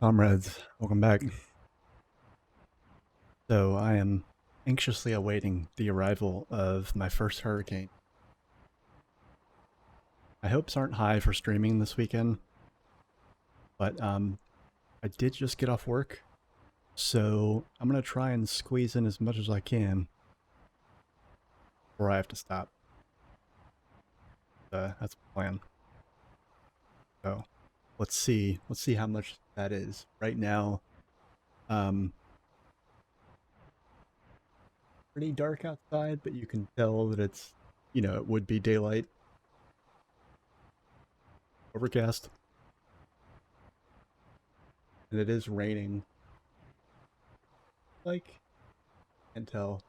Comrades, welcome back. So I am anxiously awaiting the arrival of my first hurricane. My hopes aren't high for streaming this weekend, but I did just get off work, so I'm gonna try and squeeze in as much as I can before I have to stop. That's the plan. So let's see how much that is. Right now, um, pretty dark outside, but you can tell that it's, it would be daylight. Overcast. And it is raining. Like, can't tell.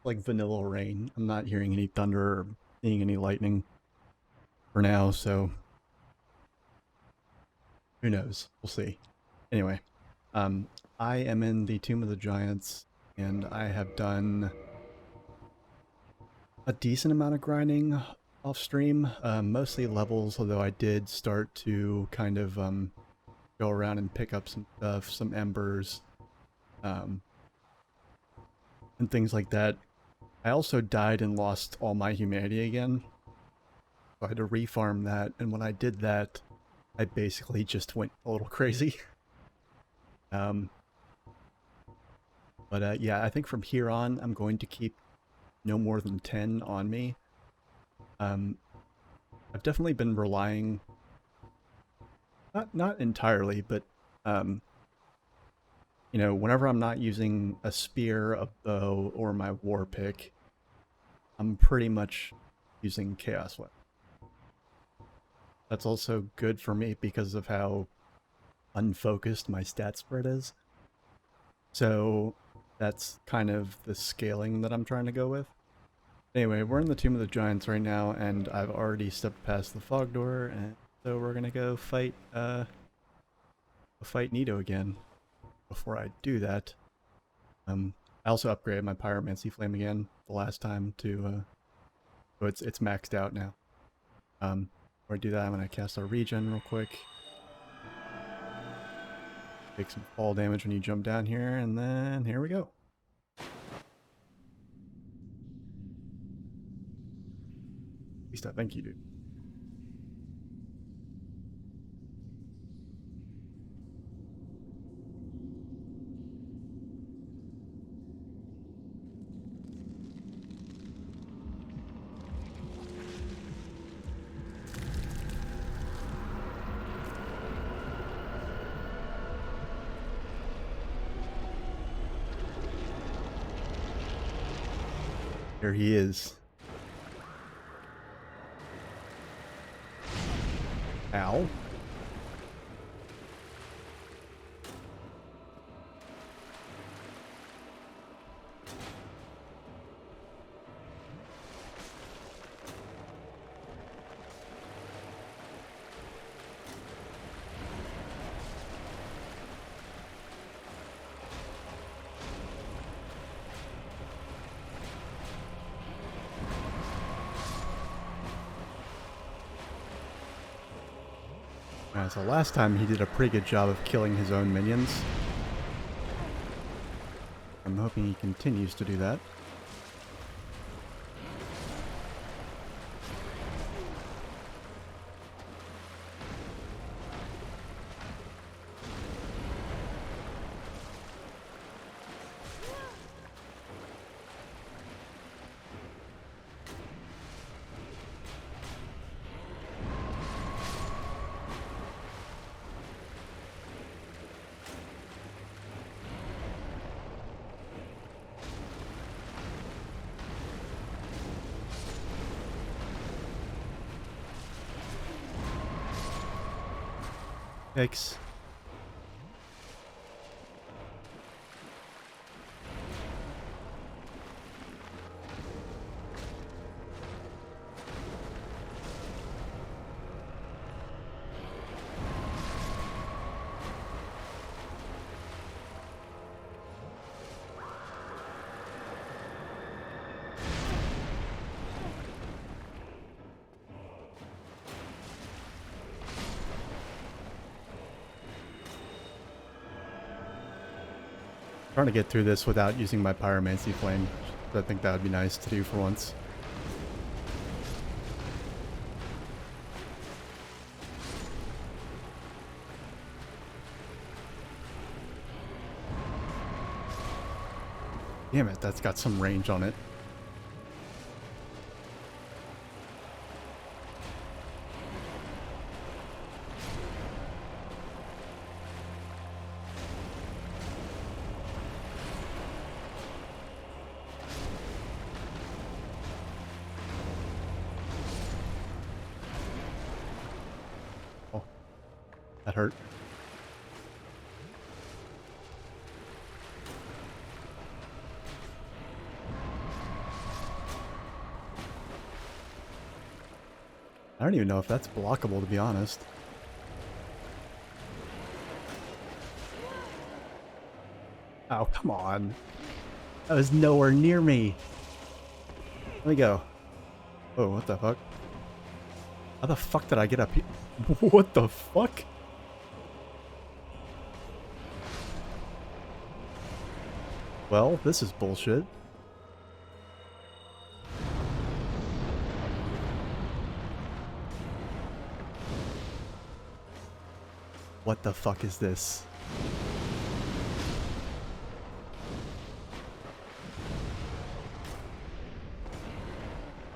Like vanilla rain. I'm not hearing any thunder or seeing any lightning for now, so who knows? We'll see. Anyway, I am in the Tomb of the Giants, and I have done a decent amount of grinding off stream, mostly levels, although I did start to kind of go around and pick up some stuff, some embers, and things like that. I also died and lost all my humanity again, so I had to refarm that, and when I did that, I basically just went a little crazy. Yeah, I think from here on, I'm going to keep no more than 10 on me. I've definitely been relying, not entirely, but whenever I'm not using a spear, a bow, or my war pick, I'm pretty much using chaos weapon. That's also good for me because of how unfocused my stat spread is. So that's kind of the scaling that I'm trying to go with. Anyway, we're in the Tomb of the Giants right now, and I've already stepped past the fog door, and so we're gonna go fight Nito again. Before I do that, I also upgraded my Pyromancy Flame again the last time to so it's maxed out now. Before I do that, I'm gonna cast our regen real quick. Take some fall damage when you jump down here, and then here we go. At least I think you do. There he is. Ow. So last time he did a pretty good job of killing his own minions. I'm hoping he continues to do that. Yikes. Trying to get through this without using my pyromancy flame. I think that would be nice to do for once. Damn it, that's got some range on it. Oh, that hurt. I don't even know if that's blockable, to be honest. Oh, come on. That was nowhere near me. Let me go. Oh, what the fuck? How the fuck did I get up here? What the fuck? Well, this is bullshit. What the fuck is this?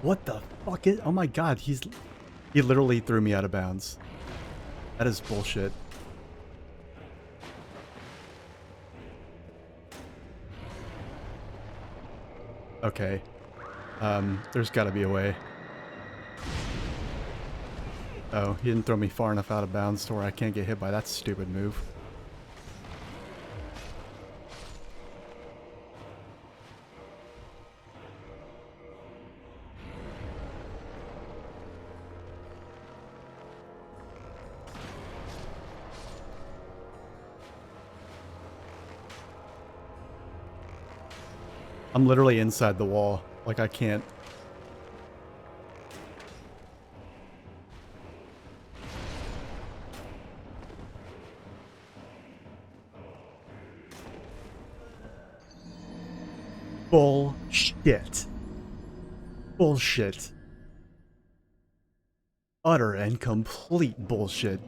What the fuck is... Oh my god, he literally threw me out of bounds. That is bullshit. Okay. There's gotta be a way. Oh, he didn't throw me far enough out of bounds to where I can't get hit by that stupid move. I'm literally inside the wall. Like, I can't... Bullshit. Bullshit. Utter and complete bullshit.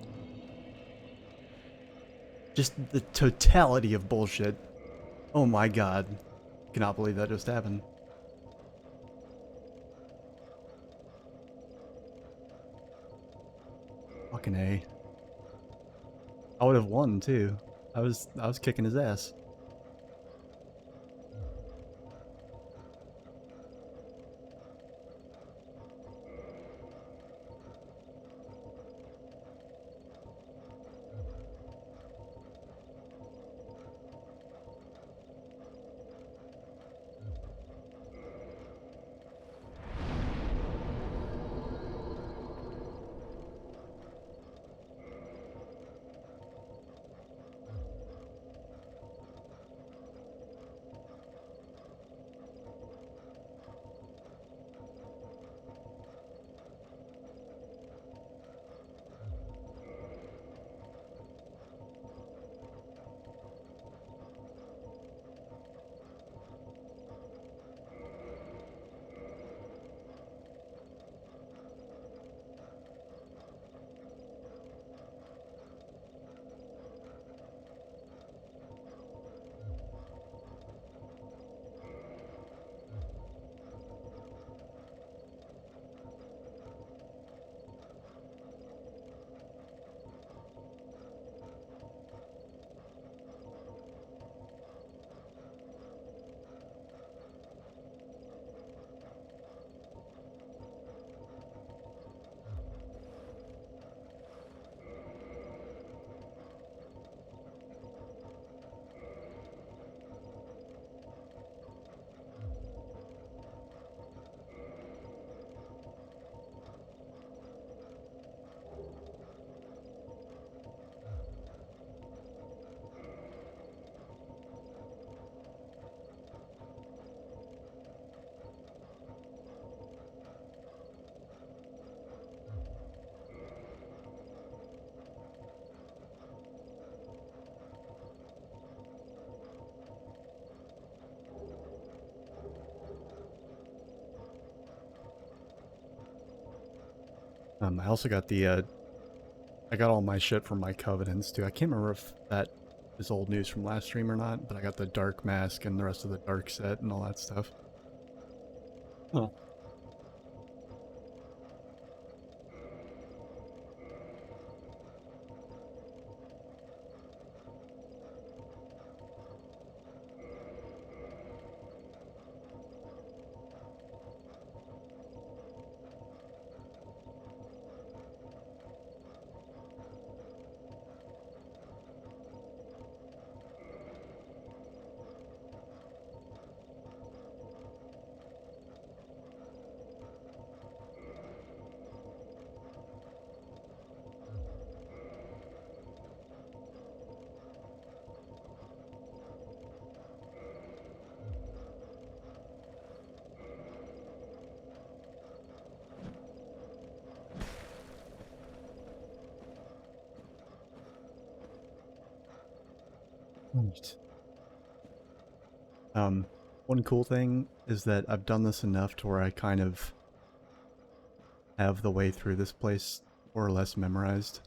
Just the totality of bullshit. Oh my god. Cannot believe that just happened. Fucking A. I would have won too. I was kicking his ass. I also got the I got all my shit from my covenants too. I can't remember if that is old news from last stream or not, but I got the dark mask and the rest of the dark set and all that stuff. Huh. Right. One cool thing is that I've done this enough to where I kind of have the way through this place more or less memorized.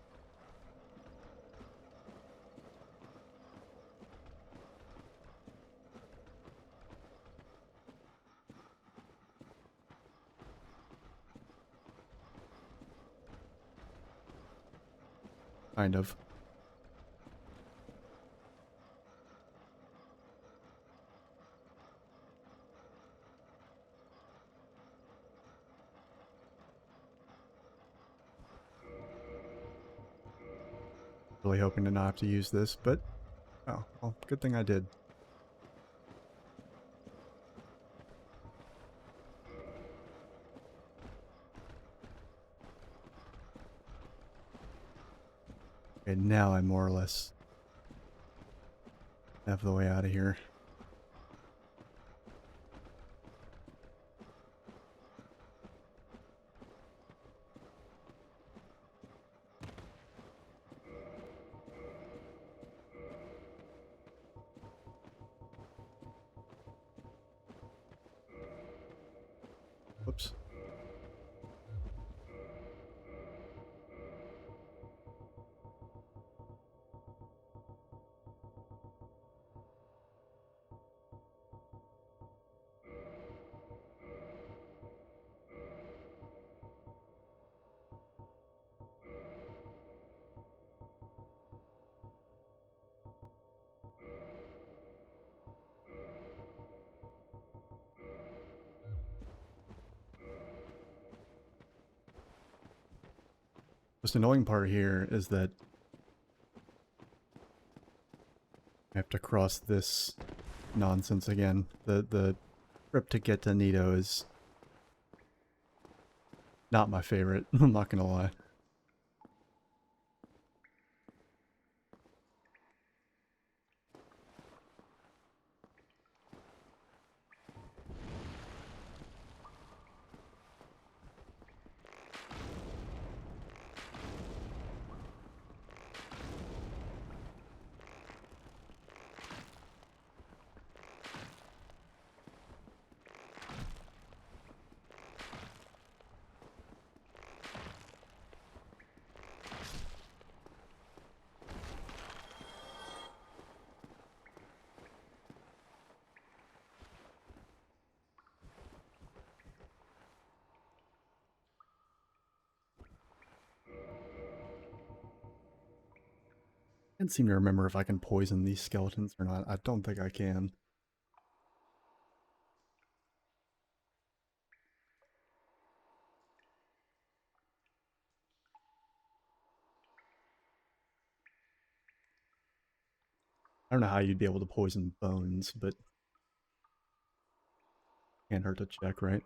Kind of. Really hoping to not have to use this, but oh, well, good thing I did. Okay, now I more or less have the way out of here. Whoops. Most annoying part here is that I have to cross this nonsense again. The trip to get to Nito is not my favorite, I'm not gonna lie. I can't seem to remember if I can poison these skeletons or not. I don't think I can. I don't know how you'd be able to poison bones, but can't hurt to check, right?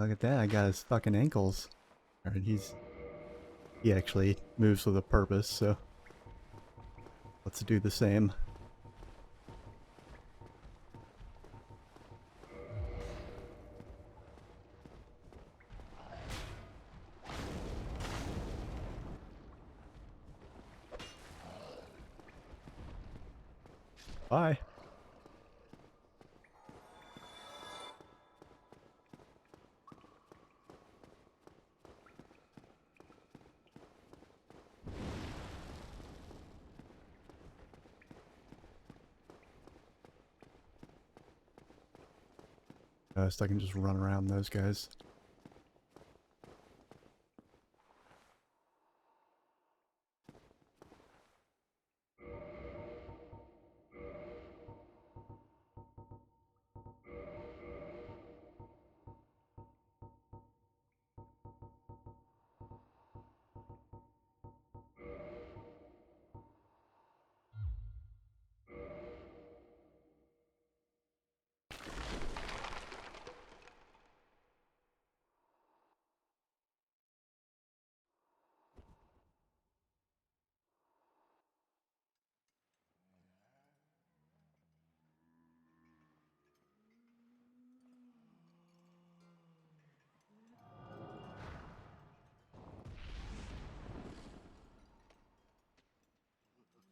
Look at that, I got his fucking ankles. Alright, he actually moves with a purpose, so let's do the same. Bye. So I can just run around those guys.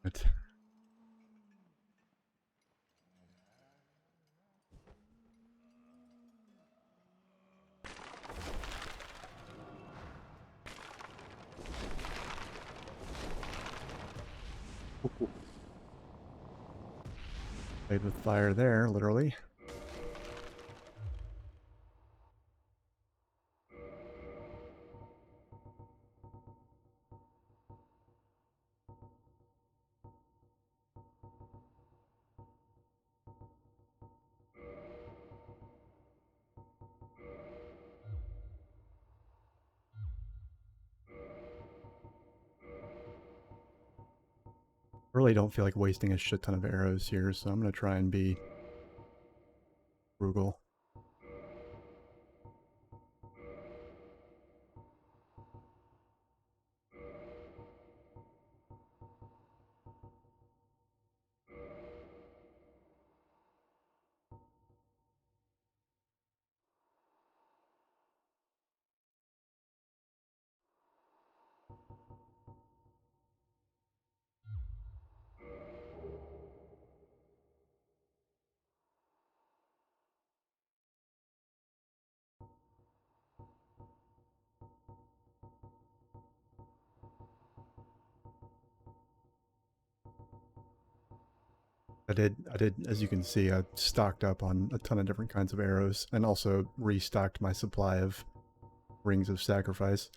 But played with fire there, literally. Really don't feel like wasting a shit ton of arrows here, so I'm gonna try and be frugal. As you can see, I stocked up on a ton of different kinds of arrows, and also restocked my supply of rings of sacrifice.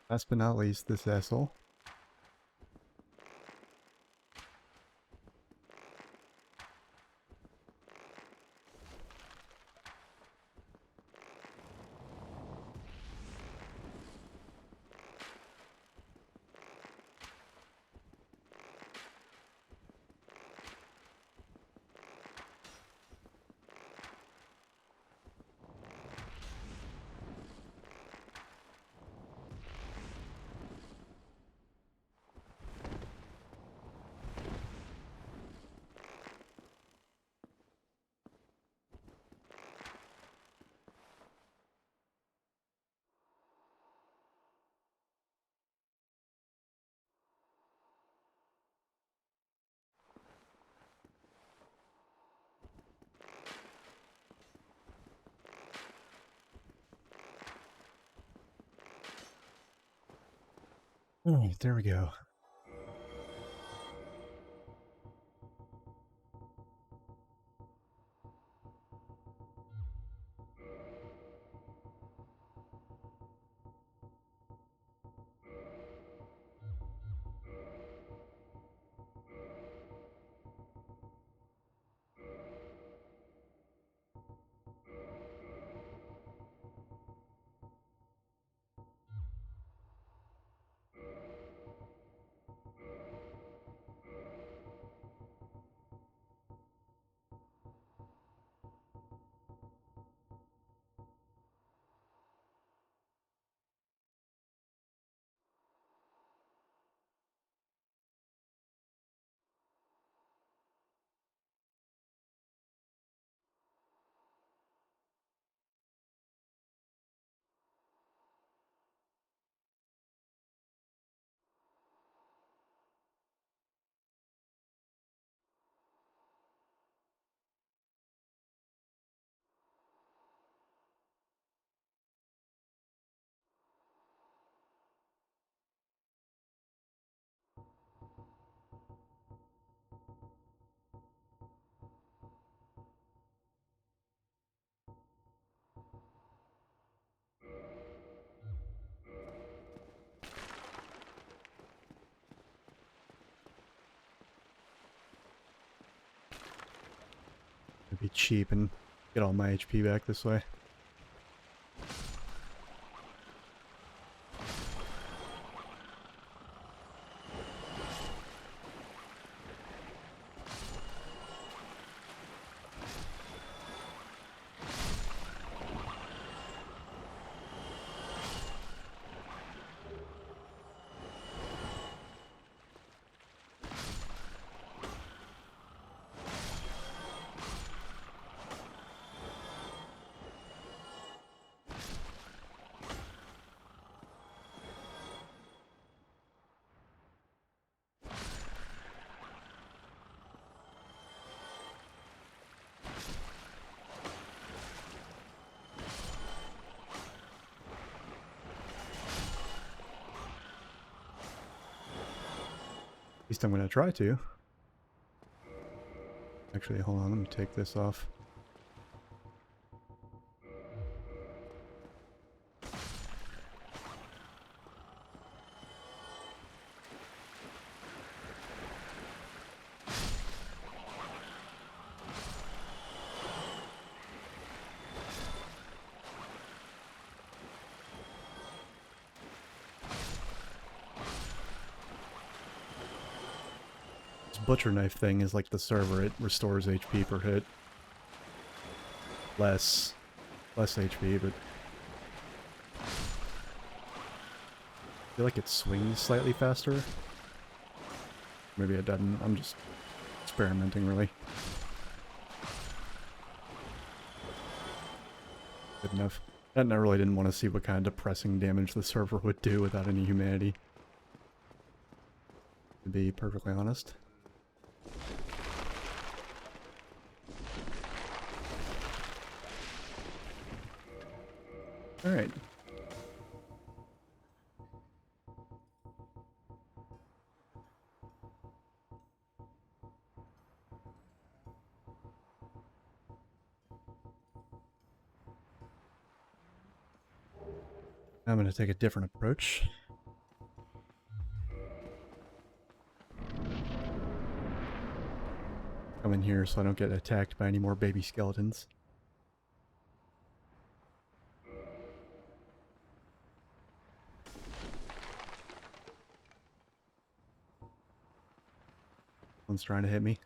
Last but not least, this asshole. Alright, there we go. It'd be cheap and get all my HP back this way. At least I'm gonna try to. Actually, hold on, let me take this off. Butcher knife thing is like the server. It restores HP per hit. Less HP, but I feel like it swings slightly faster. Maybe it doesn't. I'm just experimenting, really. Good enough. And I really didn't want to see what kind of depressing damage the server would do without any humanity. To be perfectly honest. Alright. I'm going to take a different approach. come in here so I don't get attacked by any more baby skeletons. One's trying to hit me.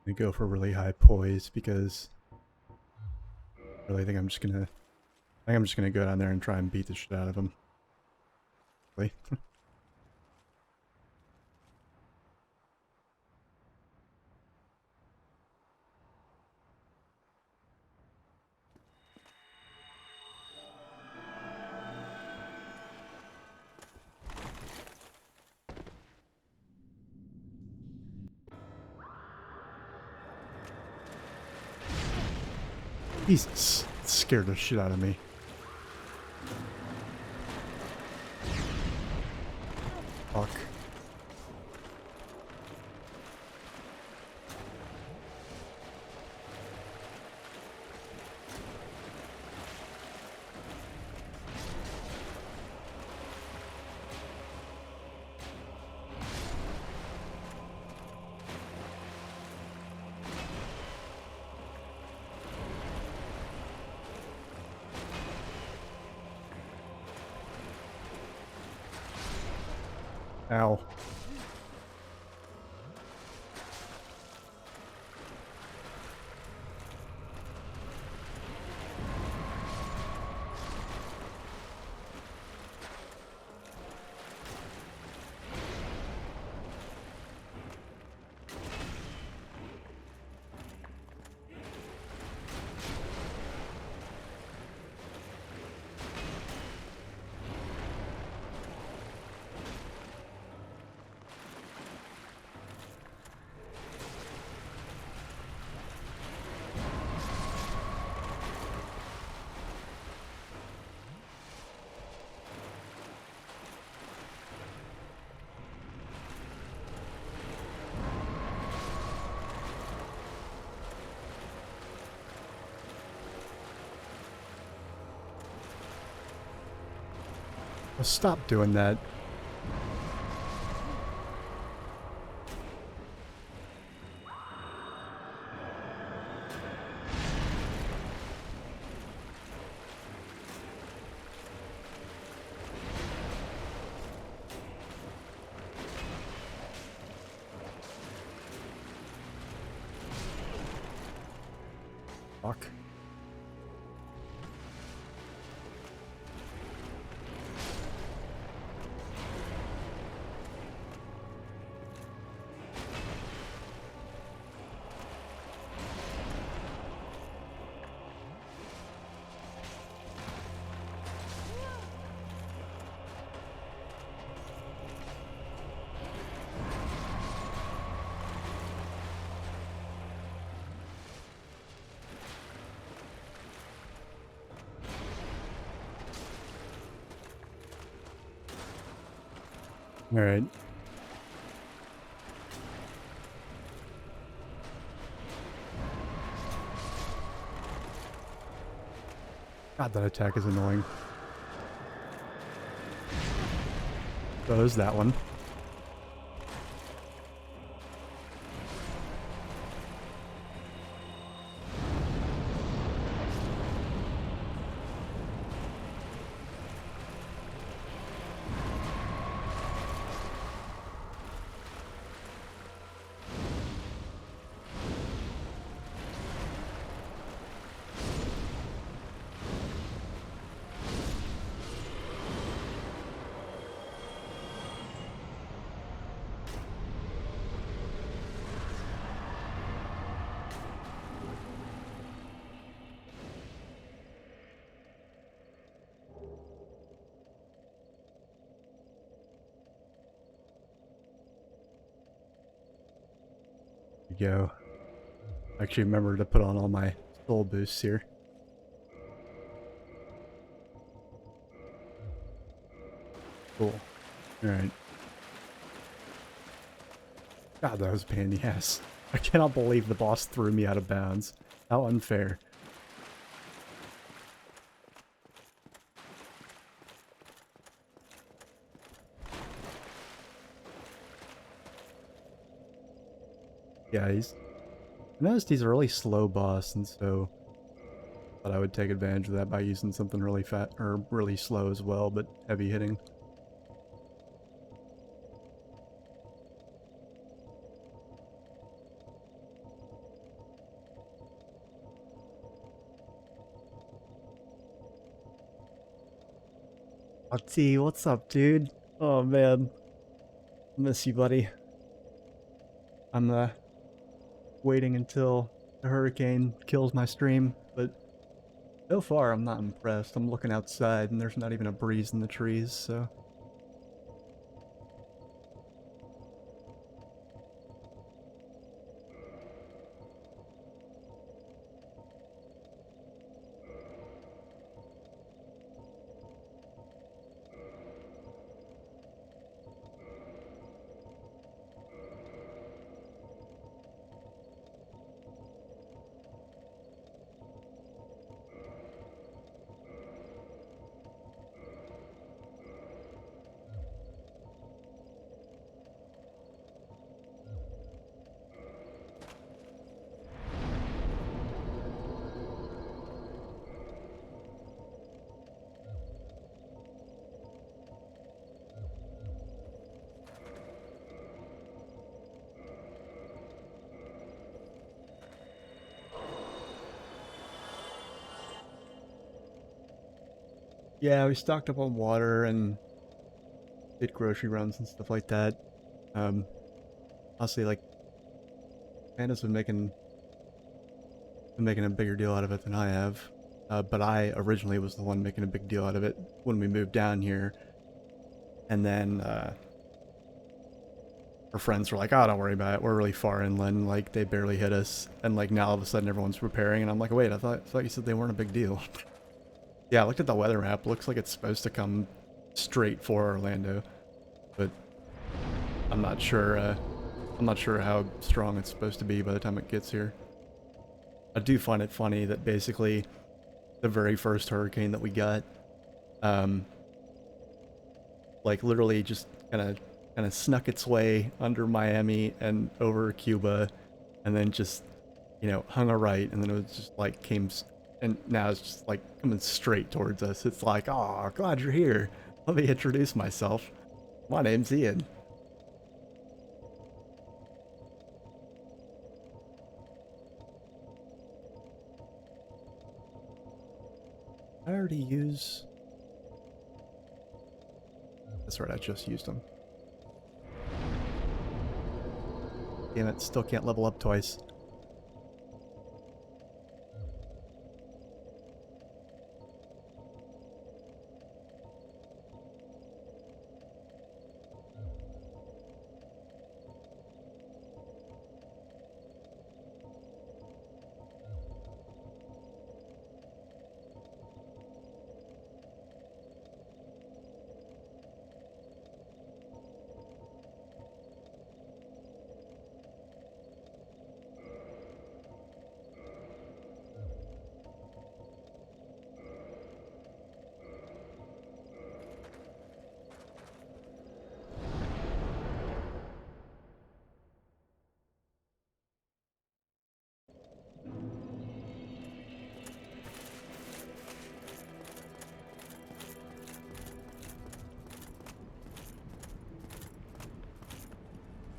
I go for really high poise because I really think I'm just gonna go down there and try and beat the shit out of him. Really. Jesus, it scared the shit out of me. Fuck. Ow. Well, stop doing that. Fuck. Alright. God, that attack is annoying. So there's that one. There you go. Actually remember to put on all my soul boosts here. Cool. Alright. God, that was a pain in the ass. I cannot believe the boss threw me out of bounds. How unfair. Yeah, I noticed he's a really slow boss, and so I thought I would take advantage of that by using something really fat, or really slow as well, but heavy hitting. Oh, T, what's up, dude? Oh, man. Miss you, buddy. I'm, waiting until the hurricane kills my stream, but so far I'm not impressed. I'm looking outside and there's not even a breeze in the trees, so... Yeah, we stocked up on water and did grocery runs and stuff like that. Honestly, like, Panda's been making a bigger deal out of it than I have. But I originally was the one making a big deal out of it when we moved down here. And then our friends were like, "Oh, don't worry about it. We're really far inland. Like, they barely hit us." And like now all of a sudden everyone's repairing, and I'm like, "Wait, I thought you said they weren't a big deal." Yeah, I looked at the weather map. Looks like it's supposed to come straight for Orlando, but I'm not sure. I'm not sure how strong it's supposed to be by the time it gets here. I do find it funny that basically the very first hurricane that we got, um, like literally just kind of snuck its way under Miami and over Cuba, and then just hung a right, and then it was just like and now it's just like coming straight towards us. It's like, oh, glad you're here. Let me introduce myself. My name's Ian. I already use. That's right, I just used them. Damn it, still can't level up twice.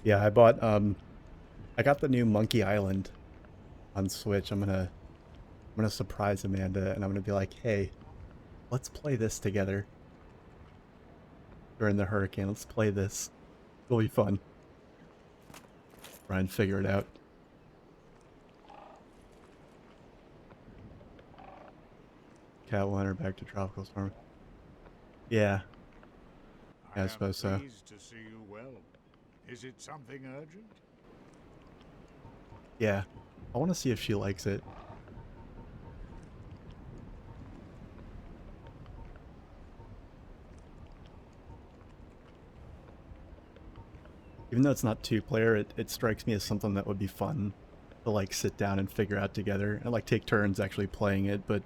Yeah, I got the new Monkey Island on Switch. I'm gonna surprise Amanda, and I'm gonna be like, "Hey, let's play this together during the hurricane. Let's play this. It'll be fun. Try and figure it out." Cat will enter back to tropical storm. Yeah, yeah, I I am suppose so. pleased to see you well. Is it something urgent? Yeah, I want to see if she likes it. Even though it's not two-player, it strikes me as something that would be fun to like sit down and figure out together, and like take turns actually playing it, but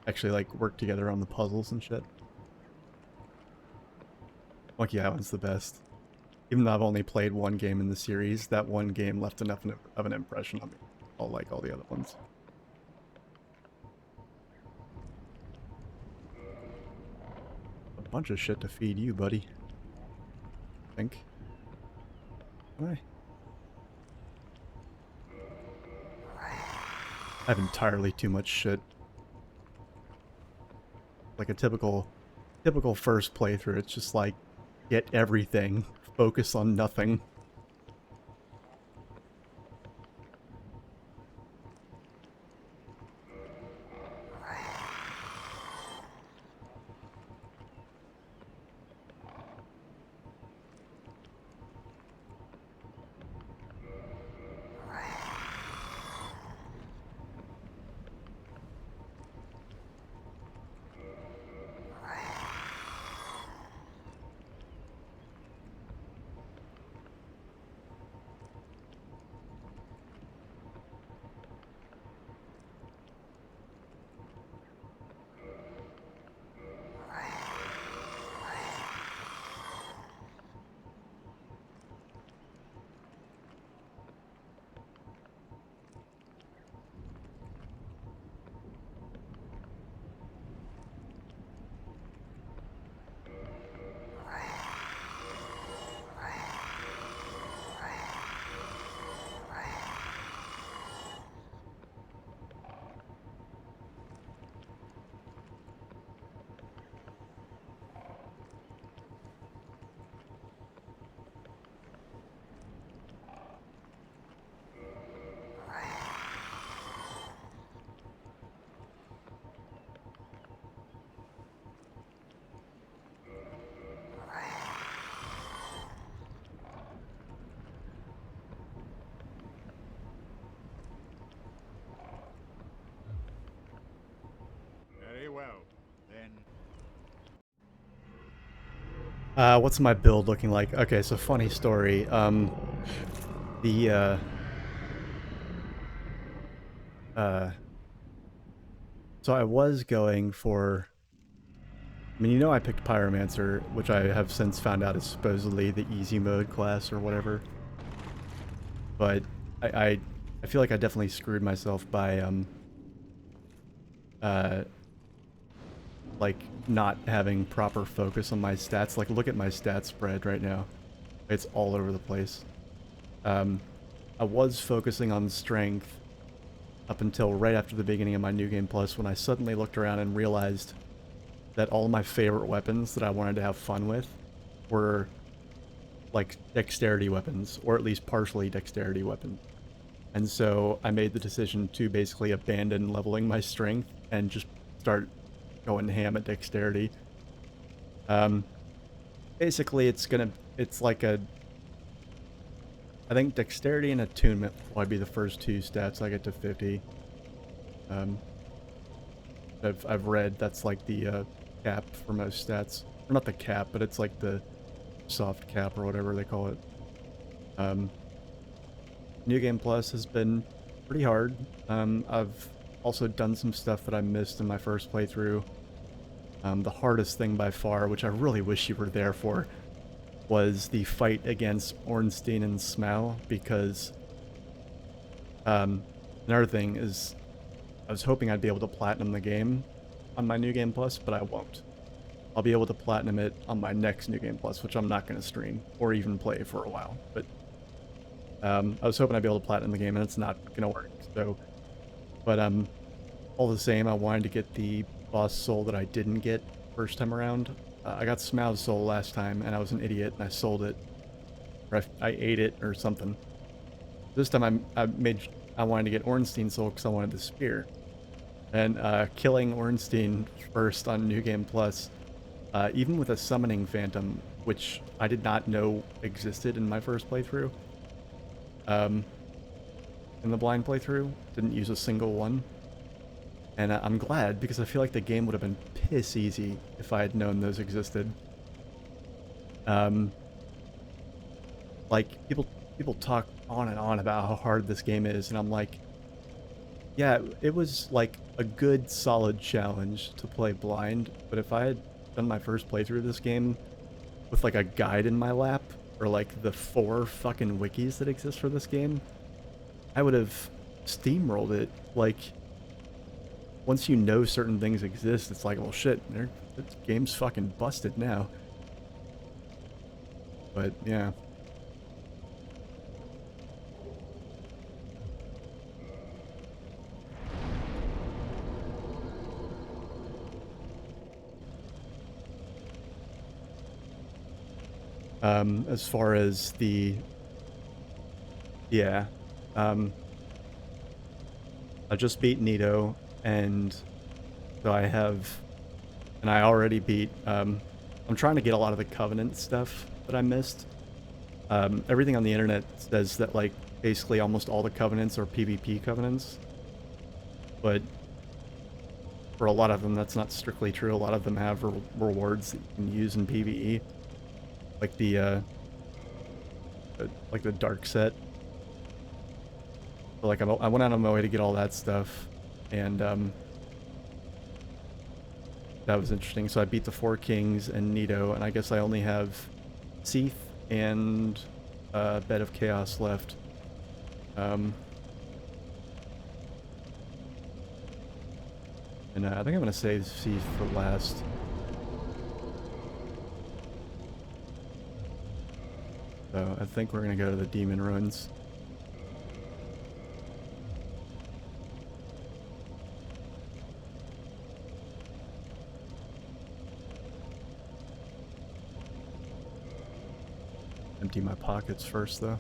actually like work together on the puzzles and shit. Monkey Island's the best. Even though I've only played one game in the series, that one game left enough of an impression on me. I'll like all the other ones. A bunch of shit to feed you, buddy. I think. Hi. I have entirely too much shit. Like a typical first playthrough. It's just like get everything, focus on nothing. What's my build looking like? Okay, so funny story. The, uh, so I was going for, I mean, you know I picked Pyromancer, which I have since found out is supposedly the easy mode class or whatever. But I, I, I feel like I definitely screwed myself by, uh, like, not having proper focus on my stats. Like, look at my stat spread right now. It's all over the place. Um, I was focusing on strength up until right after the beginning of my New Game Plus when I suddenly looked around and realized that all my favorite weapons that I wanted to have fun with were like dexterity weapons, or at least partially dexterity weapons. And so I made the decision to basically abandon leveling my strength and just start going ham at dexterity. Um, Basically it's like I think dexterity and attunement will probably be the first two stats I get to 50. Um, I've read that's like the cap for most stats. Or not the cap, but it's like the soft cap or whatever they call it. Um, New Game Plus has been pretty hard. I've also done some stuff that I missed in my first playthrough. The hardest thing by far, which I really wish you were there for, was the fight against Ornstein and Smough, because another thing is I was hoping I'd be able to platinum the game on my New Game Plus, but I won't. I'll be able to platinum it on my next New Game Plus, which I'm not going to stream or even play for a while. But I was hoping I'd be able to platinum the game, and it's not going to work. So, but all the same, I wanted to get the boss soul that I didn't get first time around. I got Smough's soul last time, and I was an idiot, and I sold it. Or I ate it or something. This time I wanted to get Ornstein's soul because I wanted the spear. And killing Ornstein first on New Game Plus, even with a summoning phantom, which I did not know existed in my first playthrough, in the blind playthrough, didn't use a single one. And I'm glad, because I feel like the game would have been piss easy if I had known those existed. Like, people talk on and on about how hard this game is, and I'm like, yeah, it was like a good, solid challenge to play blind, but if I had done my first playthrough of this game with like a guide in my lap, or like the 4 fucking wikis that exist for this game, I would have steamrolled it. Like, once you know certain things exist, it's like, well shit, this game's fucking busted now. But yeah. As far as the, yeah, I just beat Nito, and so I already beat, I'm trying to get a lot of the Covenant stuff that I missed. Everything on the internet says that, like, basically almost all the Covenants are PvP Covenants, but for a lot of them, that's not strictly true. A lot of them have rewards that you can use in PvE. Like the dark set. So like I went out of my way to get all that stuff, and that was interesting. So I beat the 4 Kings and Nito, and I guess I only have Seath and Bed of Chaos left. And I think I'm gonna save Seath for last. So I think we're gonna go to the Demon Ruins. Empty my pockets first, though.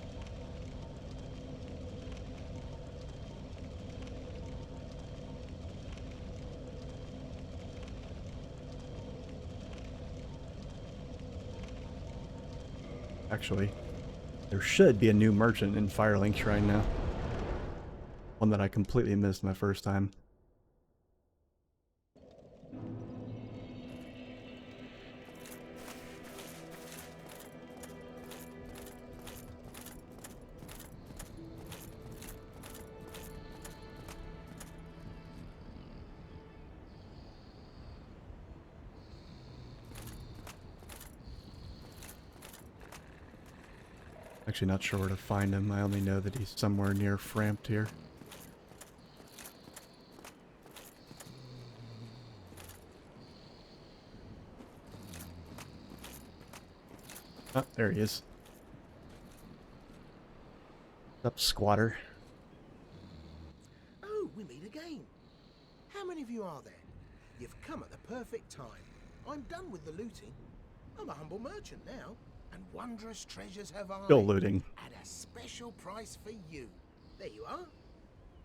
Actually, there should be a new merchant in Firelink Shrine now. One that I completely missed my first time. Actually not sure where to find him. I only know that he's somewhere near Framped here. Oh, there he is. What's up, squatter? Oh, we meet again. How many of you are there? You've come at the perfect time. I'm done with the looting. I'm a humble merchant now, and wondrous treasures have I. Still looting. At a special price for you. There you are.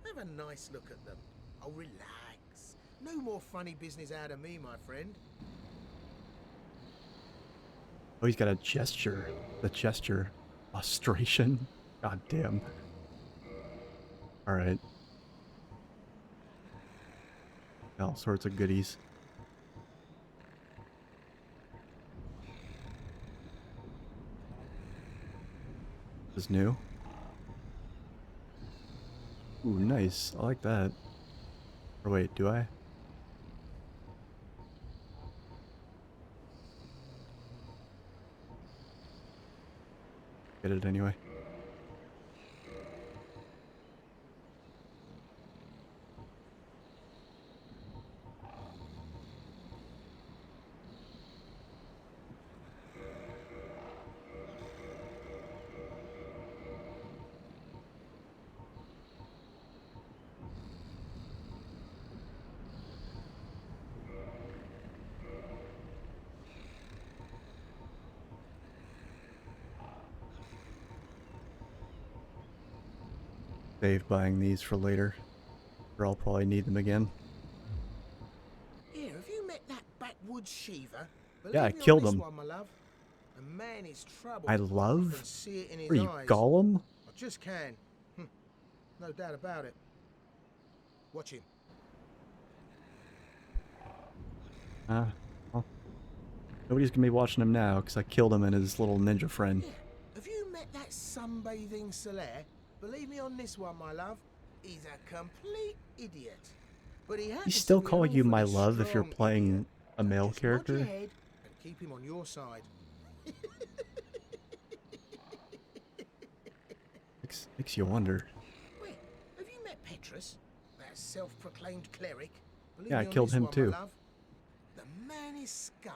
Have a nice look at them. Oh, relax. No more funny business out of me, my friend. Oh, he's got a gesture. The gesture. Frustration. God damn. Alright. All sorts of goodies. This is new. Ooh, nice. I like that. Or wait, do I? Get it anyway. Save buying these for later. Or I'll probably need them again. Here, have you met that backwoods sheaver? Yeah, I Believe me on killed this him. one, my love. A man is troubled. I I can love? see it in his Are you eyes. Gollum? I just can. No doubt about it. Watch him. Well, nobody's gonna be watching him now because I killed him and his little ninja friend. Yeah. Have you met that sunbathing Solaire? Believe me on this one, my love. He's a complete idiot. But he He's still calling you my love if you're strong playing idiot. a male Just nod your character. head and keep him on your side. Makes you wonder. Wait, have you met Petrus? That self-proclaimed cleric? Believe Yeah, I me on killed this him one, too. my love. The man is scum.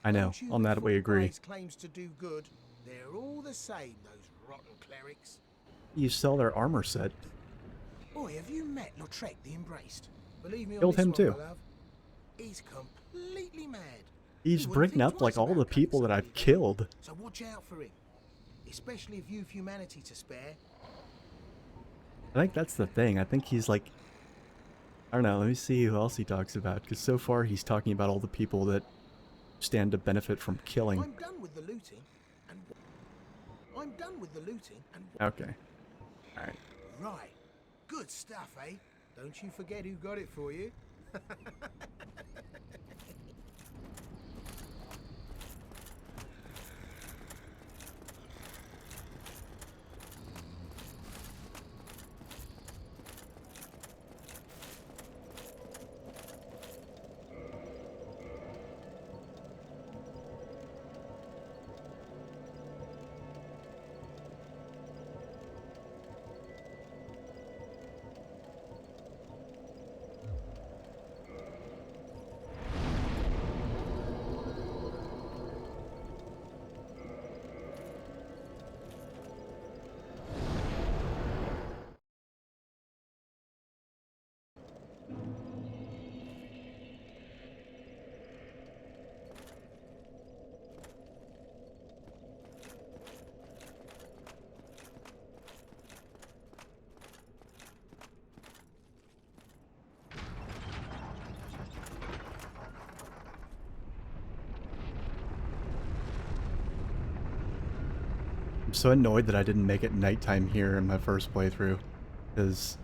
I know. Don't you On that before we agree. Christ claims to do good. They're all the same, those rotten clerics. You sell their armor set. Boy, have you met Lautrec the Embraced? Believe me on Killed this him one, too. my love. He's completely mad. He's You wouldn't bringing think up like twice all the about people that cutting I've somebody killed. down. So watch out for him. Especially if you've humanity to spare. I think that's the thing. I think he's like, I don't know, let me see who else he talks about, because so far he's talking about all the people that stand to benefit from killing. I'm done with the looting and I'm done with the looting and Okay. Alright. right. Good stuff, eh? Don't you forget who got it for you. I'm so annoyed that I didn't make it nighttime here in my first playthrough, because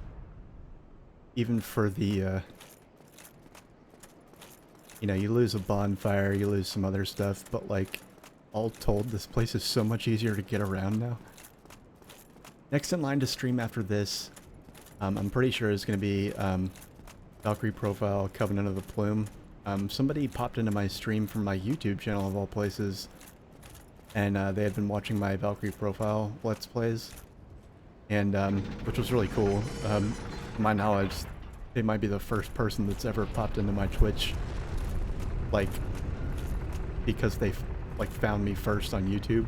even for the, you know, you lose a bonfire, you lose some other stuff, but like, all told, this place is so much easier to get around now. Next in line to stream after this, I'm pretty sure it's going to be Valkyrie Profile, Covenant of the Plume. Somebody popped into my stream from my YouTube channel of all places, and they had been watching my Valkyrie profile Let's Plays, and which was really cool. To my knowledge, they might be the first person that's ever popped into my Twitch, like, because they like found me first on YouTube.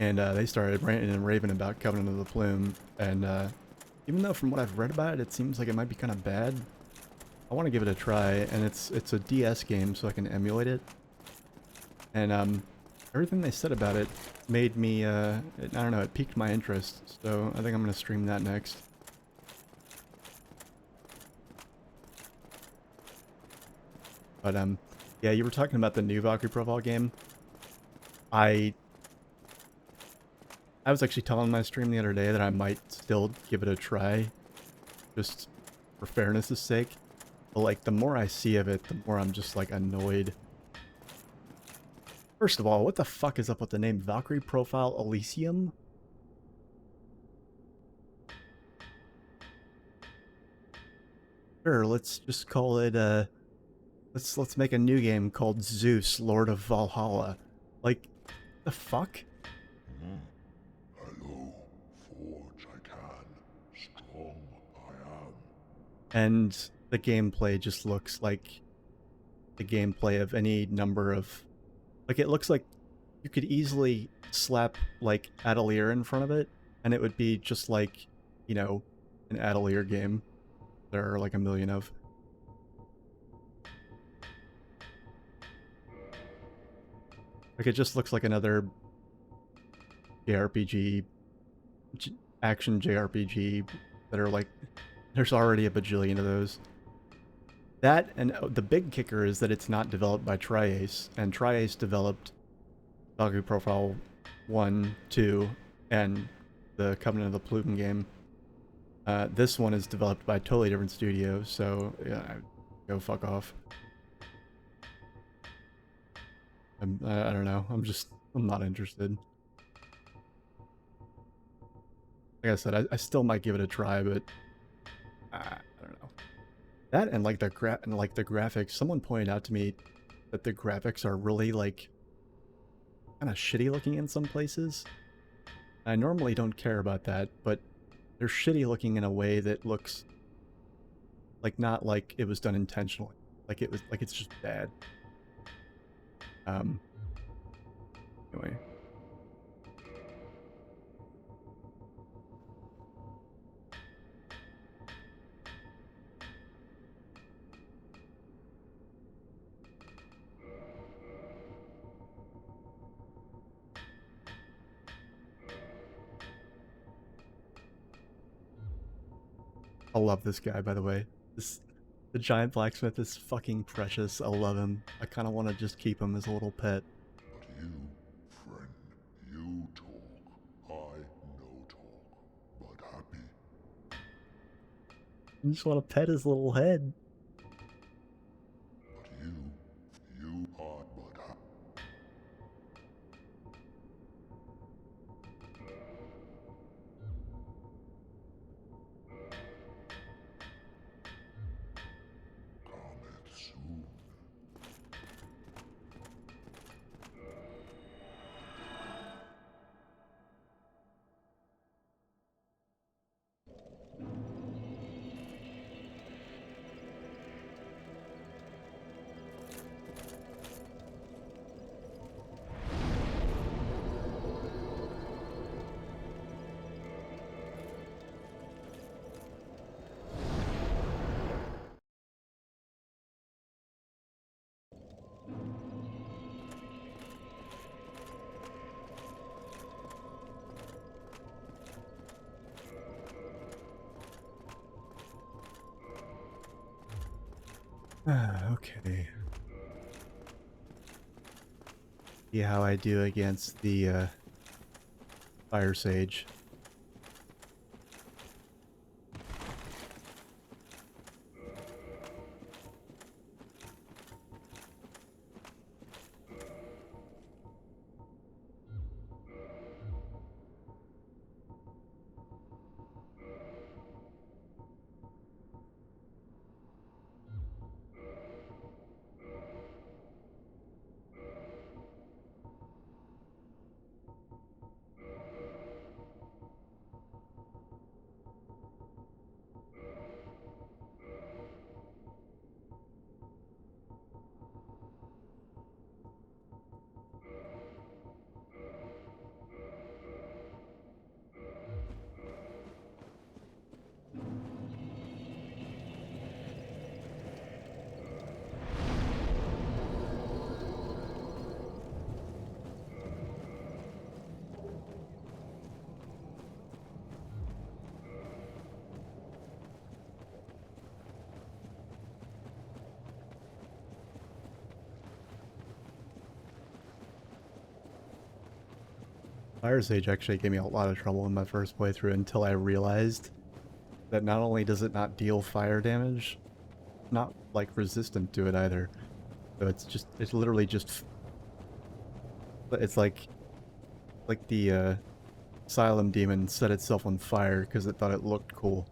And they started ranting and raving about Covenant of the Plume, and even though from what I've read about it, it seems like it might be kind of bad, I want to give it a try, and it's a DS game, so I can emulate it. And everything they said about it made me, I don't know, it piqued my interest, so I think I'm going to stream that next. But yeah, you were talking about the new Valkyrie profile game. I was actually telling my stream the other day that I might still give it a try, just for fairness' sake. But like, the more I see of it, the more I'm just like annoyed. First of all, what the fuck is up with the name Valkyrie Profile Elysium? Sure, let's just call it let's make a new game called Zeus, Lord of Valhalla. Like, the fuck? Hello, forge I can, strong I am. And the gameplay just looks like the gameplay of any number of... Like, it looks like you could easily slap, like, Atelier in front of it, and it would be just like, you know, an Atelier game. There are like a million of. Like, it just looks like another JRPG, action JRPG that are like... There's already a bajillion of those. That, and the big kicker is that it's not developed by Tri-Ace, and Tri-Ace developed Valkyrie Profile 1, 2, and the Covenant of the Plume game. This one is developed by a totally different studio, so yeah, go fuck off. I don't know, I'm not interested. Like I said, I still might give it a try, but I don't know. That and like the graphics, someone pointed out to me that the graphics are really like kind of shitty looking in some places. I normally don't care about that, but they're shitty looking in a way that looks like not like it was done intentionally. Like it was like it's just bad. Anyway. I love this guy, by the way. The giant blacksmith is fucking precious. I love him. I kind of want to just keep him as a little pet. But you, friend, you talk, I no talk, but happy. I just want to pet his little head. But you are but happy. Cometh soon. Okay. See how I do against the Fire Sage. Fire Sage actually gave me a lot of trouble in my first playthrough until I realized that not only does it not deal fire damage, not like resistant to it either. So it's literally just, it's like the Asylum Demon set itself on fire because it thought it looked cool.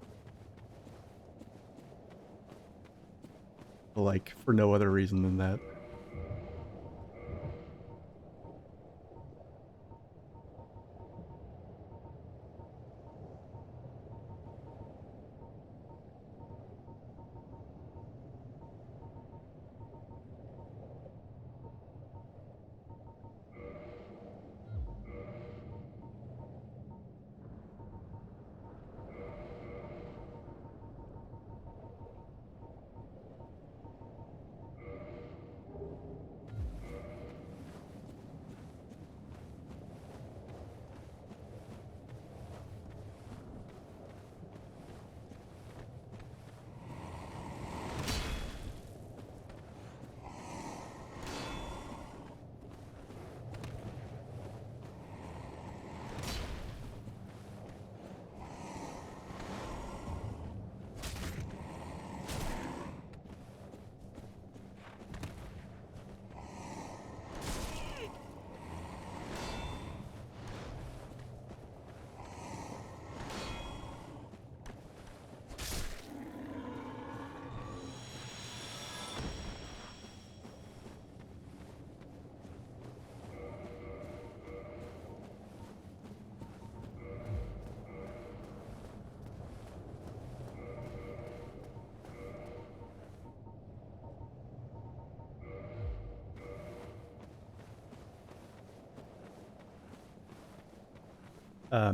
Like, for no other reason than that.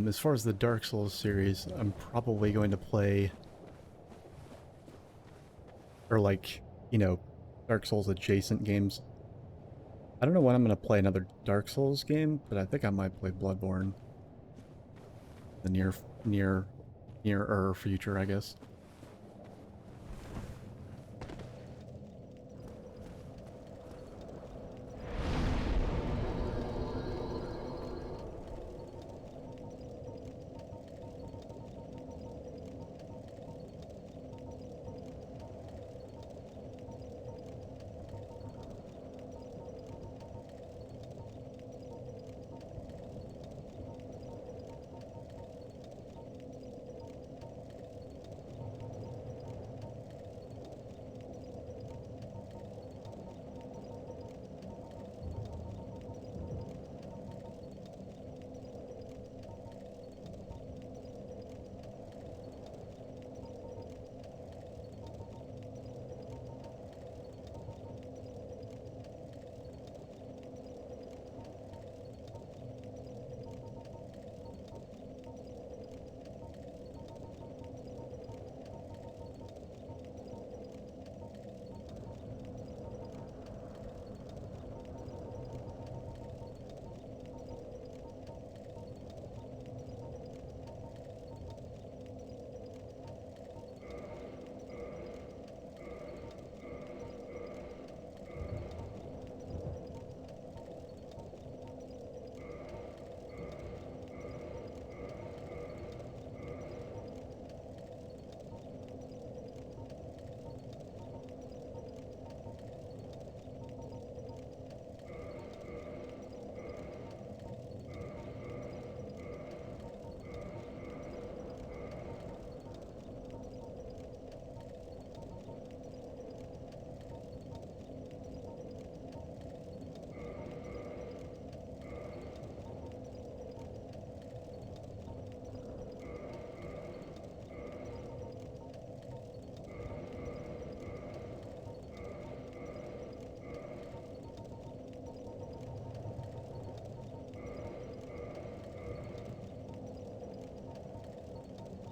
As far as the Dark Souls series, I'm probably going to play, or like, you know, Dark Souls adjacent games. I don't know when I'm going to play another Dark Souls game, but I think I might play Bloodborne. The nearer future, I guess.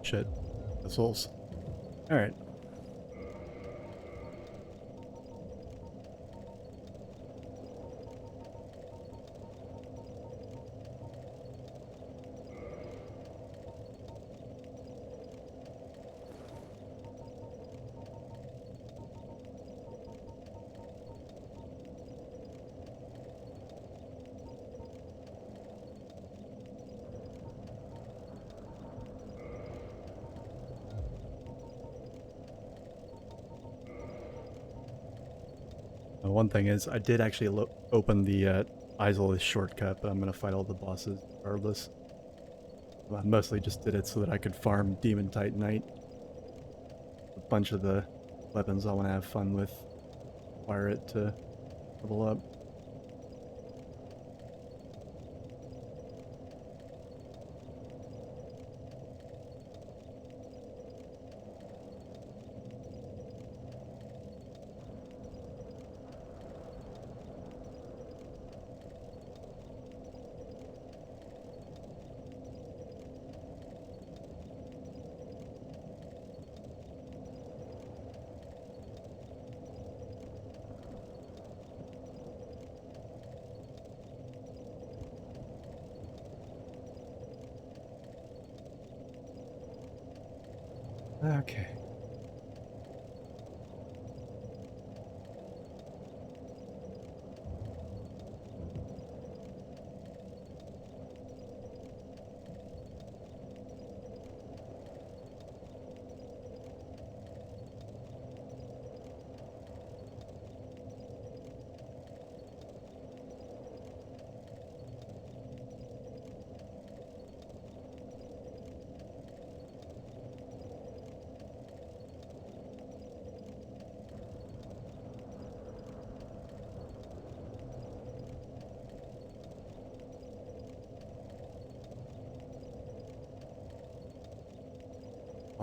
Shit. The Souls. Alright. One thing is, I did actually open the Isolus shortcut, but I'm gonna fight all the bosses regardless. I mostly just did it so that I could farm Demon Titanite. A bunch of the weapons I want to have fun with require it to level up. Okay.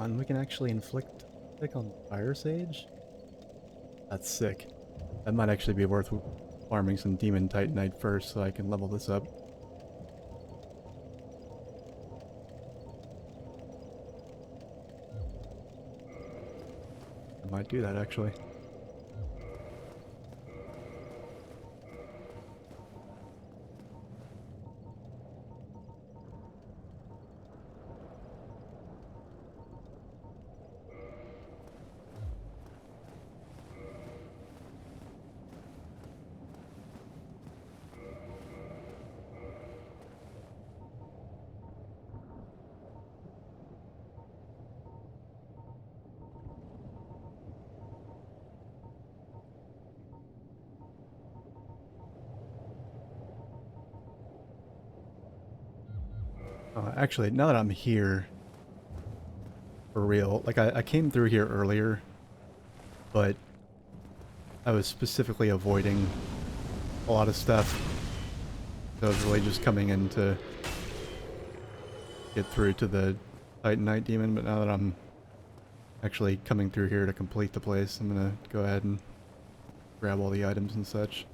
We can actually inflict sick on Fire Sage? That's sick. That might actually be worth farming some Demon Titanite first so I can level this up. I might do that actually. Actually, now that I'm here, for real, like I came through here earlier, but I was specifically avoiding a lot of stuff. So I was really just coming in to get through to the Titanite demon, but now that I'm actually coming through here to complete the place, I'm gonna go ahead and grab all the items and such.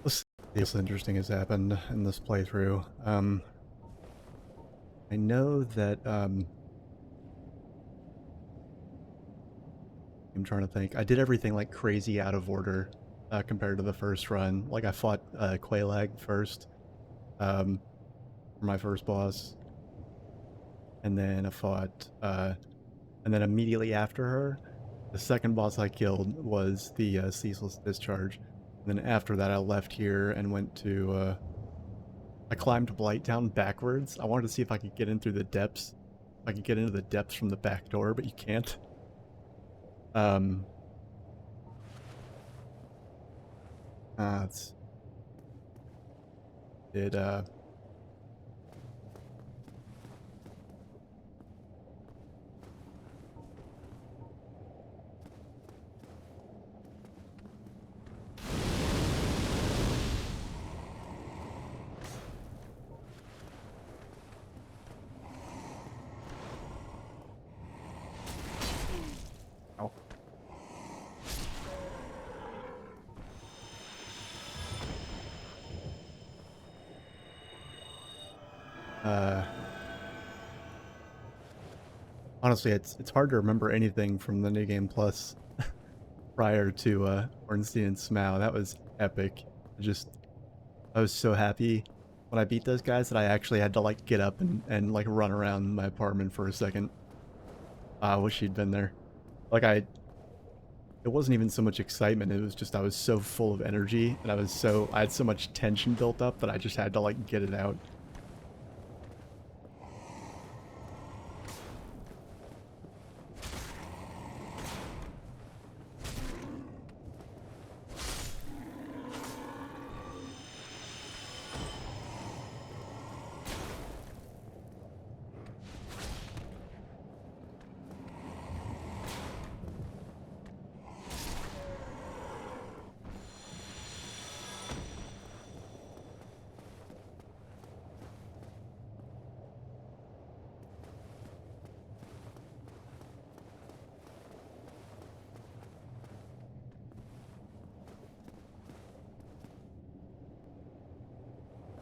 Let's see what's interesting has happened in this playthrough. I know that, I'm trying to think. I did everything like crazy out of order compared to the first run. Like I fought Quelaag first for my first boss, and then I fought, and then immediately after her, the second boss I killed was the Ceaseless Discharge. And then after that, I left here and went to. I climbed Blighttown backwards. I wanted to see if I could get in through the depths. If I could get into the depths from the back door, but you can't. It's did oh. Honestly, it's hard to remember anything from the New Game Plus prior to Ornstein and Smau. That was epic. I was so happy when I beat those guys that I actually had to like get up and like run around my apartment for a second. I wish he'd been there. Like it wasn't even so much excitement, it was just I was so full of energy and I had so much tension built up that I just had to like get it out.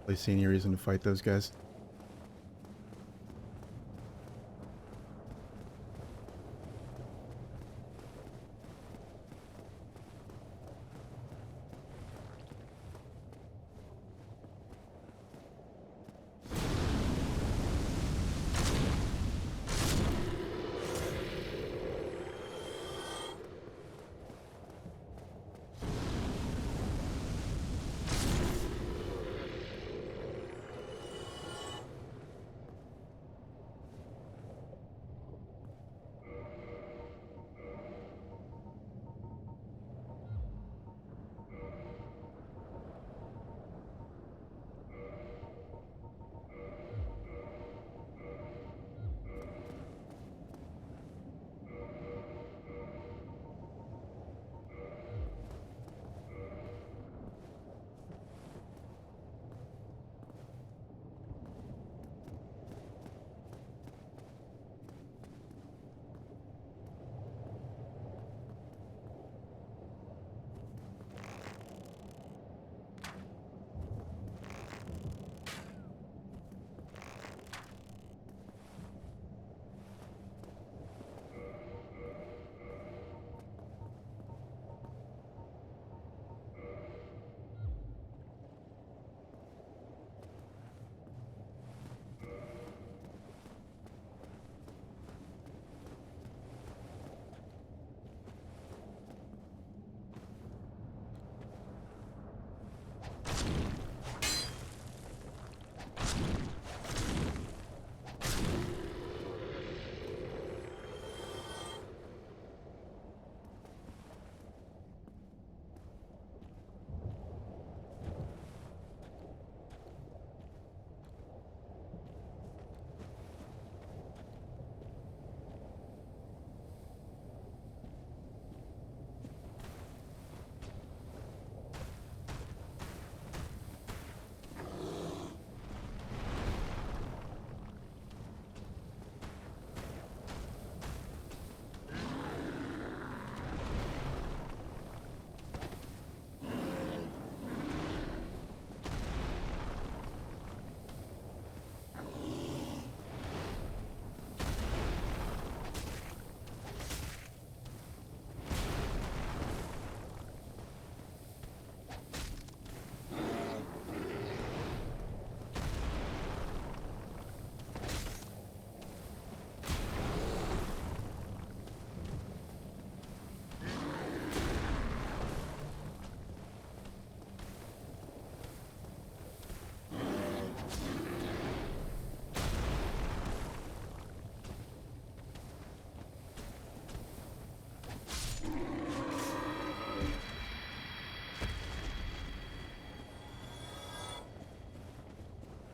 Really see any reason to fight those guys.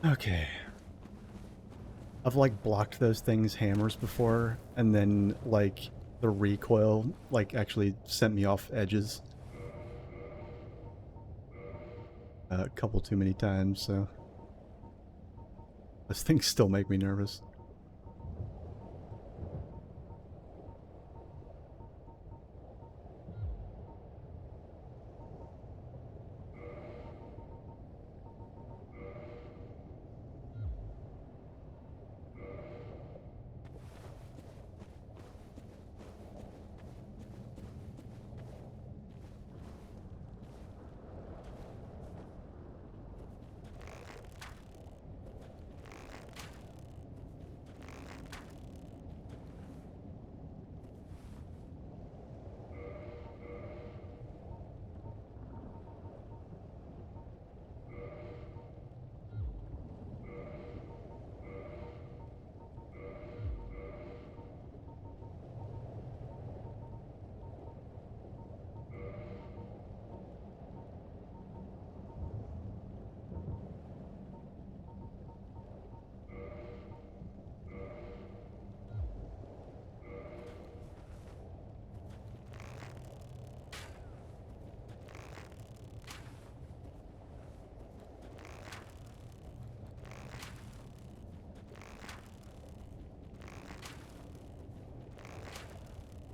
Okay. I've like blocked those things' hammers before, and then like the recoil like actually sent me off edges a couple too many times, so those things still make me nervous.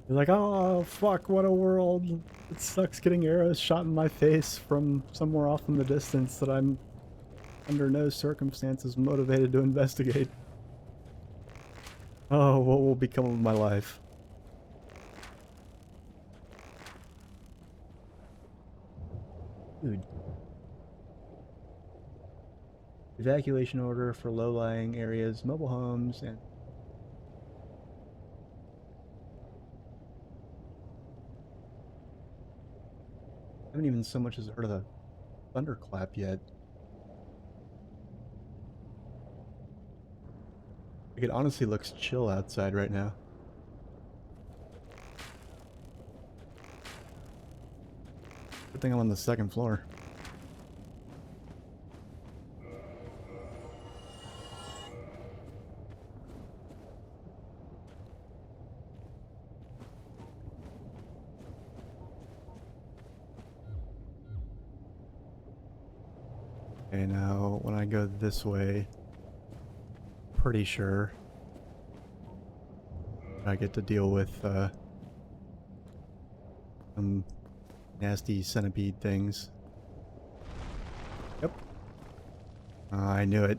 You're like, oh, fuck, what a world. It sucks getting arrows shot in my face from somewhere off in the distance that I'm under no circumstances motivated to investigate. Oh, what will become of my life? Dude. Evacuation order for low-lying areas, mobile homes, and... I haven't even so much as heard of a thunderclap yet. Like, it honestly looks chill outside right now. Good thing I'm on the second floor. Okay, now when I go this way, pretty sure I get to deal with some nasty centipede things. Yep. I knew it.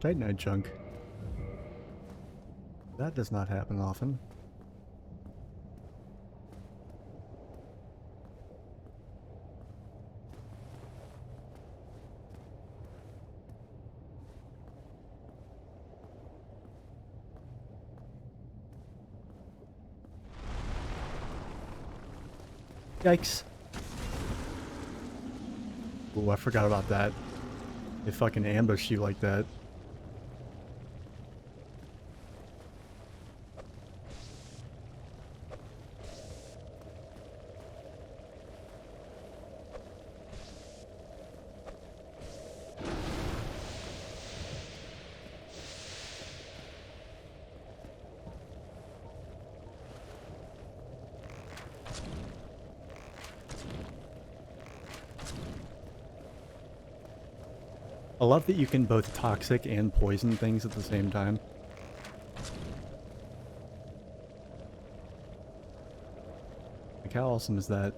Titanite chunk. That does not happen often. Yikes. Ooh, I forgot about that. They fucking ambush you like that. I love that you can both toxic and poison things at the same time. Like, how awesome is that?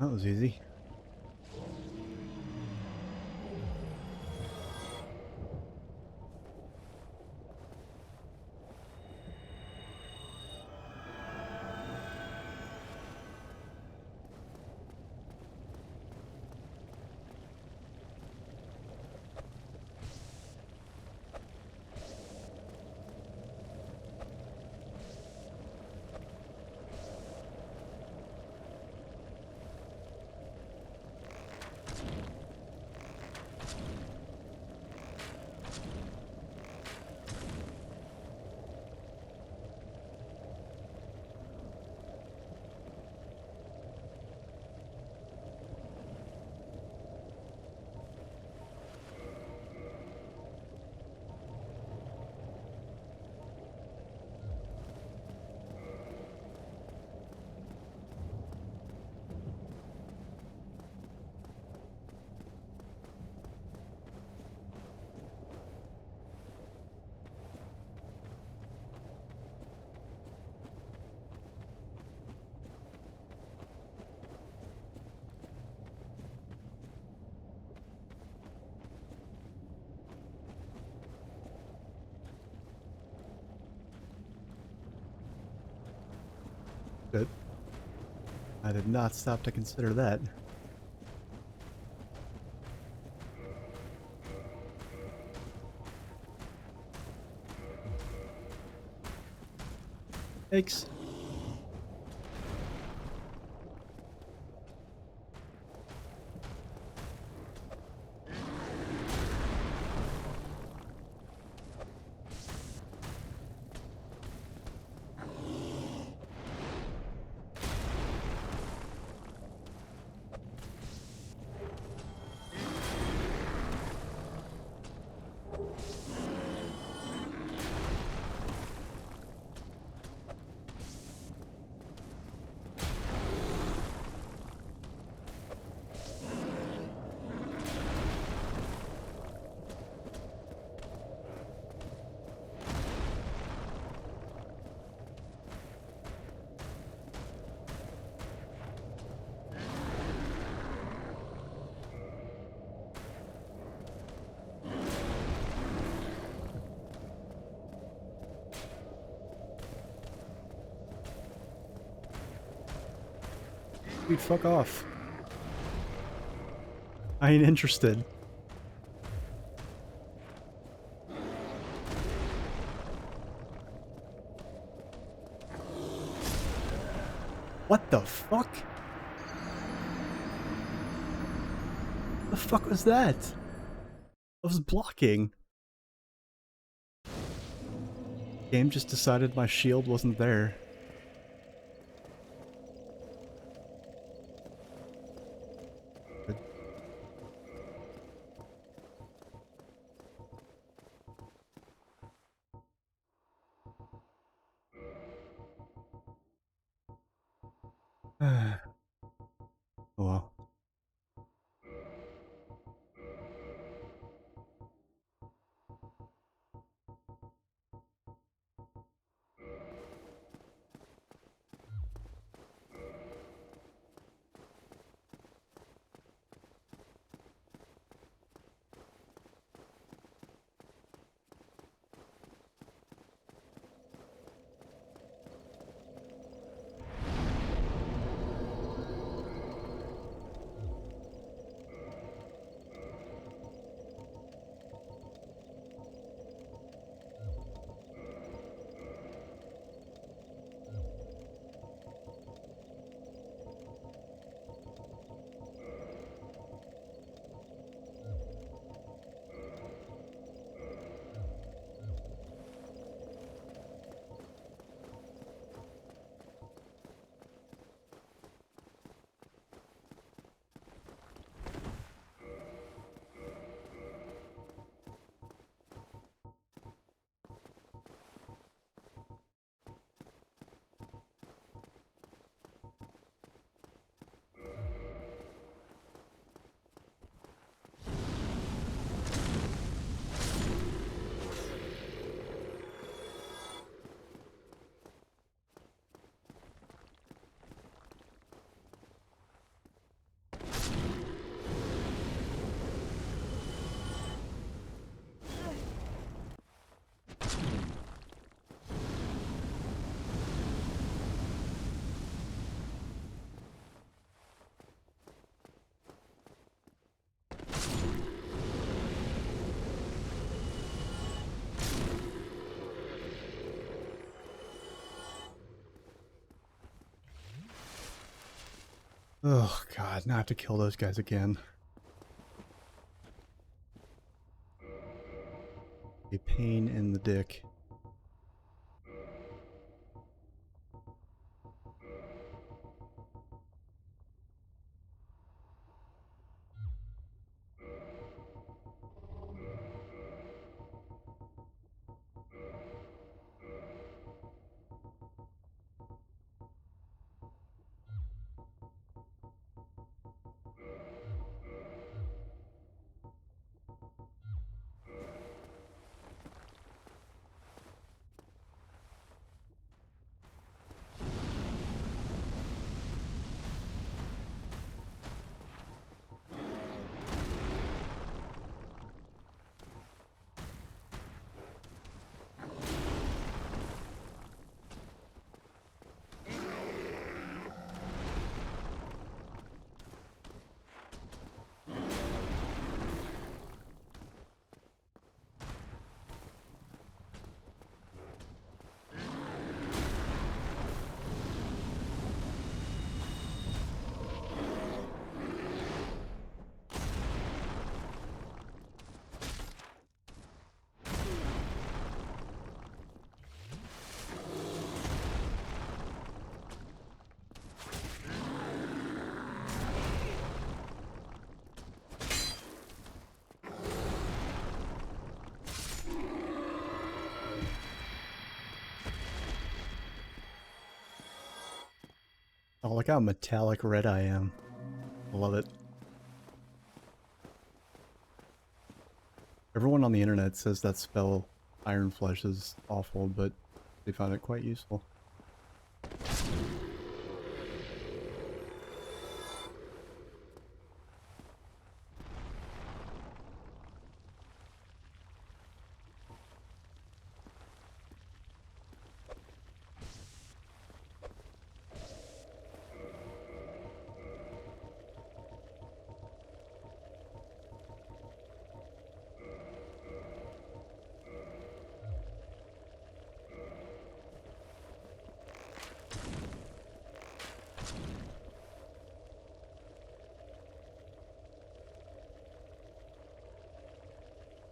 That was easy. Good. I did not stop to consider that. Thanks. Dude, fuck off. I ain't interested. What the fuck? The fuck was that? I was blocking. Game just decided my shield wasn't there. Good. Oh well. Oh god, now I have to kill those guys again. A pain in the dick. Oh, look how metallic red I am. I love it. Everyone on the internet says that spell Iron Flesh is awful, but they found it quite useful.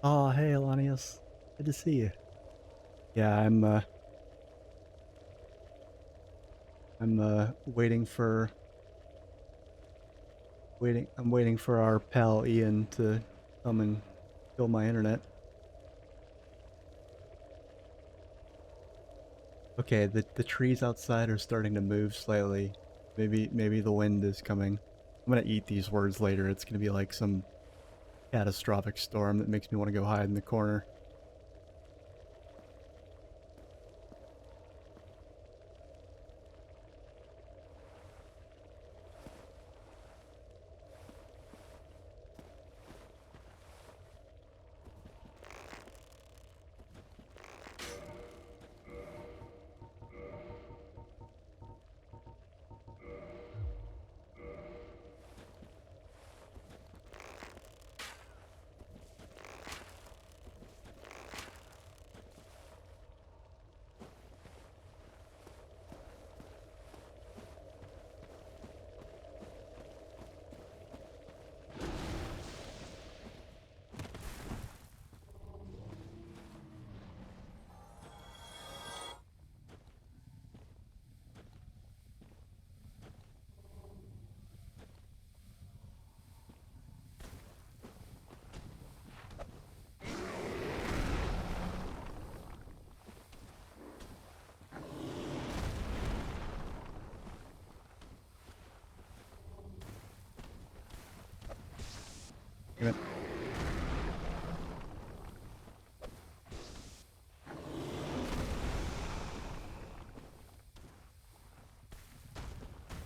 Oh, hey, Elanius. Good to see you. Yeah, I'm I'm waiting for our pal Ian to come and kill my internet. Okay, the trees outside are starting to move slightly. Maybe the wind is coming. I'm gonna eat these words later. It's gonna be like some catastrophic storm that makes me want to go hide in the corner. Damn it.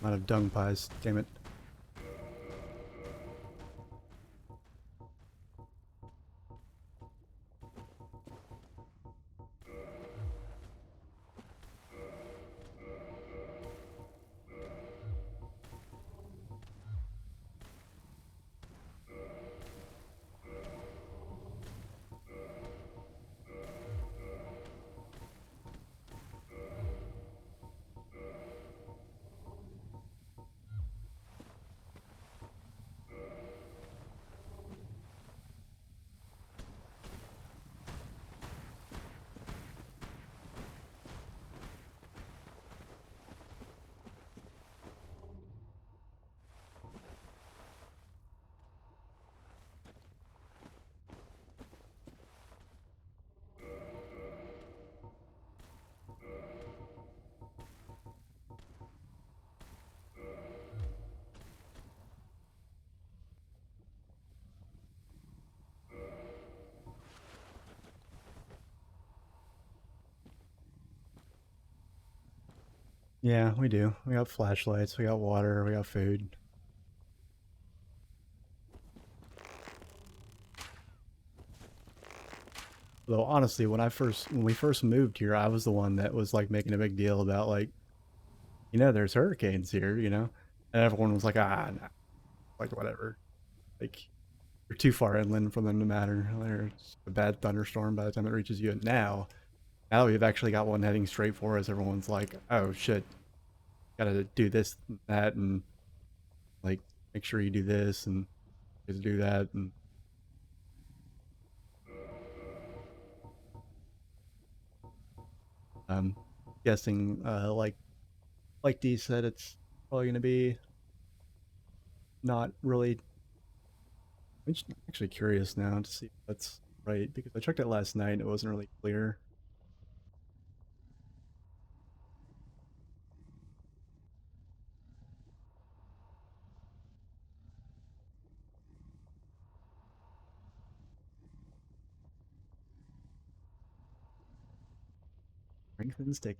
I'm out of dung pies. Damn it. Yeah, we do. We got flashlights, we got water, we got food. Though honestly, when we first moved here, I was the one that was like making a big deal about like, there's hurricanes here, and everyone was like, ah, nah, like whatever, like you're too far inland for them to matter. There's a bad thunderstorm by the time it reaches you. And now we've actually got one heading straight for us. Everyone's like, oh shit, gotta do this, and that, and like make sure you do this and just do that, and um, guessing like D said, it's probably gonna be not really. I'm just actually curious now to see if that's right because I checked it last night and it wasn't really clear. Strengthen stick.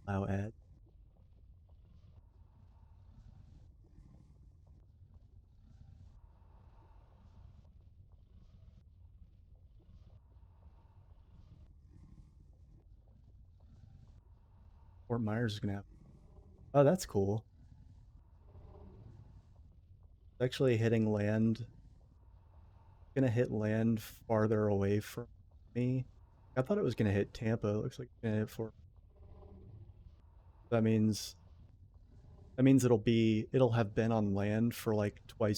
Allow add. Fort Myers is gonna have. Oh, that's cool. It's actually hitting land. Gonna hit land farther away from me. I thought it was gonna hit Tampa. It looks like it's gonna hit Fort. That means it'll have been on land for like for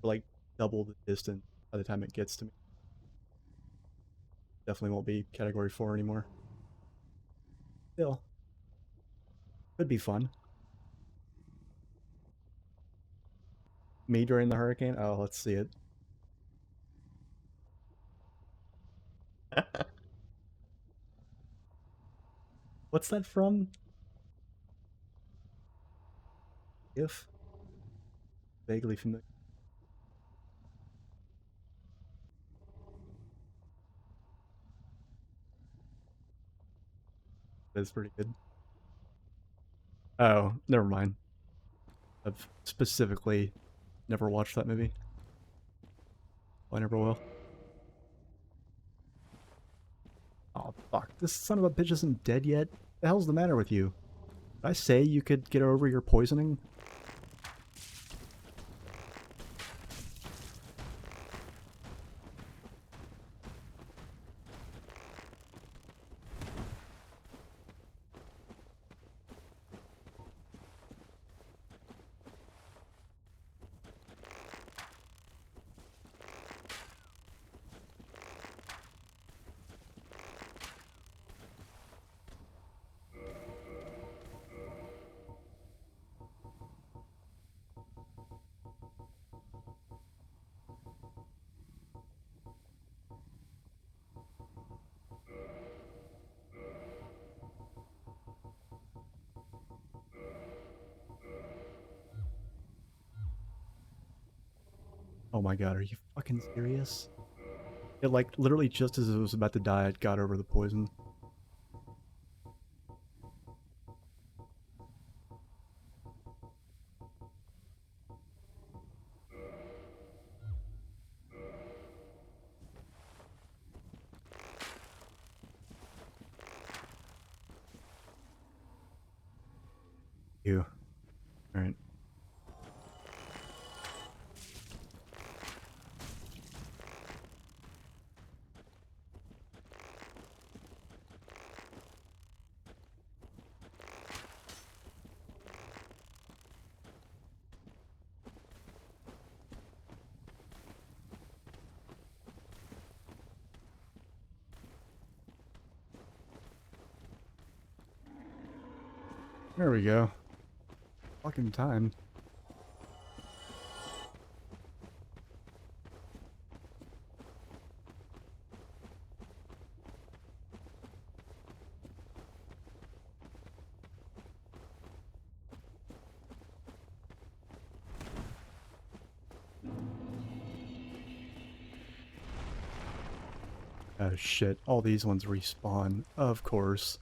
like double the distance by the time it gets to me. Definitely won't be Category 4 anymore. Still, could be fun. Me during the hurricane? Oh, let's see it. What's that from? If vaguely familiar. That's pretty good. Oh, never mind. I've specifically never watched that movie. I never will. Oh, fuck. This son of a bitch isn't dead yet. What the hell's the matter with you? Did I say you could get over your poisoning? Oh my god, are you fucking serious? It like literally just as it was about to die, it got over the poison. Ew. Alright. There we go. Fucking time. Oh shit, all these ones respawn. Of course.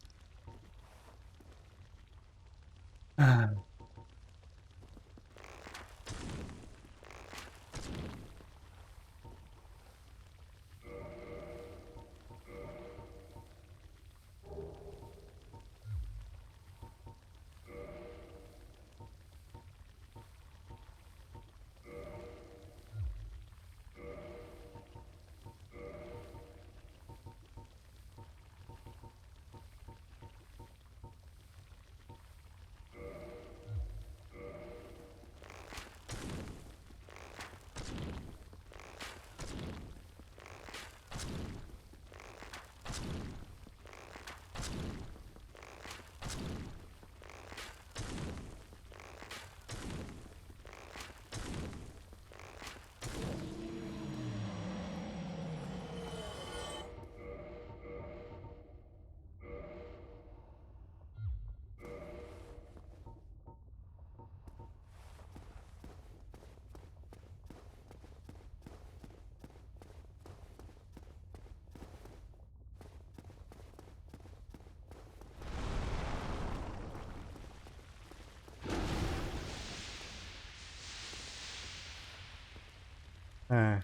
Eh.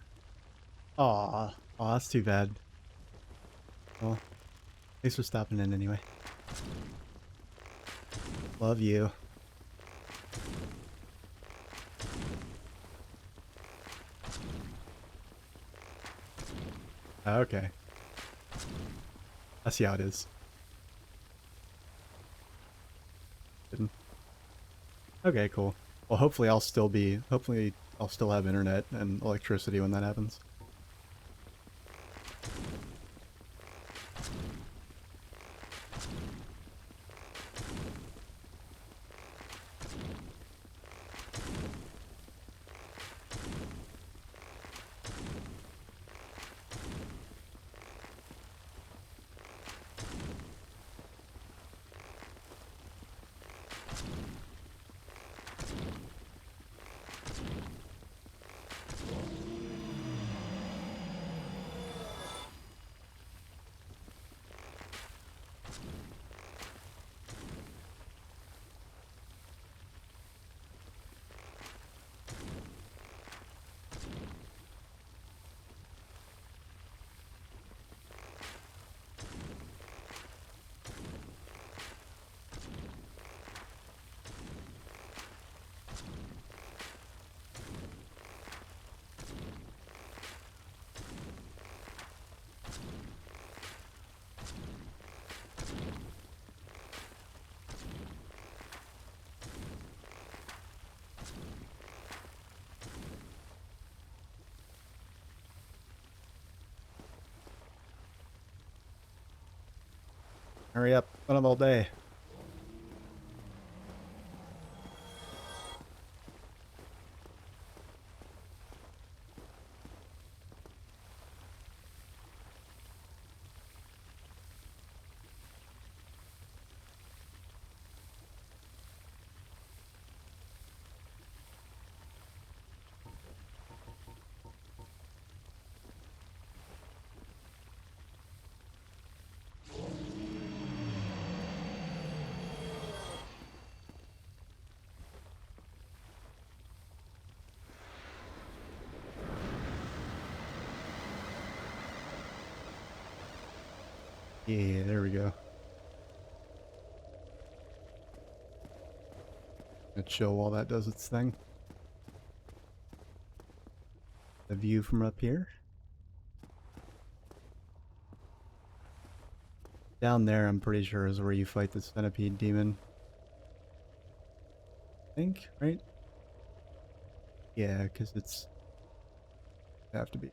Aw. Aw, that's too bad. Well, thanks for stopping in anyway. Love you. Okay. I see how it is. Didn't- Okay, cool. Well, hopefully I'll still have internet and electricity when that happens. Hurry up. Been up all day. Yeah, there we go. Let's show while that does its thing. The view from up here. Down there, I'm pretty sure, is where you fight the centipede demon. I think, right? Yeah, because it's have to be.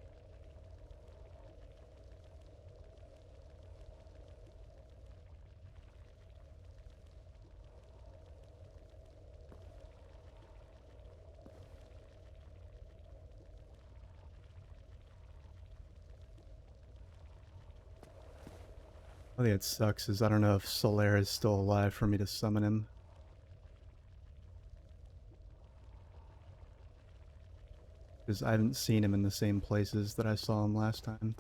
I think it sucks is I don't know if Solaire is still alive for me to summon him. Because I haven't seen him in the same places that I saw him last time.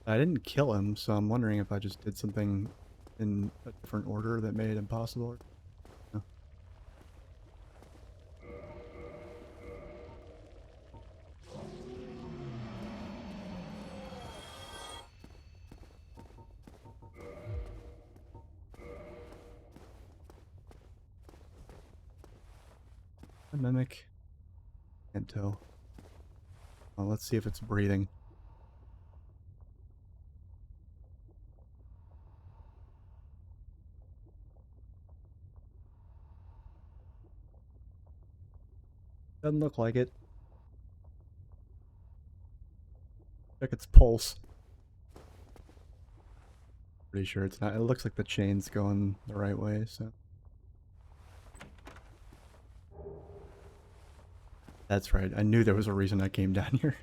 I didn't kill him, so I'm wondering if I just did something in a different order that made it impossible. No. A mimic. Can't tell. Well, let's see if it's breathing. Doesn't look like it. Check its pulse. Pretty sure it's not. It looks like the chain's going the right way, so. That's right. I knew there was a reason I came down here.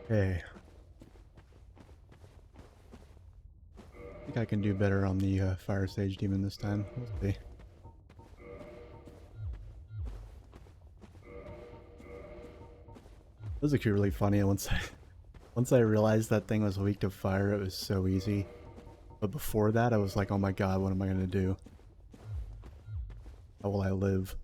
Okay. I think I can do better on the Fire Sage Demon this time. We'll see. It was actually really funny once I realized that thing was weak to fire, it was so easy. But before that, I was like, oh my god, what am I gonna do? How will I live?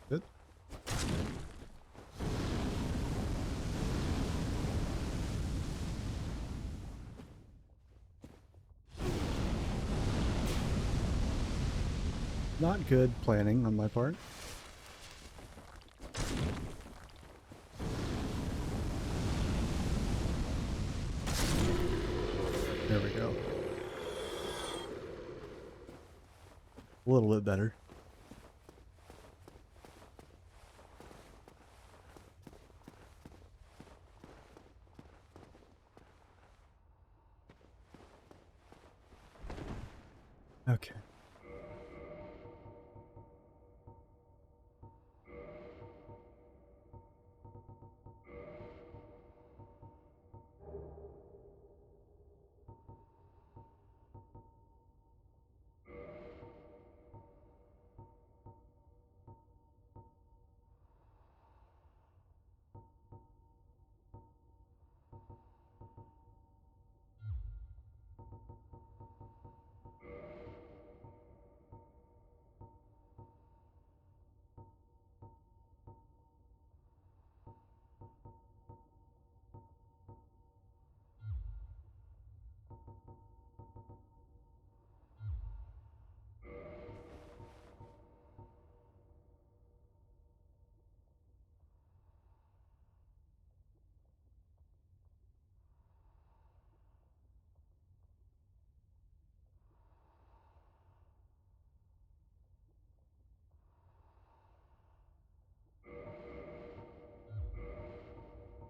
Good. Not good planning on my part. There we go. A little bit better. Okay.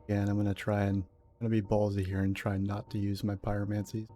Yeah, and I'm gonna be ballsy here and try not to use my pyromancies.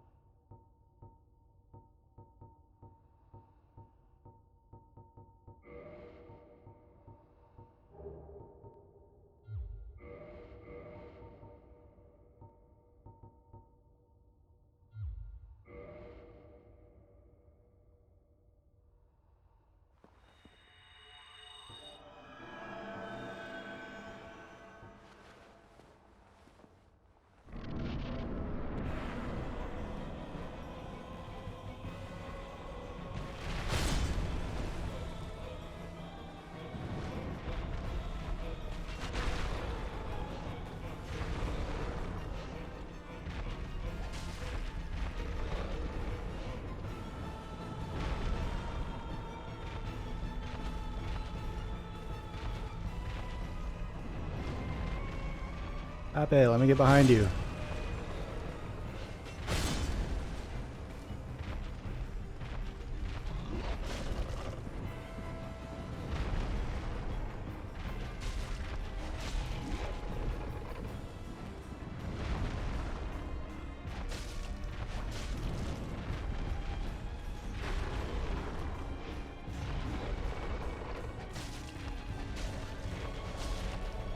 Ape, let me get behind you.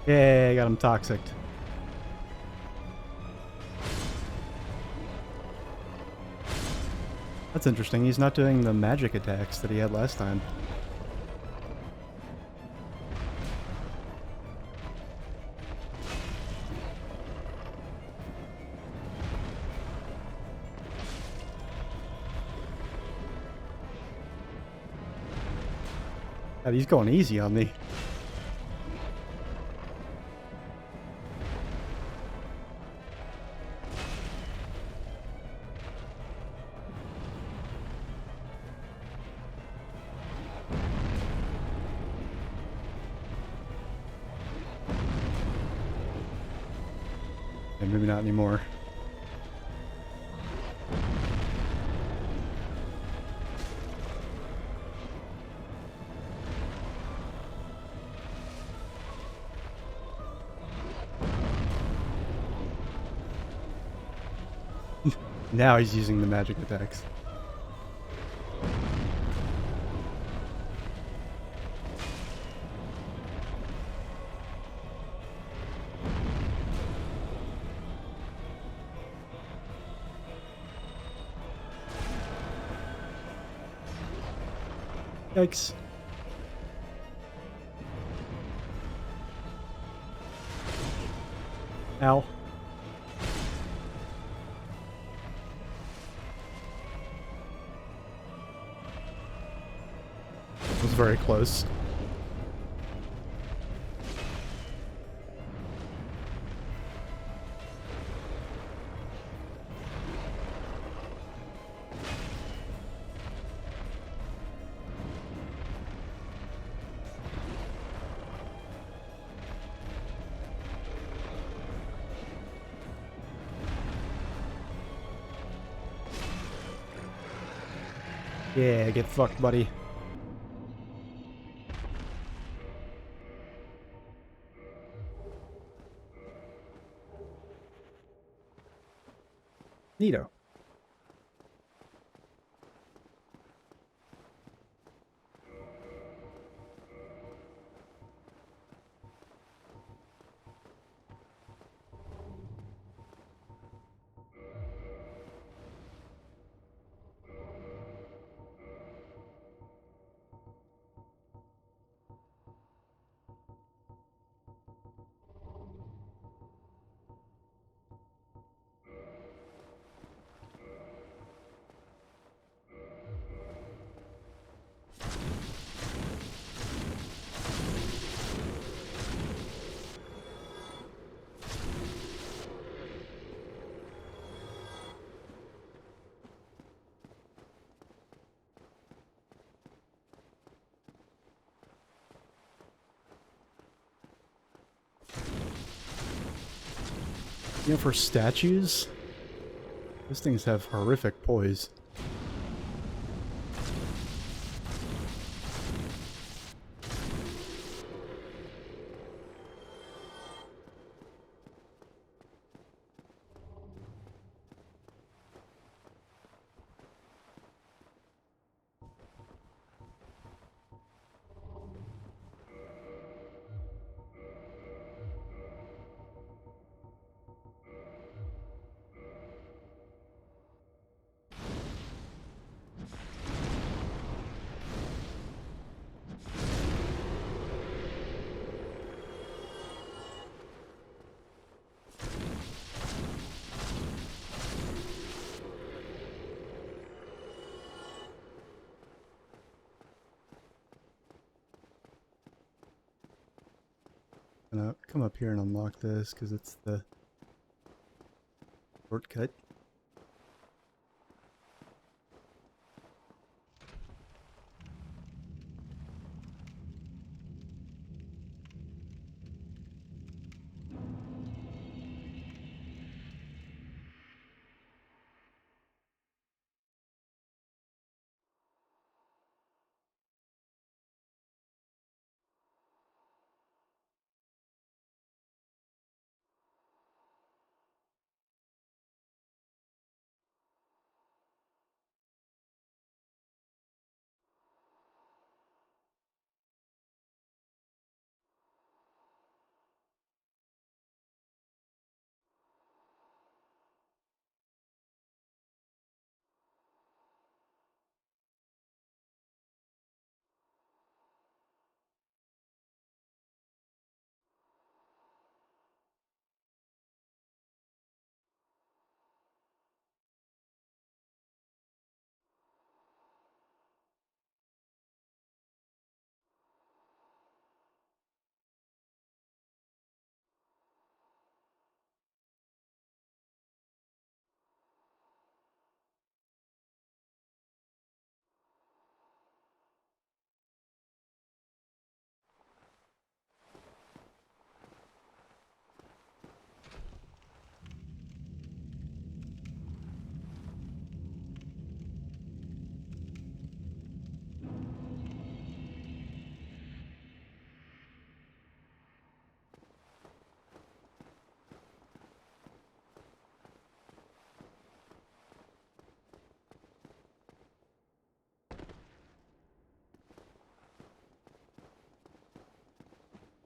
Yay, I got him toxic. That's interesting. He's not doing the magic attacks that he had last time. God, he's going easy on me. And maybe not anymore. Now he's using the magic attacks. Yikes. Ow. It was very close. Yeah, get fucked, buddy. Neato. You know, for statues, those things have horrific poise. Gonna come up here and unlock this because it's the shortcut.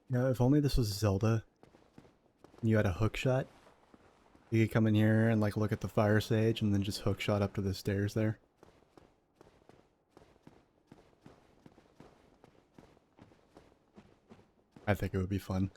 Yeah, if only this was Zelda and you had a hook shot. You could come in here and like look at the fire sage and then just hook shot up to the stairs there. I think it would be fun.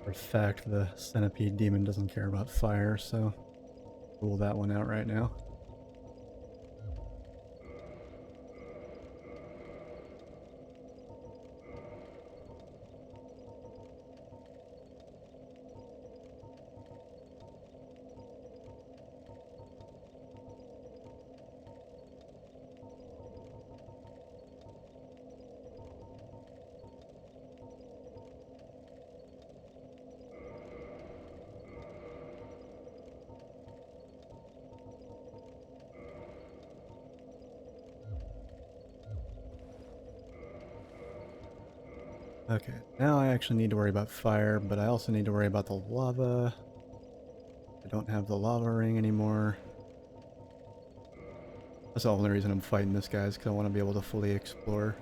For a fact, the centipede demon doesn't care about fire, so rule that one out right now. Okay, now I actually need to worry about fire, but I also need to worry about the lava. I don't have the lava ring anymore. That's the only reason I'm fighting this guy, is because I want to be able to fully explore.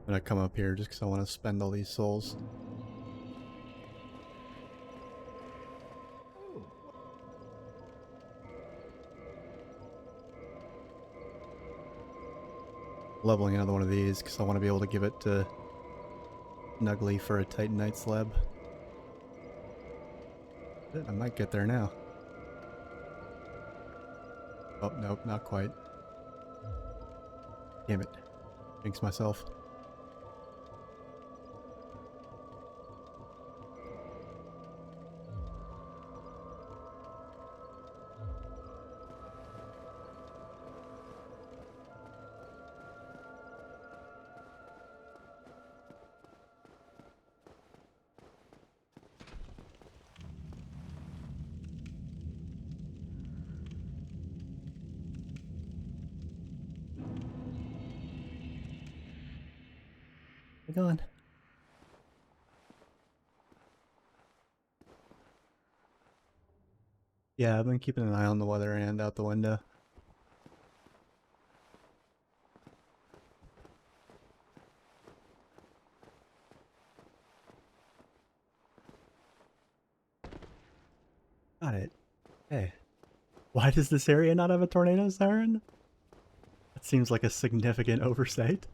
I'm gonna come up here just because I want to spend all these souls. Leveling another one of these because I want to be able to give it to Nuggly for a Titanite slab. I might get there now. Oh, nope, not quite. Damn it. Jinx myself. Hang on. Yeah, I've been keeping an eye on the weather and out the window. Got it. Hey. Why does this area not have a tornado siren? That seems like a significant oversight.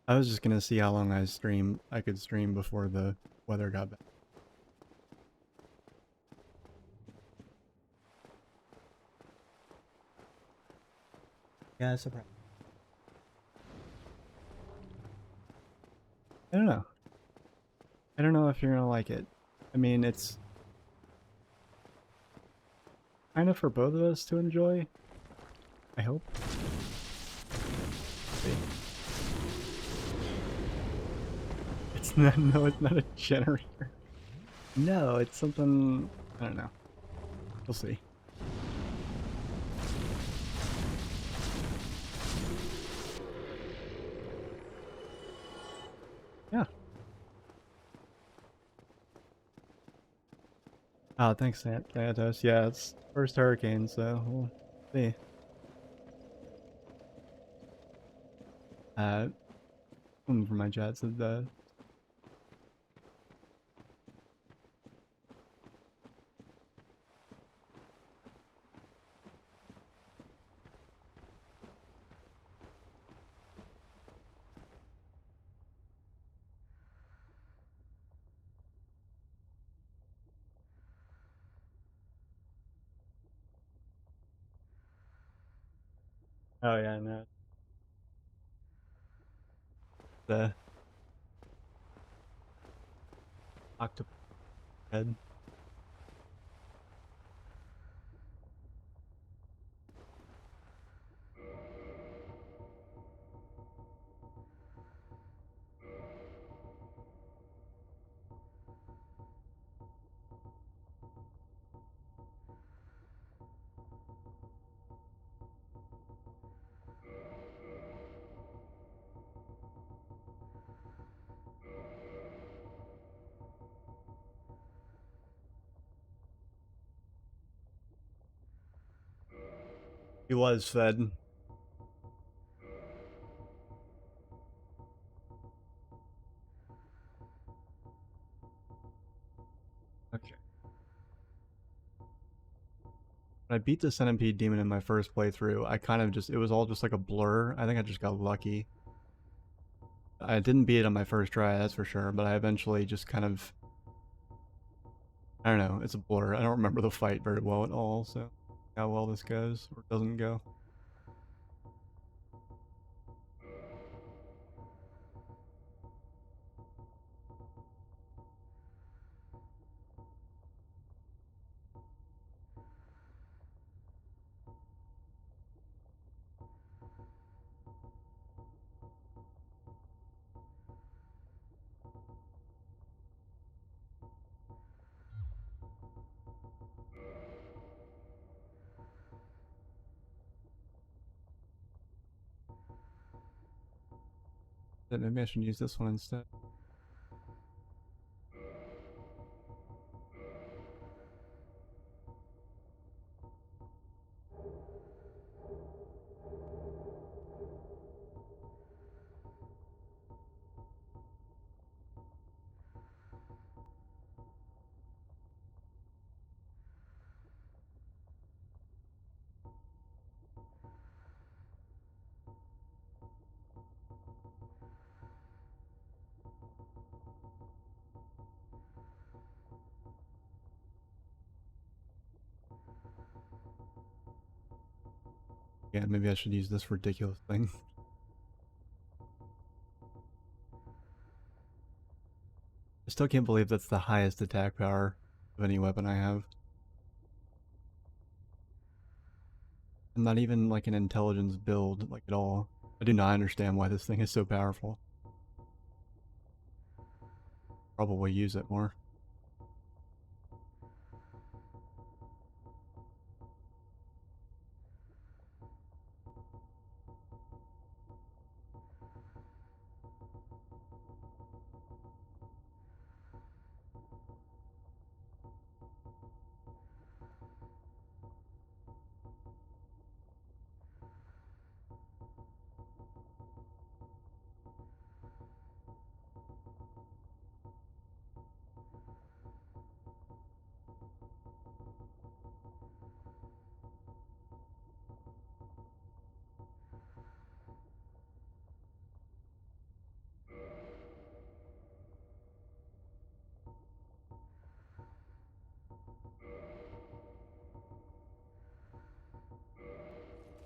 I was just gonna see how long I could stream before the weather got bad. Yeah, it's a problem. I don't know. I don't know if you're gonna like it. I mean, it's kind of for both of us to enjoy. I hope. See. It's not, no, it's not a generator. No, it's something, I don't know. We'll see. Yeah. Oh, thanks, Thanatos. Yeah, it's first hurricane, so we'll see. Someone from my chat said that. Oh yeah, no. The octopus head. He was fed. Okay. When I beat the centipede demon in my first playthrough, I kind of just, it was all just like a blur. I think I just got lucky. I didn't beat it on my first try, that's for sure, but I eventually just kind of, I don't know, it's a blur. I don't remember the fight very well at all, so how well this goes or doesn't go. Then maybe I should use this one instead. Yeah, maybe I should use this ridiculous thing. I still can't believe that's the highest attack power of any weapon I have. I'm not even like an intelligence build, like at all. I do not understand why this thing is so powerful. Probably use it more.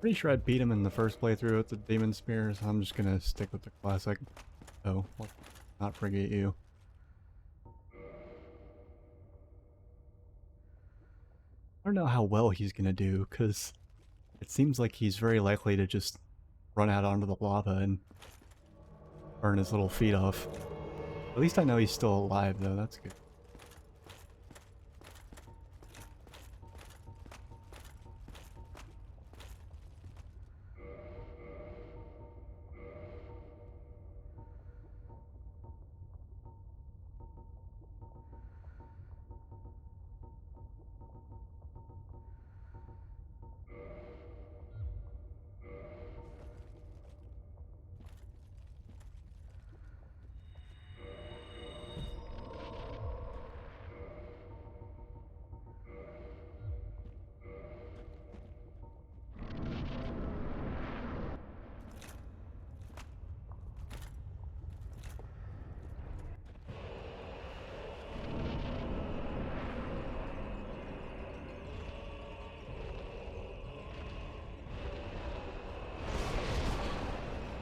Pretty sure I beat him in the first playthrough with the Demon Spear, so I'm just gonna stick with the classic. Oh, let's not forget you. I don't know how well he's gonna do, because it seems like he's very likely to just run out onto the lava and burn his little feet off. At least I know he's still alive, though. That's good.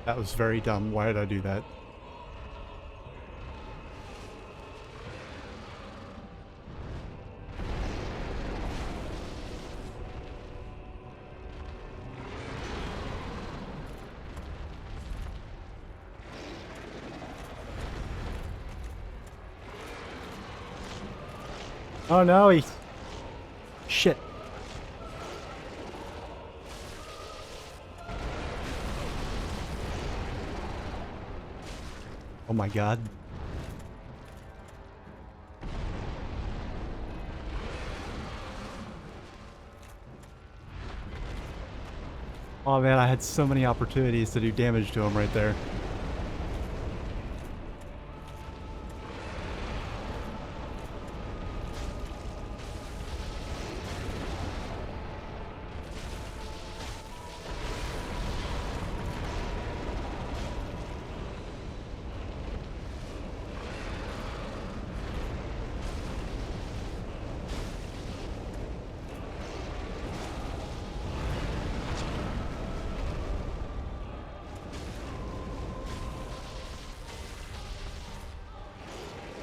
That was very dumb. Why did I do that? Oh no, he... Shit. Oh my god. Oh man, I had so many opportunities to do damage to him right there.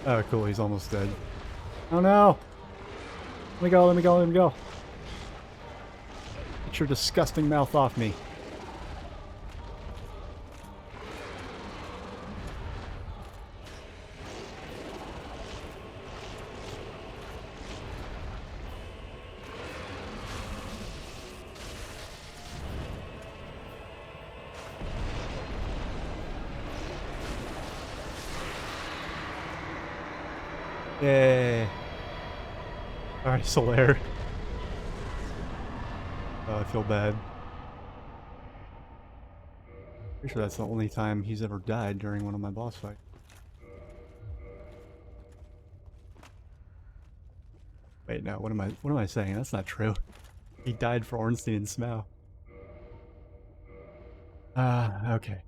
Oh cool, he's almost dead. Oh no! Let me go, let me go, let me go. Get your disgusting mouth off me. Yay. Alright, Solaire. Oh, I feel bad. Pretty sure that's the only time he's ever died during one of my boss fights. Wait, no, what am I saying? That's not true. He died for Ornstein and Smough. Okay.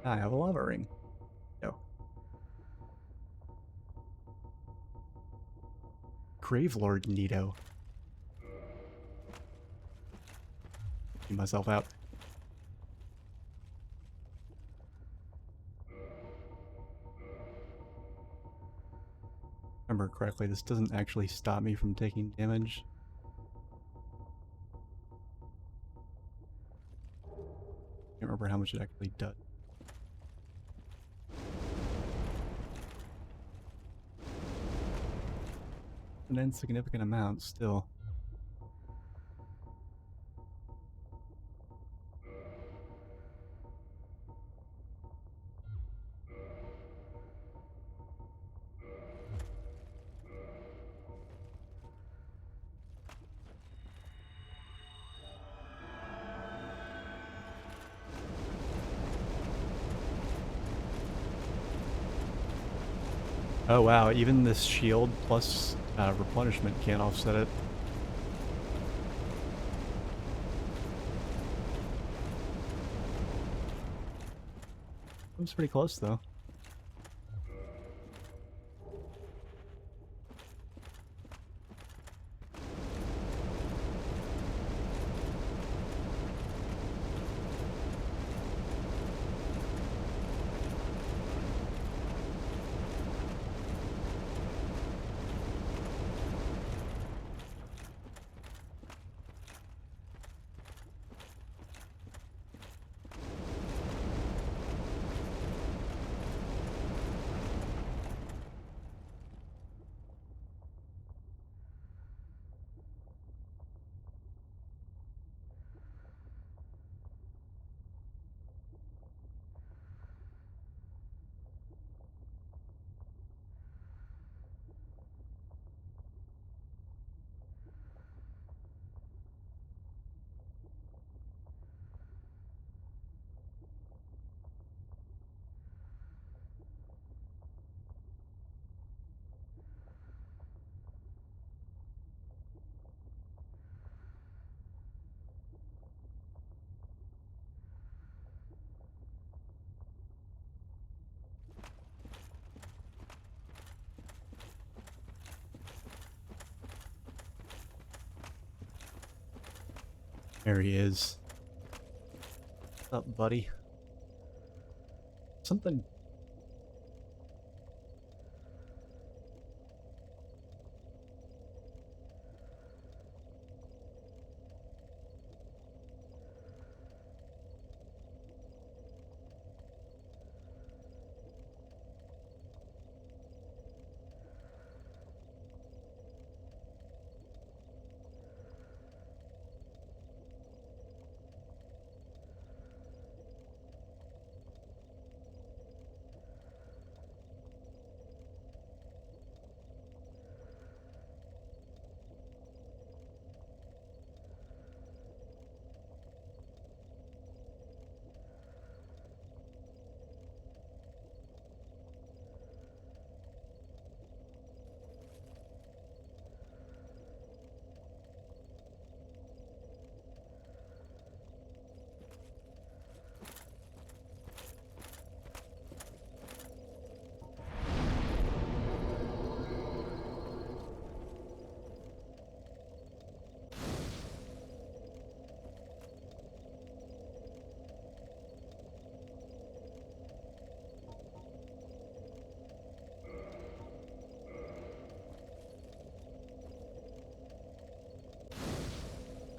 I have a lava ring. No. Gravelord Nito. see myself out. Remember correctly, this doesn't actually stop me from taking damage. Can't remember how much it actually does. An insignificant amount still. Oh wow, even this shield plus replenishment can't offset it. It was pretty close though. There he is. What's up, buddy? Something.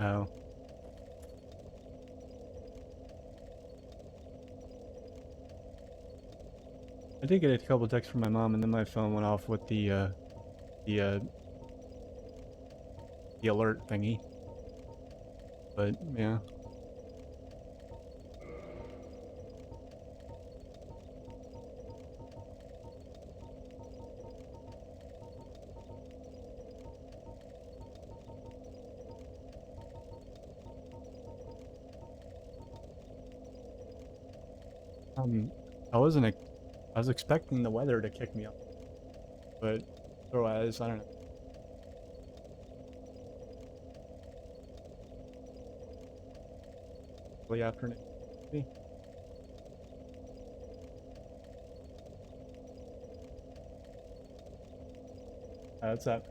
Oh. I did get a couple texts from my mom, and then my phone went off with the uh, the alert thingy. But yeah. I wasn't. I was expecting the weather to kick me up, but otherwise, I don't know. Early afternoon. Maybe. That's that.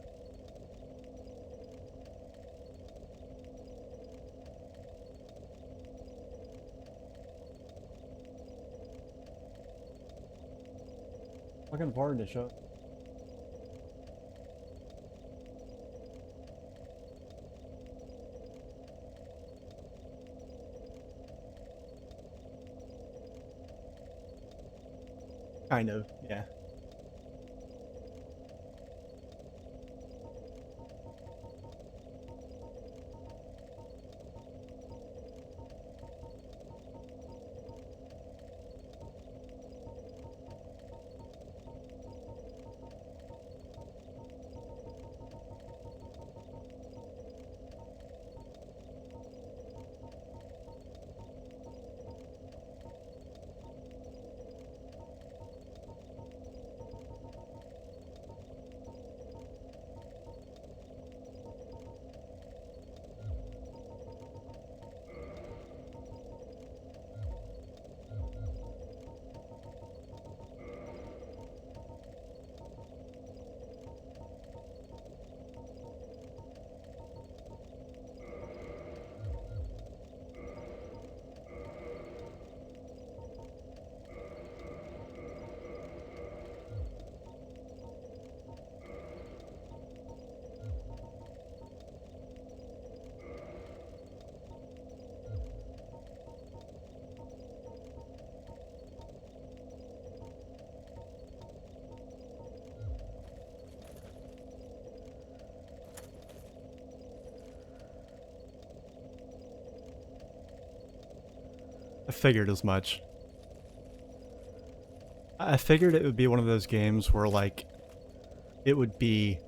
Fucking hard to show. Kind of, yeah. I figured as much. I figured it would be one of those games where, like, it would be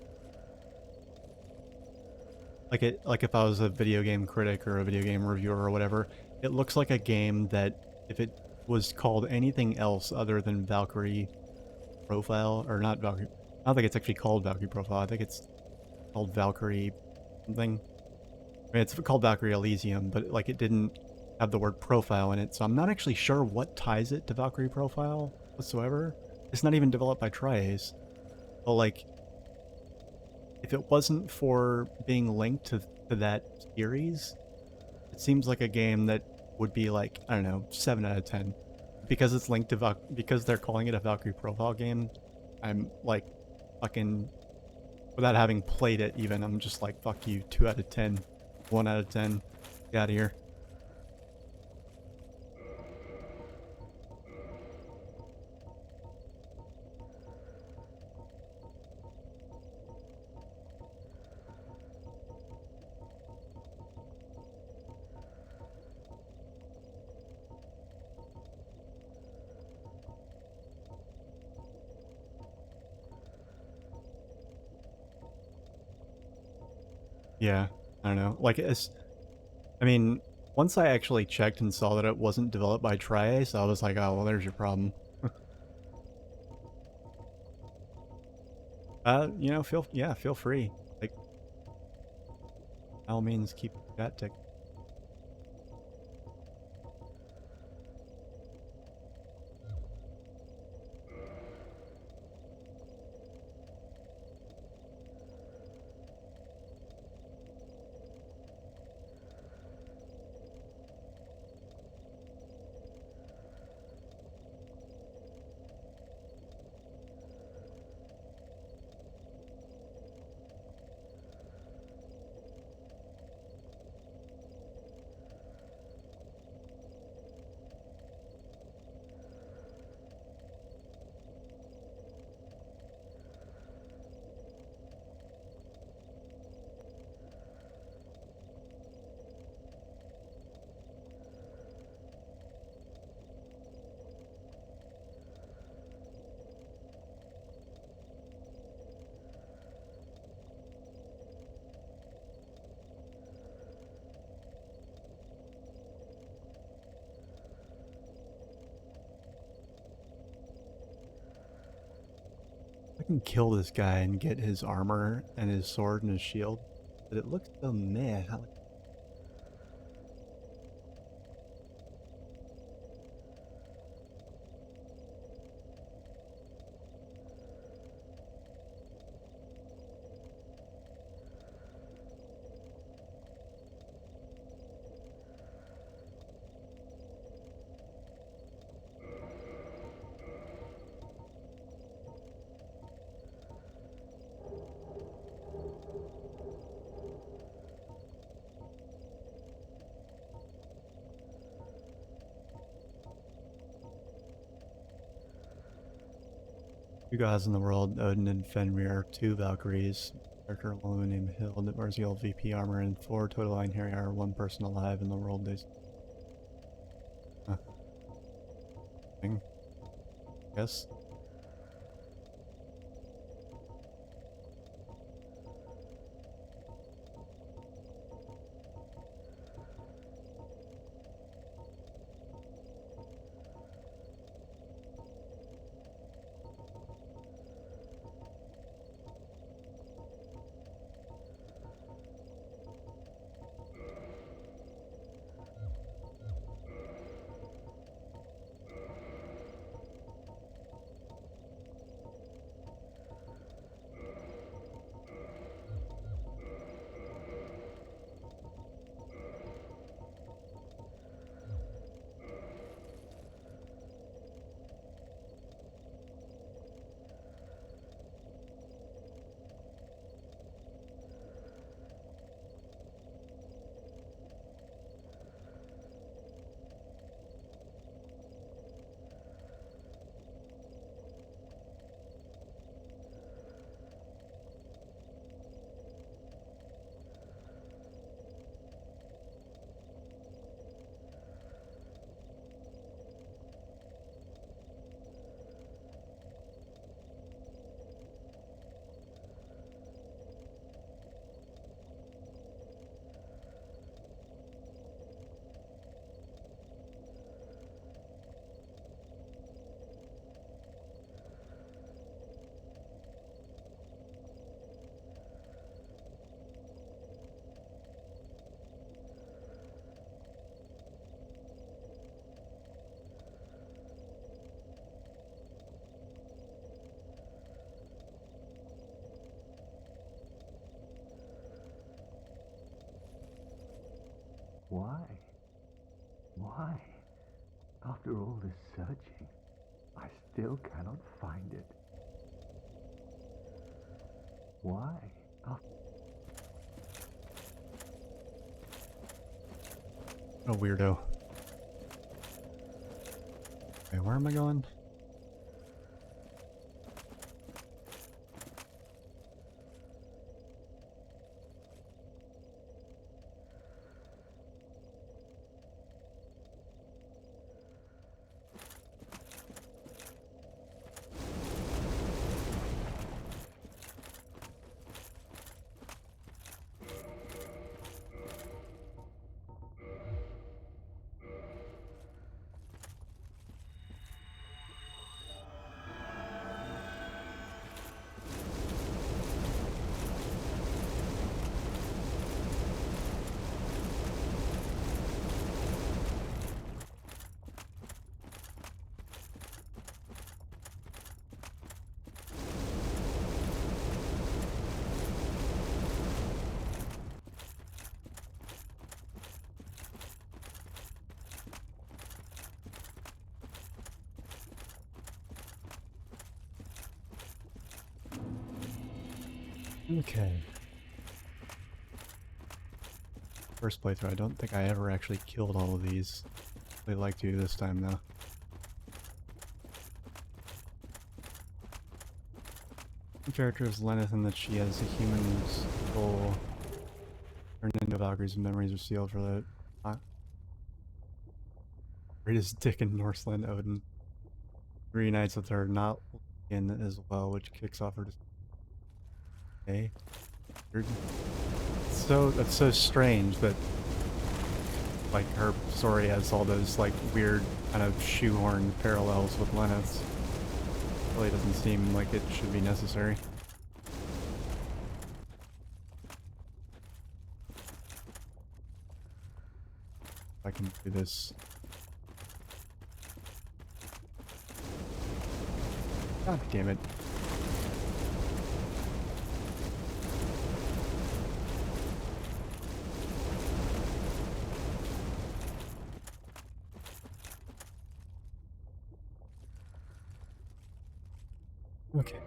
like if I was a video game critic or a video game reviewer or whatever, it looks like a game that if it was called anything else other than Valkyrie Profile, or not Valkyrie, I don't think it's actually called Valkyrie Profile, I think it's called Valkyrie something. I mean, it's called Valkyrie Elysium, but like it didn't have the word profile in it, so I'm not actually sure what ties it to Valkyrie Profile whatsoever. It's not even developed by Tri-Ace. But like, if it wasn't for being linked to that series, it seems like a game that would be like, I don't know, 7 out of 10. Because it's linked to because they're calling it a Valkyrie Profile game, I'm like fucking, without having played it even, I'm just like, fuck you, 2 out of 10, 1 out of 10, get out of here. Yeah, I don't know. Like, I mean, once I actually checked and saw that it wasn't developed by Tri-Ace, I was like, oh, well, there's your problem. You know, feel free. Like, by all means, keep that tick. I can kill this guy and get his armor and his sword and his shield, but it looks so meh. Two gods in the world, Odin and Fenrir, two Valkyries, character woman named Hild, Varziel VP armor, and 4 total line Harry are 1 person alive in the world. They thing, guess. Why? Why? After all this searching, I still cannot find it. Why? What a weirdo. Okay, where am I going? Okay. First playthrough, I don't think I ever actually killed all of these. I'd like to this time though. The character is Lenneth in that she has a human's soul turned into Valkyries and memories are sealed for the greatest dick in Norseland, Odin. Reunites with her not in as well, which kicks off her. Okay. Weird. So that's so strange that like her story has all those like weird kind of shoehorned parallels with Lenneth's. Really doesn't seem like it should be necessary. I can do this. God damn it. Okay.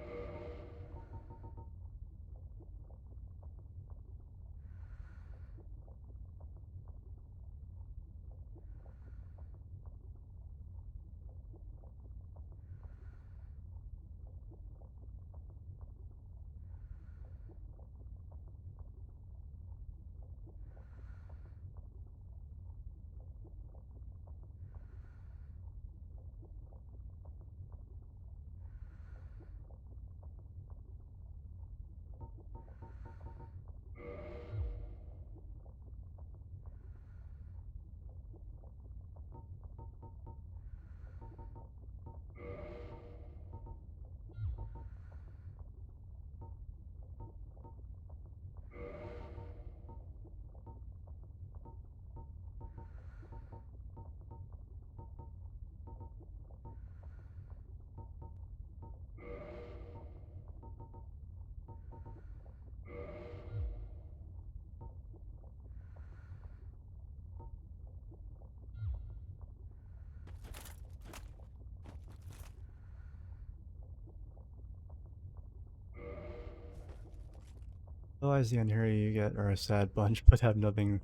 Realize the unhurry you get are a sad bunch, but have nothing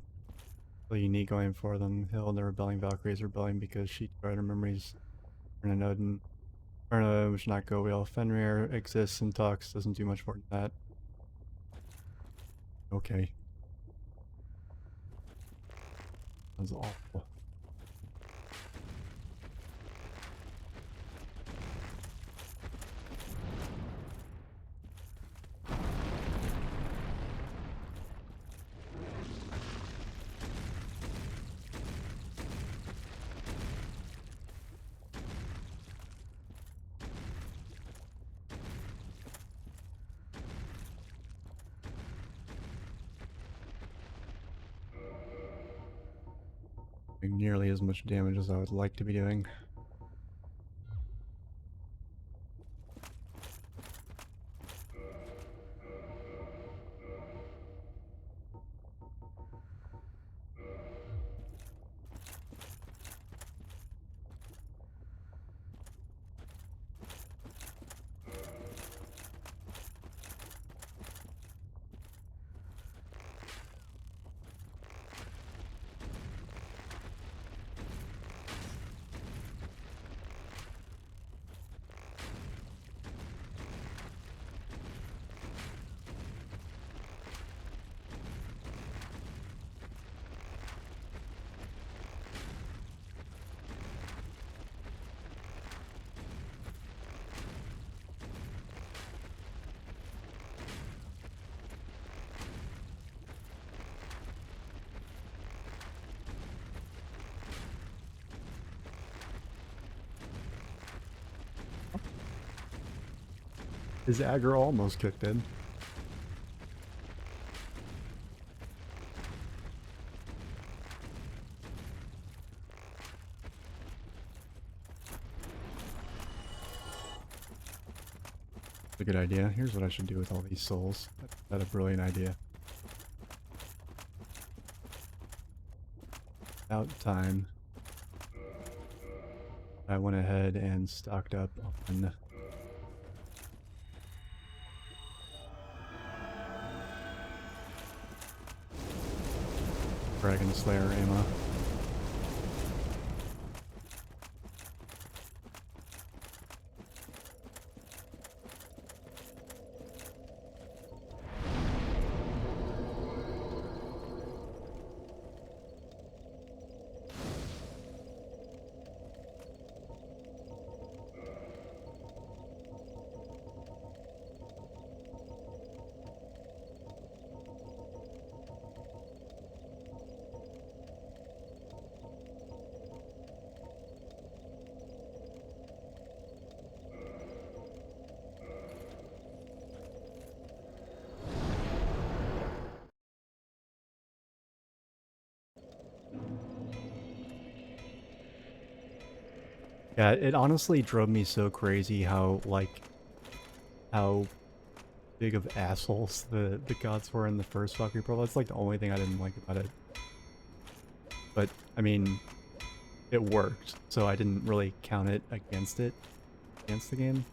really unique going for them. Hill, the rebelling Valkyrie, is rebelling because she tried her memories. And Odin. Which not go well. Fenrir exists and talks, doesn't do much more than that. Okay. Sounds awful. Doing nearly as much damage as I would like to be doing. His aggro almost kicked in. A good idea. Here's what I should do with all these souls. That's a brilliant idea. About time. I went ahead and stocked up on Dragon Slayer ammo. Yeah, it honestly drove me so crazy how, like, how big of assholes the gods were in the first Valkyrie Pro. That's like the only thing I didn't like about it. But, I mean, it worked, so I didn't really count it, against the game.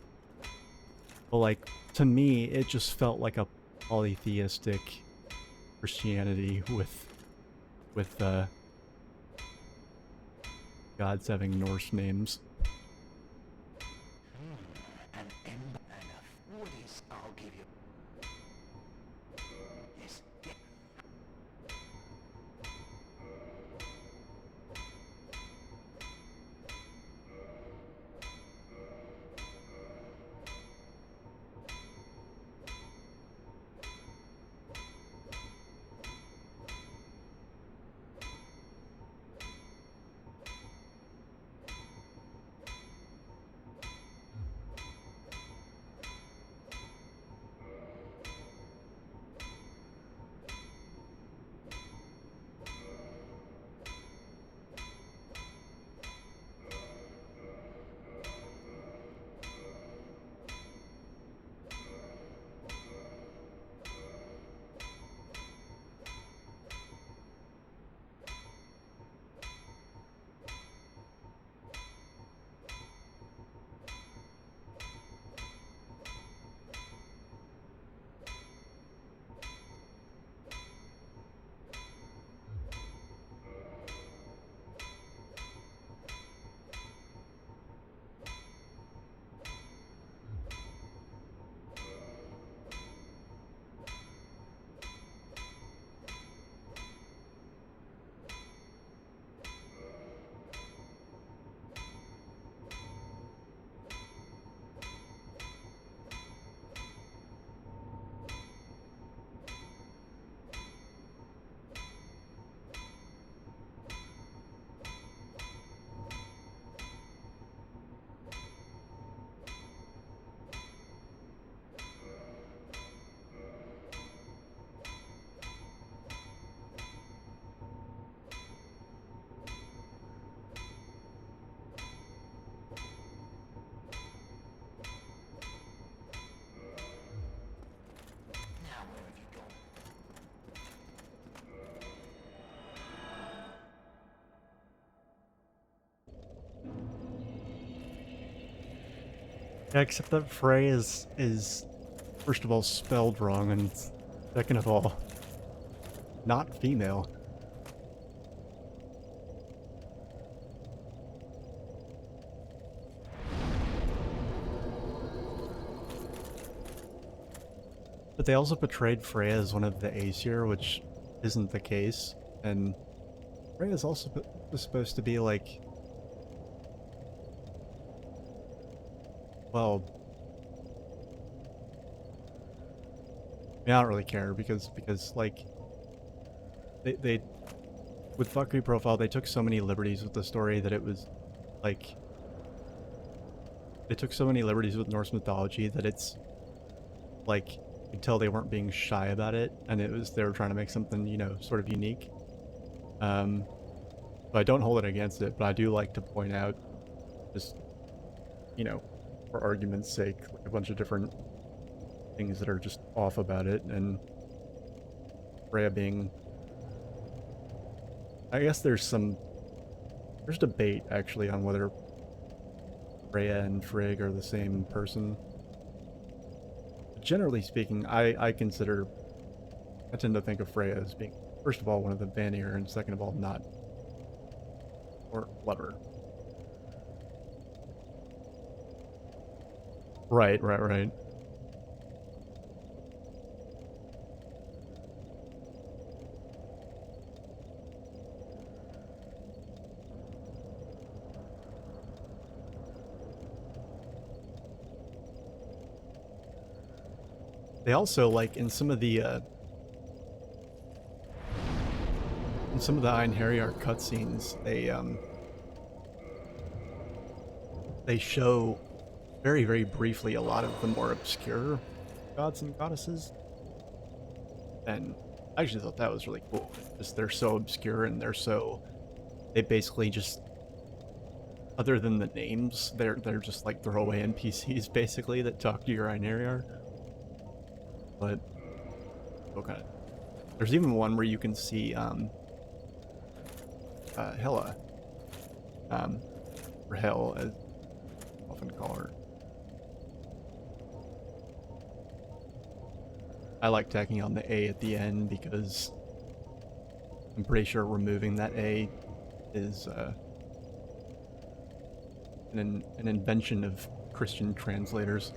But, like, to me, it just felt like a polytheistic Christianity with gods having Norse names. An ember and a woodies I'll give you. Yes, yes. Yeah, except that Frey is first of all spelled wrong, and second of all, not female. But they also portrayed Freya as one of the Aesir, which isn't the case. And Freya is also supposed to be like, well, I mean, I don't really care because like they with Valkyrie Profile they took so many liberties with the story that it was like they took so many liberties with Norse mythology that it's like you could tell they weren't being shy about it, and it was they were trying to make something, you know, sort of unique. So I don't hold it against it, but I do like to point out, just, you know, for argument's sake, like a bunch of different things that are just off about it, and Freya being, I guess there's debate actually on whether Freya and Frigg are the same person. But generally speaking, I tend to think of Freya as being, first of all, one of the Vanir, and second of all, not, or lover. Right, right, right. They also, like, in some of the Einherjar cutscenes, they show very, very briefly a lot of the more obscure gods and goddesses. And I actually thought that was really cool. Just they're so obscure, and they basically just, other than the names, they're just like throwaway NPCs basically that talk to your Einherjar. But okay. There's even one where you can see Hela. Or Hel, as I often call her. I like tacking on the A at the end because I'm pretty sure removing that A is an invention of Christian translators.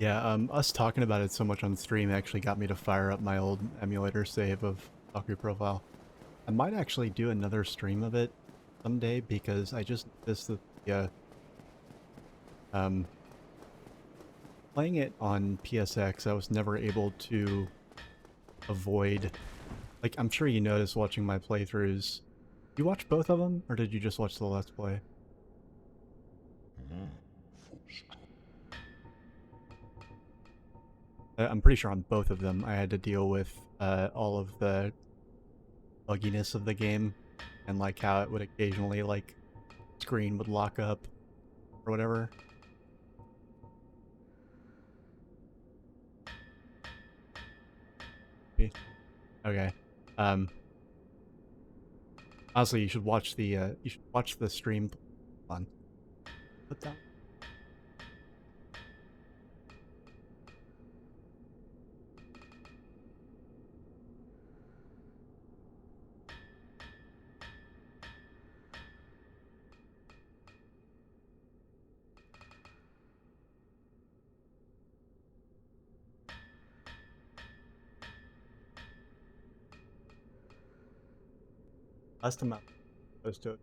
Yeah, us talking about it so much on stream actually got me to fire up my old emulator save of Stalker Profile. I might actually do another stream of it someday because I just noticed that um, playing it on PSX, I was never able to avoid, like, I'm sure you noticed watching my playthroughs. You watch both of them, or did you just watch the Let's Play? I'm pretty sure on both of them I had to deal with all of the bugginess of the game and like how it would occasionally like screen would lock up or whatever. Okay. Um Honestly, you should watch the stream. On. Put down. Last amount goes to it.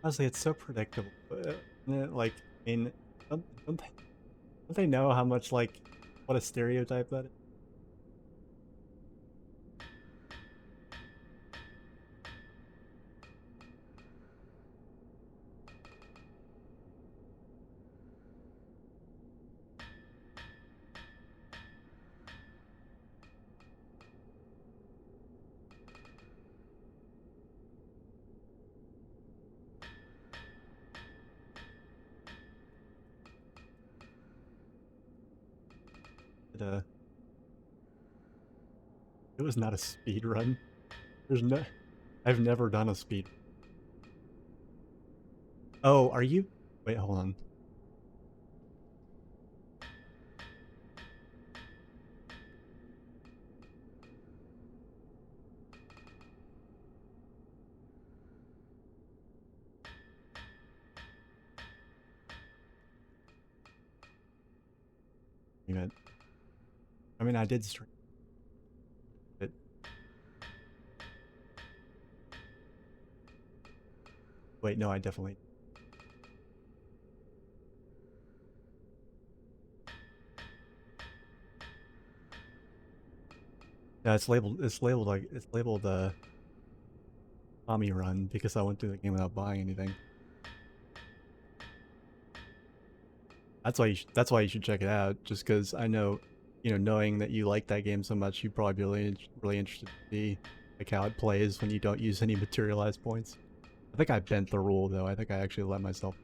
Honestly, it's so predictable. Like, I mean, don't they know how much like what a stereotype that is? It, it was not a speed run. There's no. I've never done a speed. Oh, are you? Wait, hold on. I mean, I did stream it. Wait, no, I definitely. Yeah, it's labeled. It's labeled like it's labeled Tommy Run because I went through the game without buying anything. That's why that's why you should check it out. Just because I know, you know, knowing that you like that game so much, you'd probably be really interested to see like how it plays when you don't use any materialized points. I think I bent the rule though. I think I actually let myself.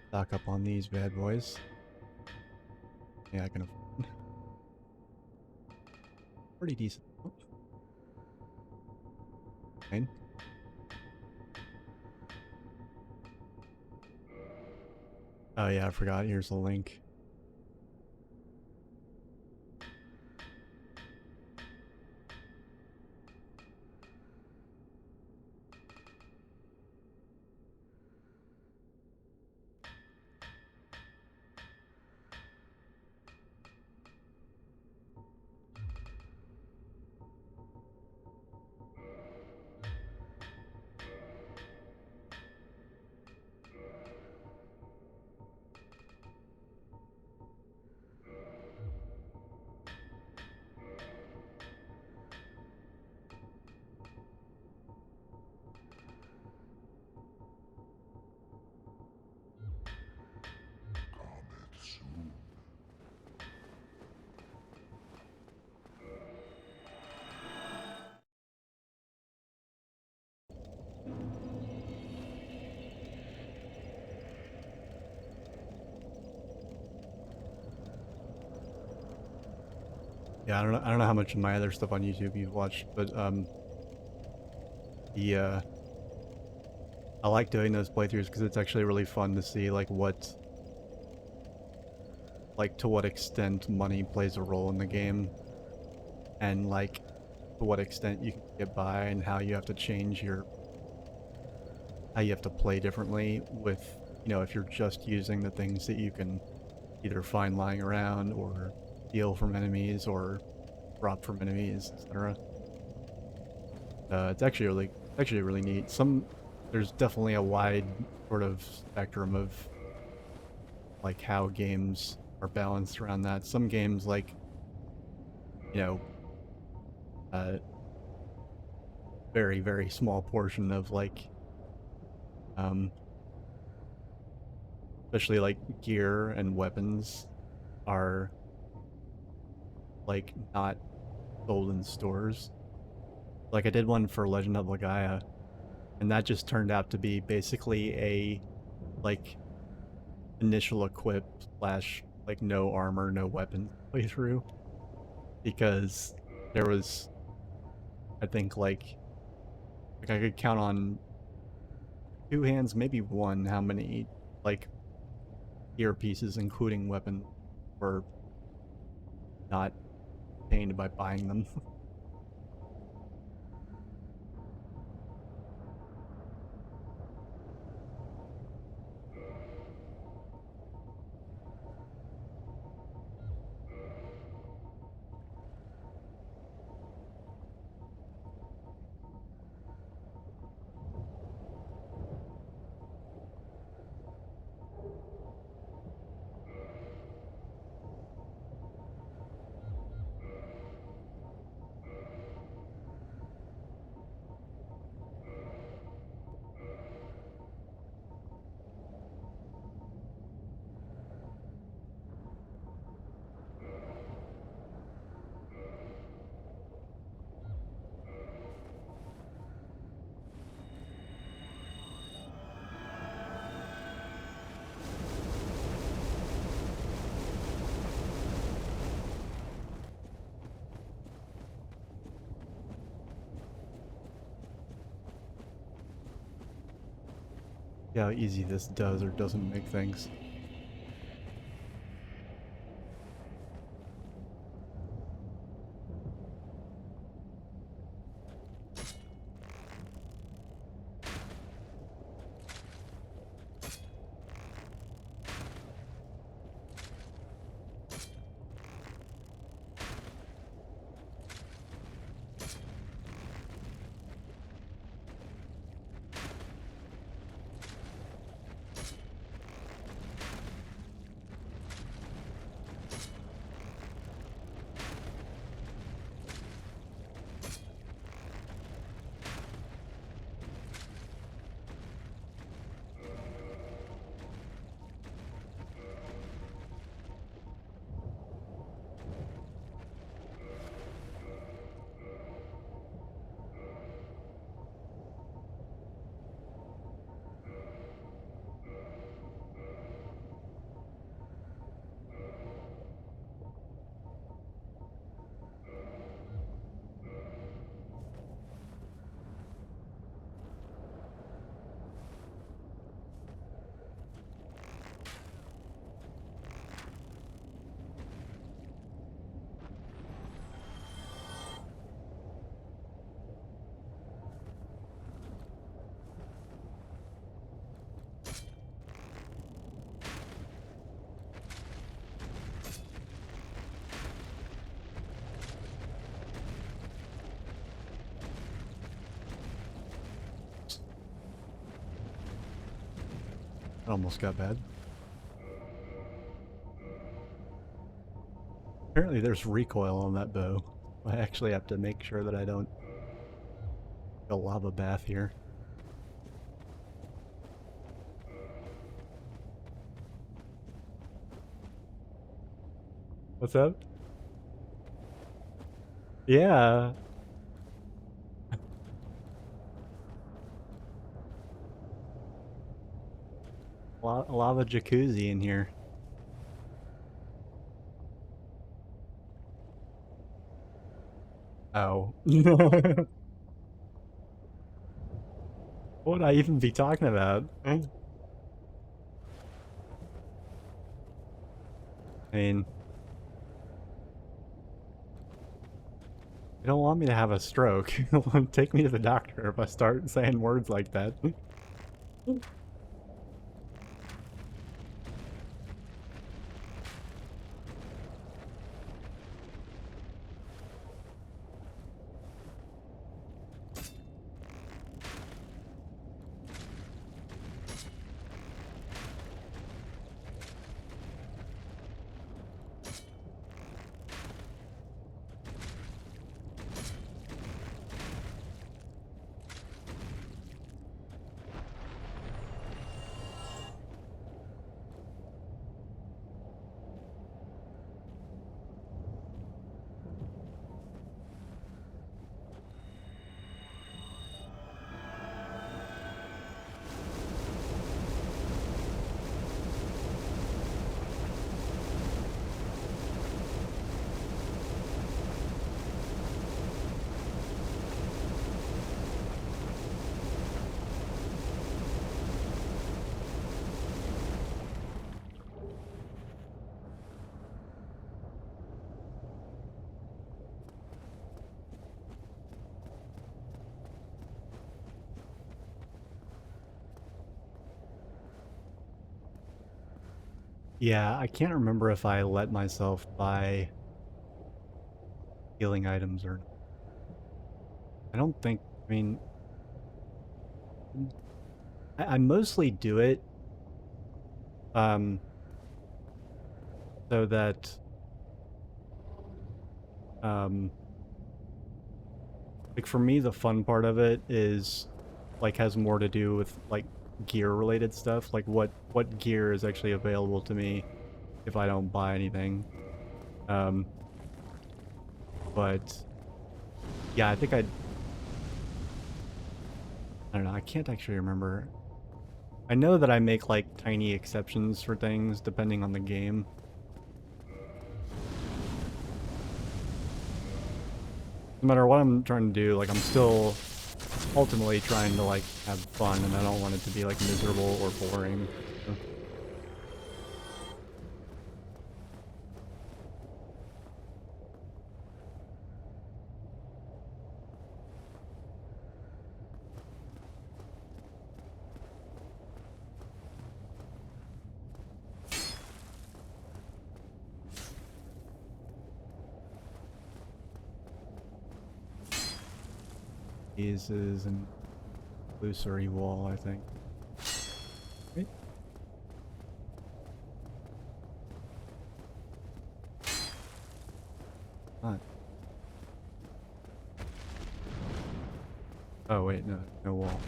Stock up on these bad boys. Yeah, I can afford. Pretty decent. Fine. Oh yeah, I forgot. Here's the link. Yeah, I don't know how much of my other stuff on YouTube you've watched, but the I like doing those playthroughs because it's actually really fun to see like to what extent money plays a role in the game, and like to what extent you can get by, and how you have to change how you have to play differently with, you know, if you're just using the things that you can either find lying around or steal from enemies or drop from enemies, etc. It's actually really neat. There's definitely a wide sort of spectrum of like how games are balanced around that. Some games, like, you know, a very small portion of like especially like gear and weapons are like not sold in stores. Like I did one for Legend of Legaia, and that just turned out to be basically a like initial equip slash like no armor, no weapon playthrough, because there was, I think, like I could count on two hands, maybe one, how many like gear pieces, including weapons, were not obtained by buying them. See how easy this does or doesn't make things. It almost got bad. Apparently there's recoil on that bow. I actually have to make sure that I don't get a lava bath here. What's up? Yeah. Lava jacuzzi in here. Oh. What would I even be talking about? I mean, you don't want me to have a stroke. Take me to the doctor if I start saying words like that. Yeah, I can't remember if I let myself buy healing items or not. I don't think, I mean, I mostly do it um so that um like for me the fun part of it is like has more to do with like gear related stuff, like what gear is actually available to me if I don't buy anything. Um but yeah, I don't know, I can't actually remember. I know that I make like tiny exceptions for things depending on the game. No matter what I'm trying to do, like I'm still ultimately trying to like have fun, and I don't want it to be like miserable or boring. So. These is an illusory wall, I think. Right? Not. Oh wait, no, no wall.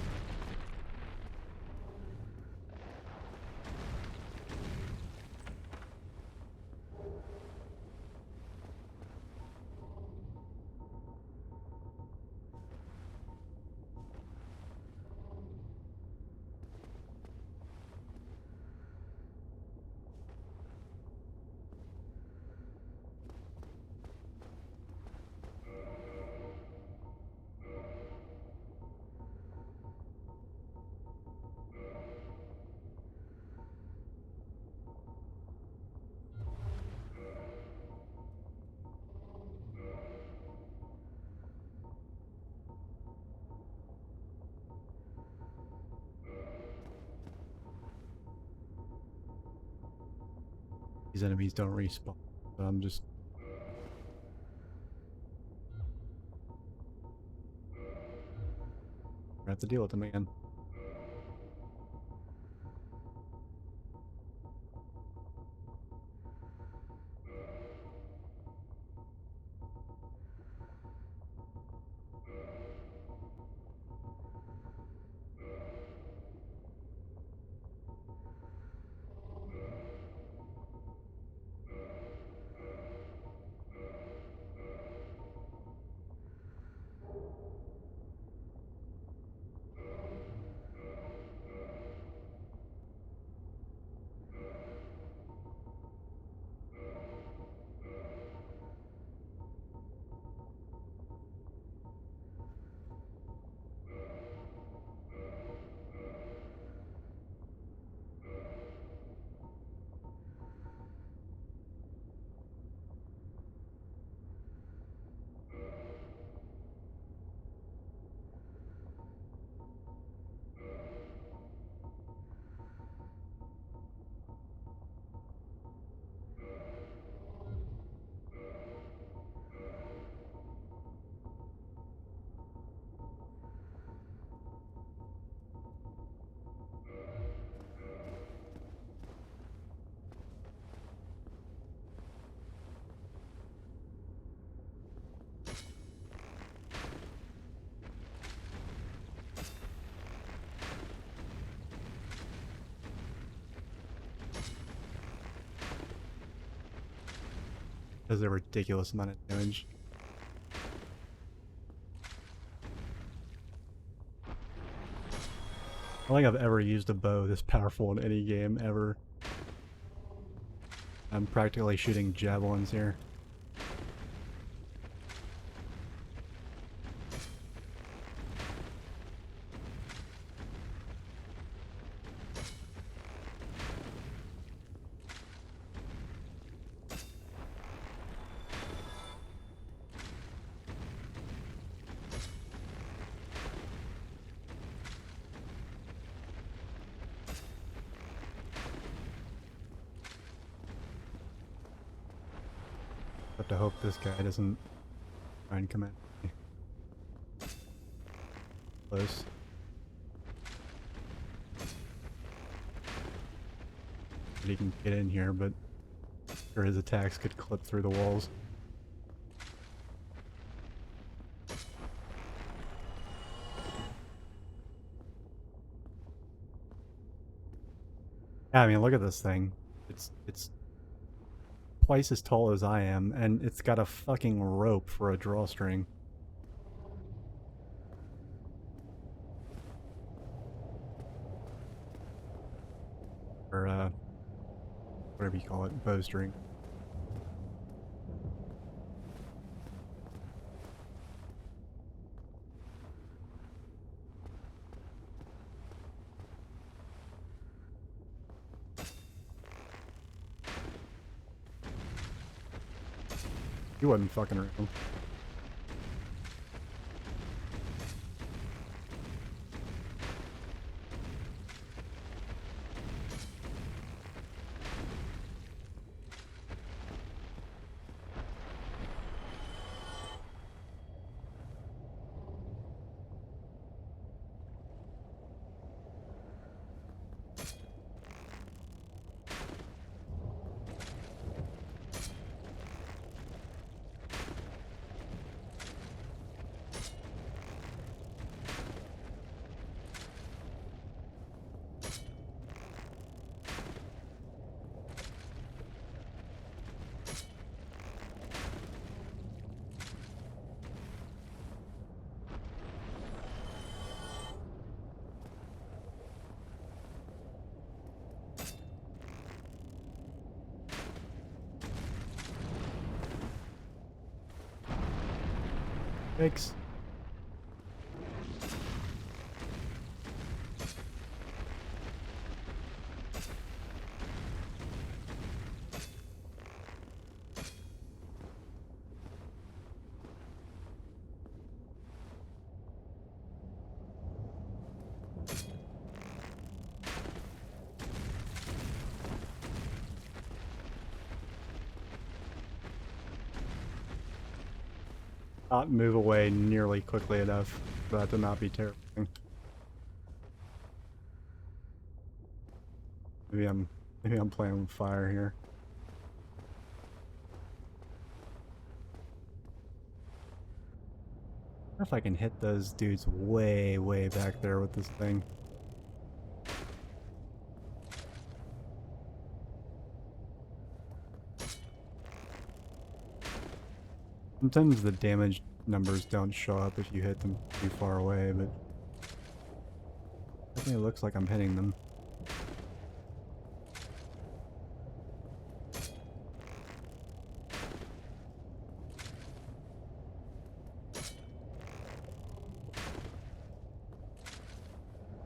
These enemies don't respawn, so I'm just gonna have to deal with them again. Does a ridiculous amount of damage. I don't think I've ever used a bow this powerful in any game ever. I'm practically shooting javelins here. Have to hope this guy doesn't try and come at me. Close. He can get in here, but sure his attacks could clip through the walls. Yeah, I mean, look at this thing. It's twice as tall as I am, and it's got a fucking rope for a drawstring. Or, whatever you call it, bowstring. He wasn't fucking around. Thanks. Not move away nearly quickly enough for that to not be terrifying. Maybe I'm playing with fire here. I wonder if I can hit those dudes way back there with this thing. Sometimes the damage numbers don't show up if you hit them too far away, but definitely looks like I'm hitting them.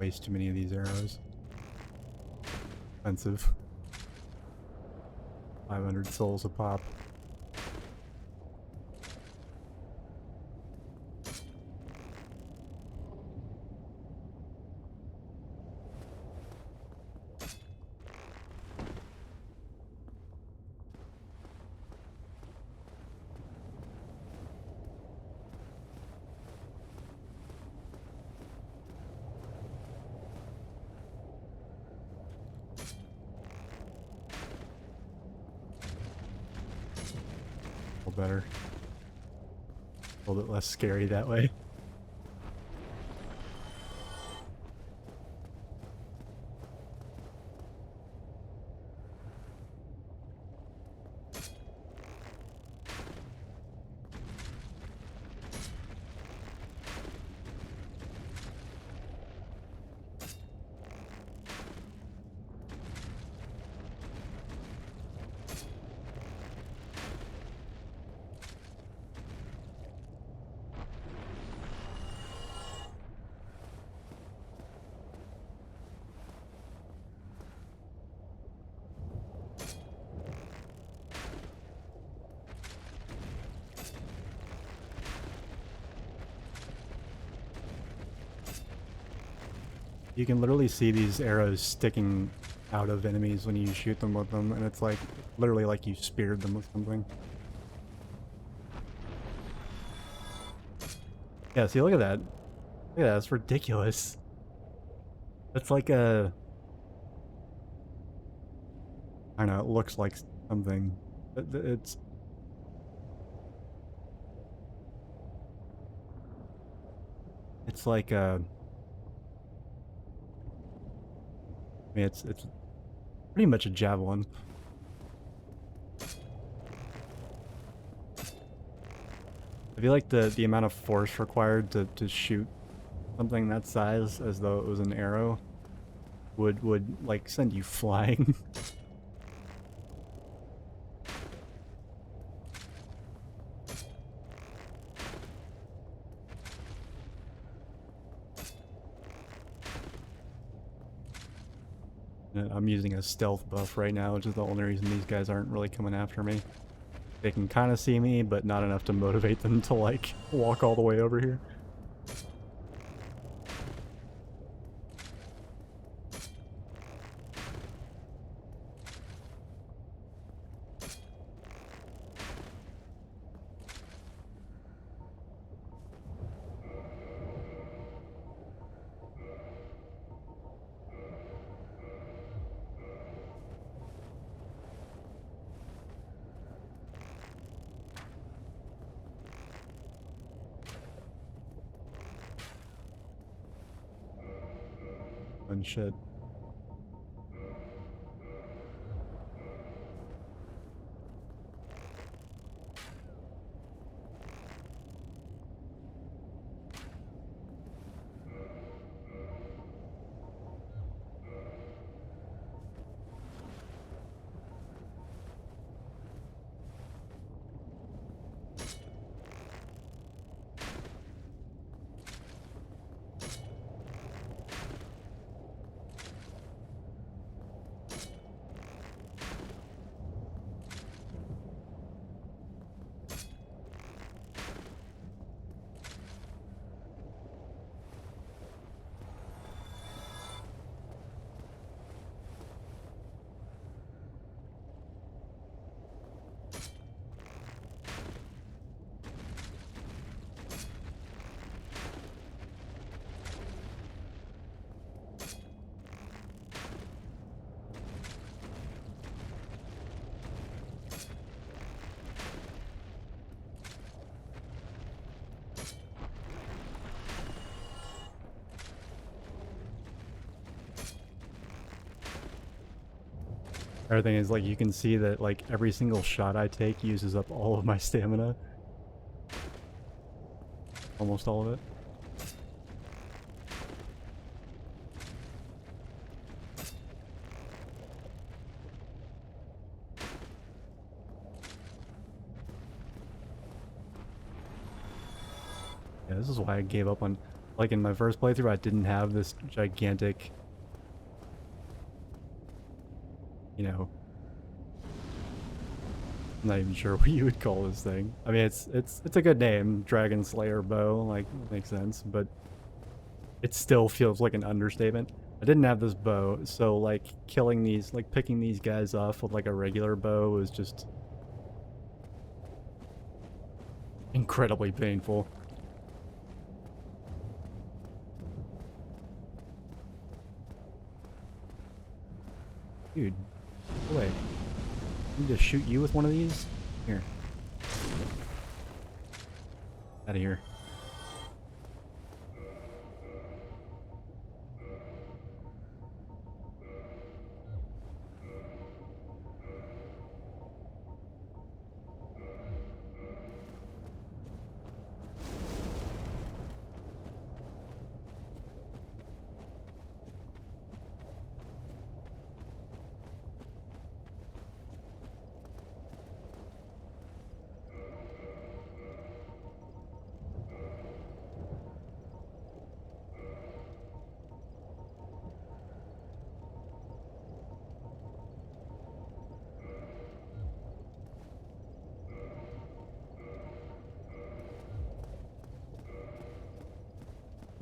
Waste too many of these arrows. Expensive. 500 souls a pop. Better. A little bit less scary that way. You can literally see these arrows sticking out of enemies when you shoot them with them, and it's like literally like you speared them with something. Yeah, see, look at that. Look at that, it's ridiculous. It's like a... I don't know, it looks like something. It's... It's like a... I mean, it's pretty much a javelin. I feel like the amount of force required to shoot something that size as though it was an arrow would like send you flying. I'm using a stealth buff right now, which is the only reason these guys aren't really coming after me. They can kind of see me, but not enough to motivate them to like walk all the way over here. And shit. Everything is like, you can see that like every single shot I take uses up all of my stamina. Almost all of it. Yeah, this is why I gave up on, like in my first playthrough, I didn't have this gigantic, you know, I'm not even sure what you would call this thing. I mean, it's a good name, Dragon Slayer bow, like, makes sense, but it still feels like an understatement. I didn't have this bow, so like killing these, like picking these guys off with like a regular bow was just incredibly painful. Dude, wait. I need to shoot you with one of these? Here. Out of here.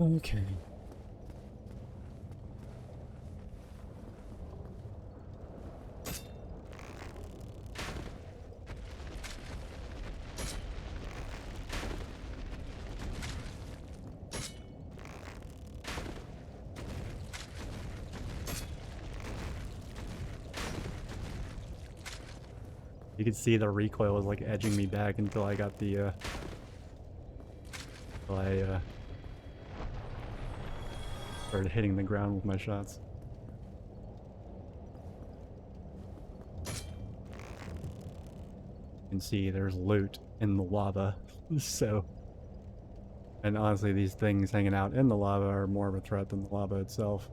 Okay. You could see the recoil was like edging me back until I got the until I started hitting the ground with my shots. You can see there's loot in the lava. So, and honestly, these things hanging out in the lava are more of a threat than the lava itself.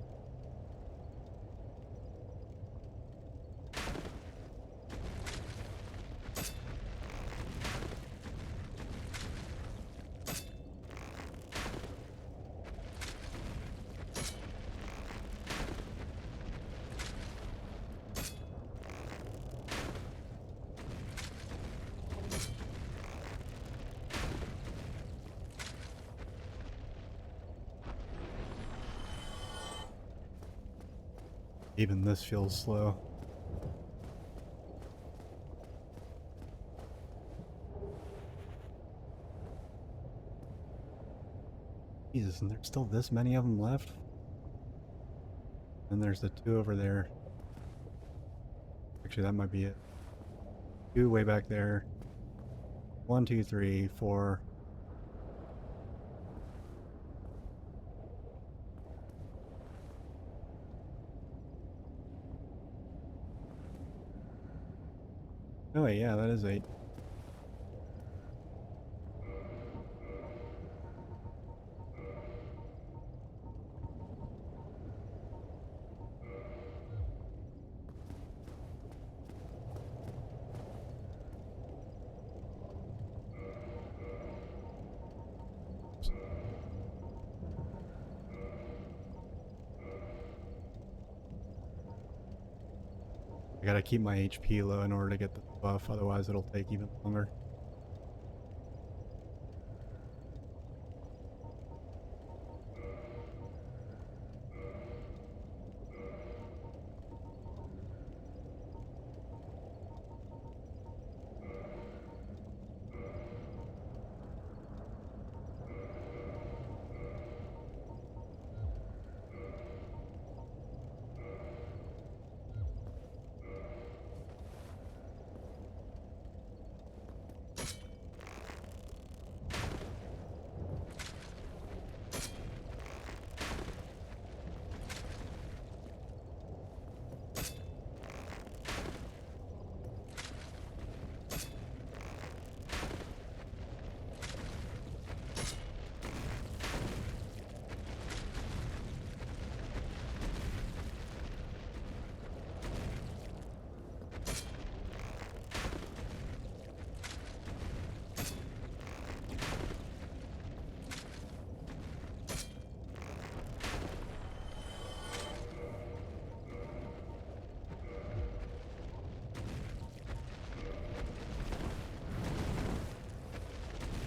Even this feels slow. Jesus, and there's still this many of them left? And there's the two over there. Actually, that might be it. Two way back there. 1, 2, 3, 4. Oh wait, yeah, that is 8. I gotta keep my HP low in order to get the buff, otherwise it'll take even longer.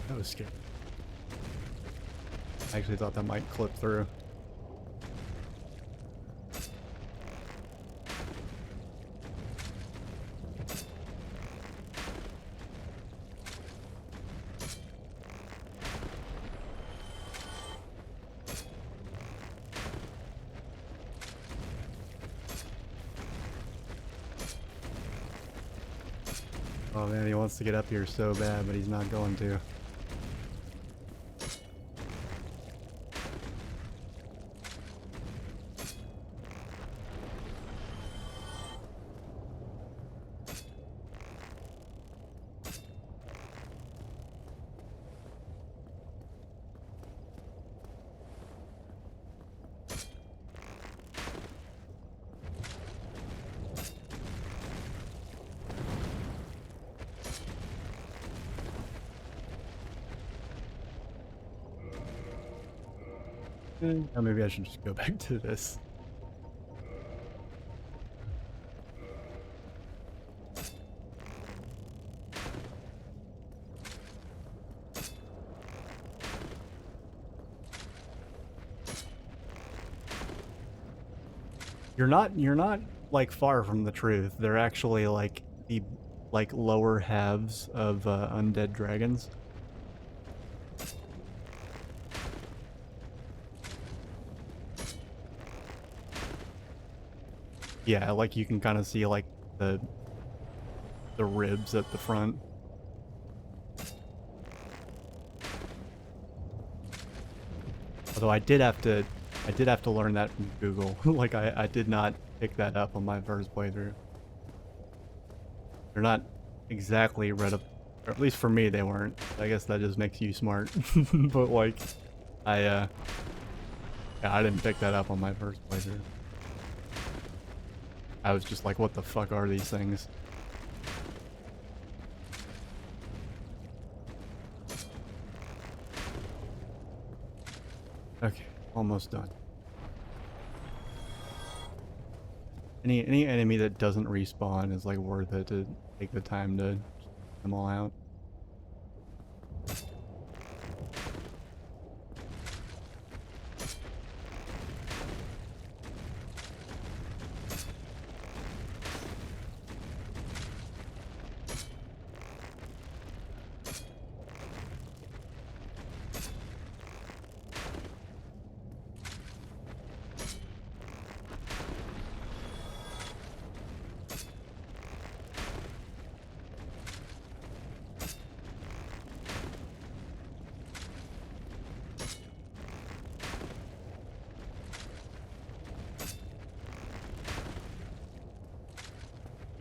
That was scary. I actually thought that might clip through. Oh man, he wants to get up here so bad, but he's not going to. Or maybe I should just go back to this. You're not like far from the truth. They're actually like the lower halves of undead dragons. Yeah, like you can kind of see like the the ribs at the front. Although I did have to learn that from Google. Like I did not pick that up on my first playthrough. They're not exactly read up, or at least for me they weren't. I guess that just makes you smart. But like, yeah, I didn't pick that up on my first playthrough. I was just like, what the fuck are these things? Okay, almost done. Any enemy that doesn't respawn is like worth it to take the time to get them all out.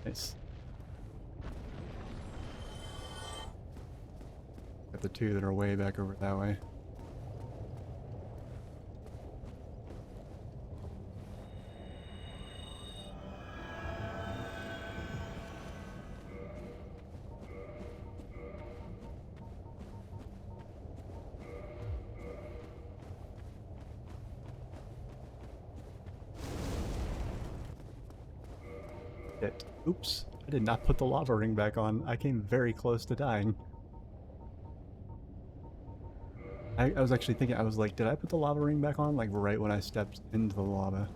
Nice. Got the two that are way back over that way. Shit. Oops. I did not put the lava ring back on. I came very close to dying. I was actually thinking, I was like, did I put the lava ring back on? Like right when I stepped into the lava.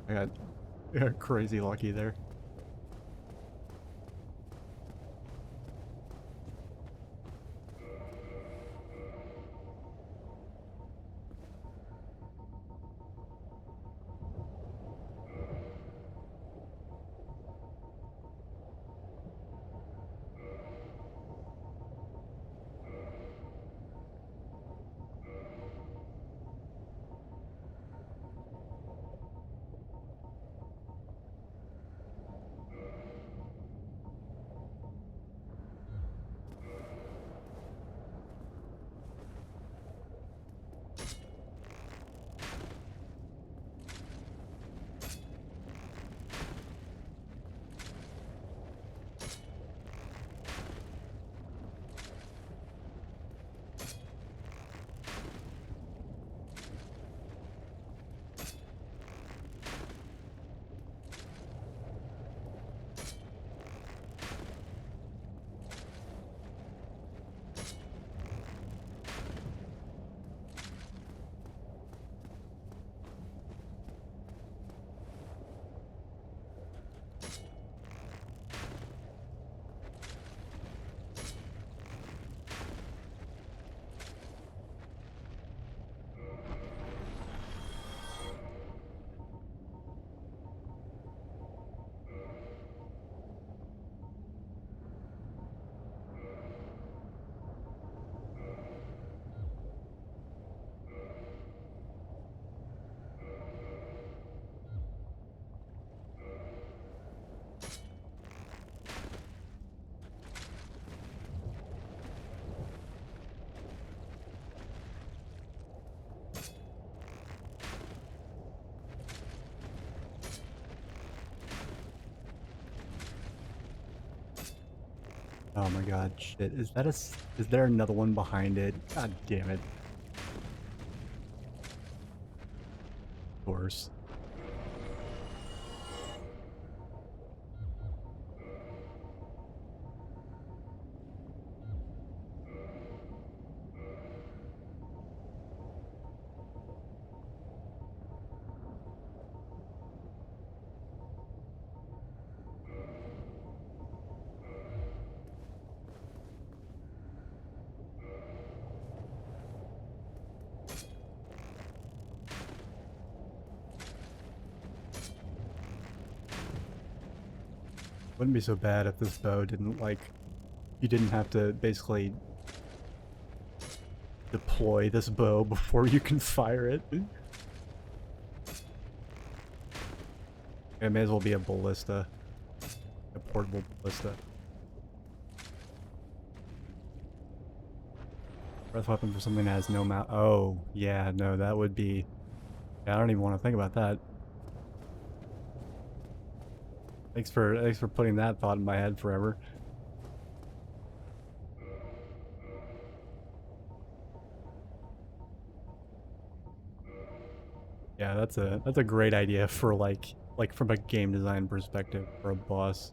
I got crazy lucky there. Oh my god, shit. Is there another one behind it? God damn it. Of course. Wouldn't be so bad if this bow didn't, like, you didn't have to basically deploy this bow before you can fire it. It may as well be a ballista. A portable ballista. Breath weapon for something that has no mount. Oh, yeah, no, that would be... Yeah, I don't even want to think about that. Thanks for putting that thought in my head forever. Yeah, that's a great idea for like from a game design perspective for a boss.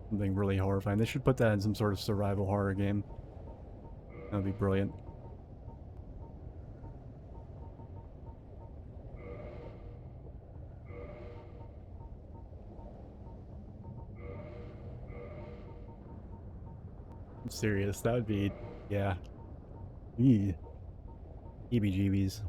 Something really horrifying. They should put that in some sort of survival horror game. That would be brilliant. I'm serious. That would be, yeah. Eee. EBGBs.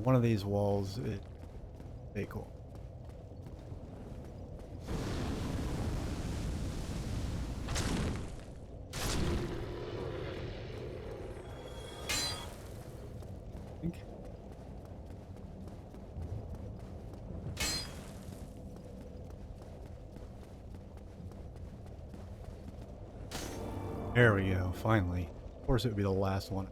One of these walls is pretty cool. I think. There we go, finally. Of course it would be the last one.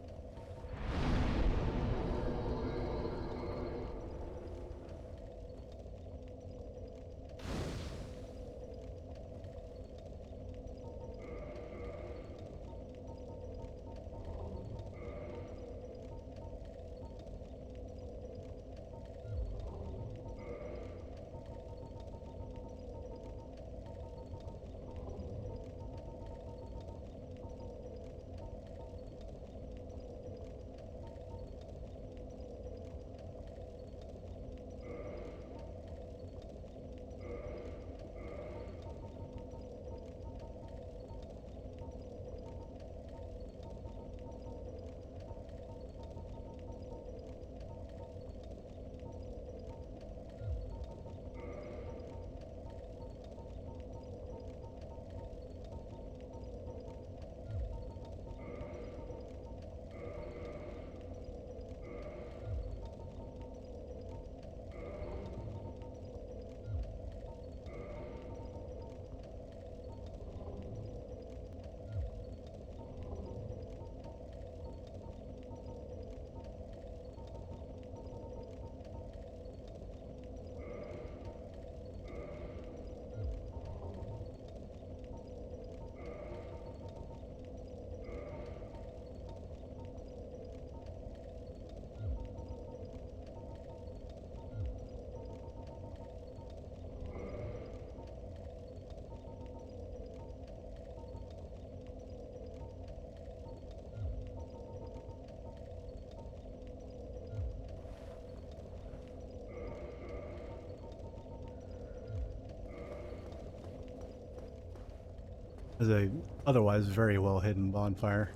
As a otherwise very well hidden bonfire.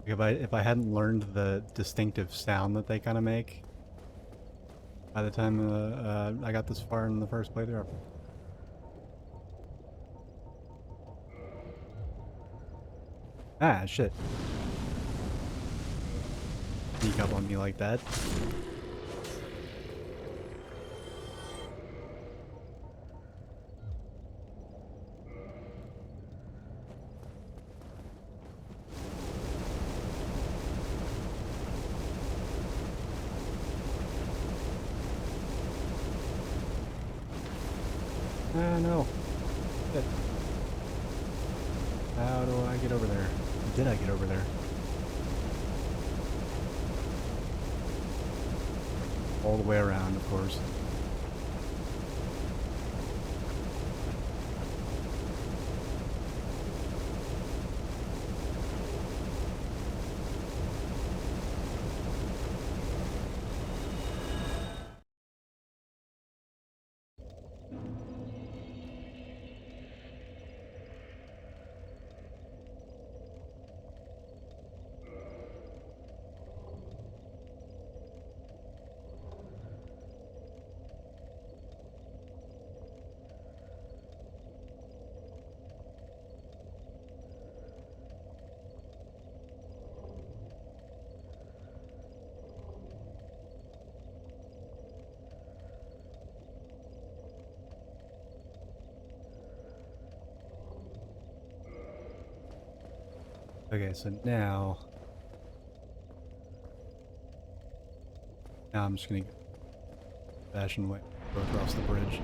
If I hadn't learned the distinctive sound that they kind of make by the time I got this far in the first playthrough. Ah, shit. Sneak up on me like that. Ah, no. Shit. How do I get over there? Did I get over there? All the way around, of course. Okay, so now I'm just gonna fashion way go across the bridge.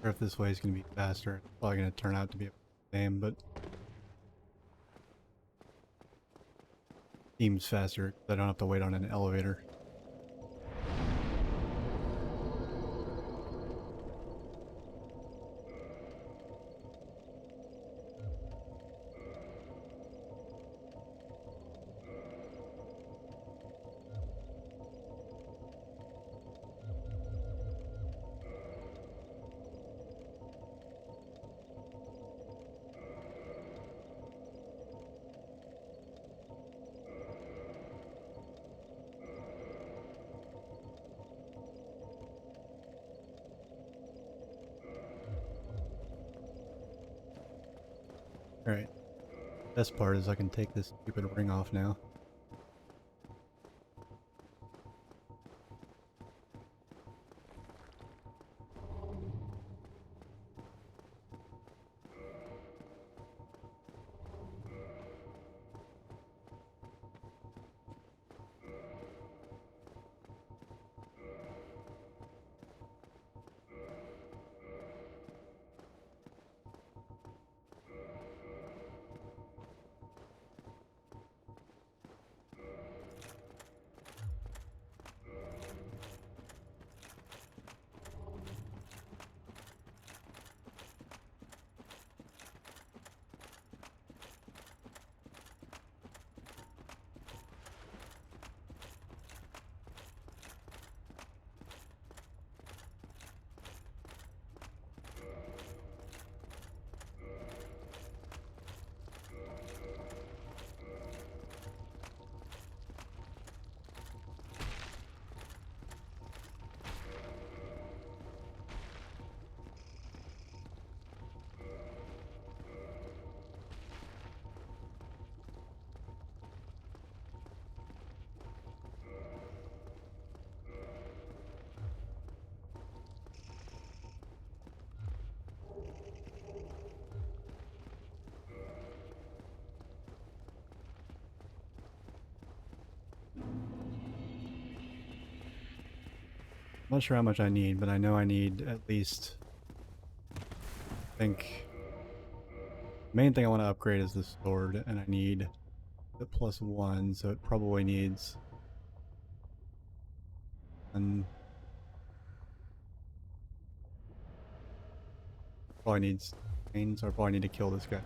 Or if this way is gonna be faster, it's probably gonna turn out to be the same, but seems faster because I don't have to wait on an elevator. Alright. Best part is I can take this stupid ring off now. I'm not sure how much I need, but I know I need at least, I think, the main thing I want to upgrade is the sword, and I need the +1, so it probably needs, and probably needs chains, so I probably need to kill this guy.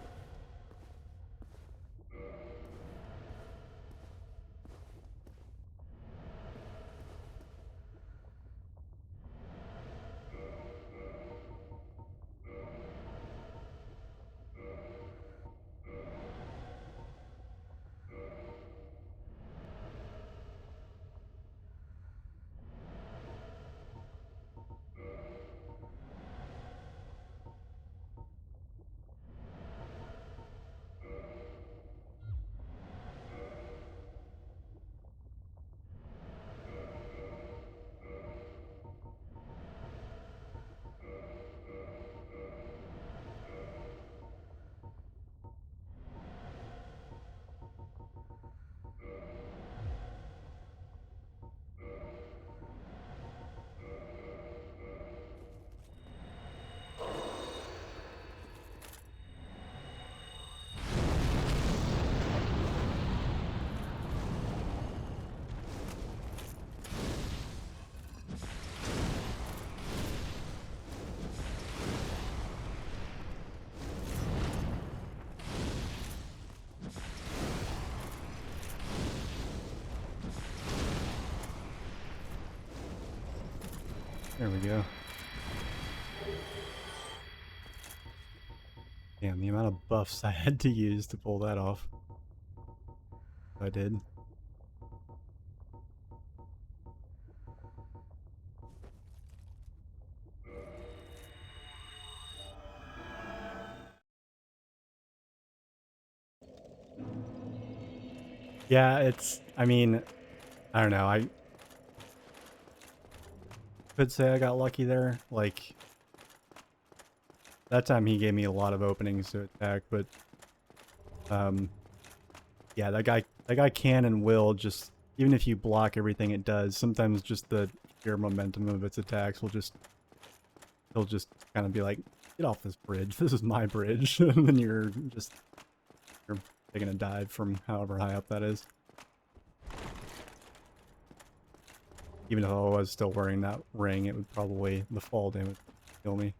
There we go. Damn, the amount of buffs I had to use to pull that off. I did. Yeah, it's, I mean, I don't know, I could say I got lucky there. Like, that time he gave me a lot of openings to attack, but, yeah, that guy can and will just, even if you block everything it does, sometimes just the sheer momentum of its attacks will just, he'll just kind of be like, get off this bridge, this is my bridge, and then you're taking a dive from however high up that is. Even if I was still wearing that ring, it would probably, the fall damage would kill me.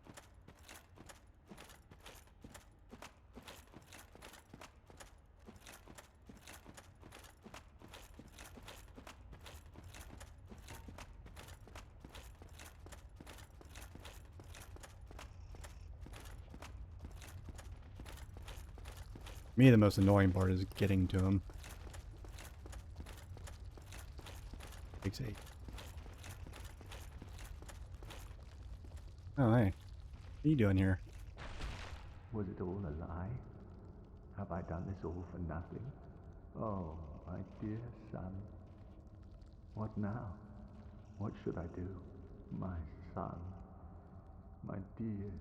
Me, the most annoying part is getting to him. Takes 8. Oh, hey. What are you doing here? Was it all a lie? Have I done this all for nothing? Oh, my dear son. What now? What should I do? My son. My dear,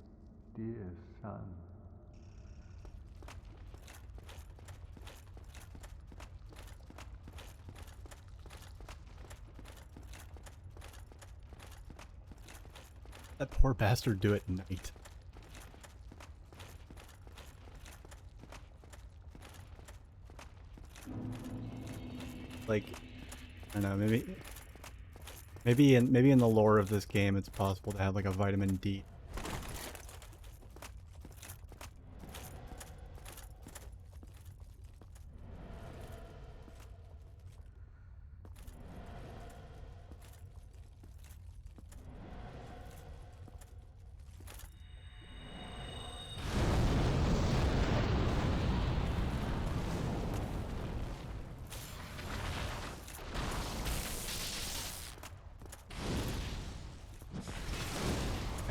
dear son. That poor bastard do it at night. Like, I don't know, maybe in the lore of this game it's possible to have like a vitamin D.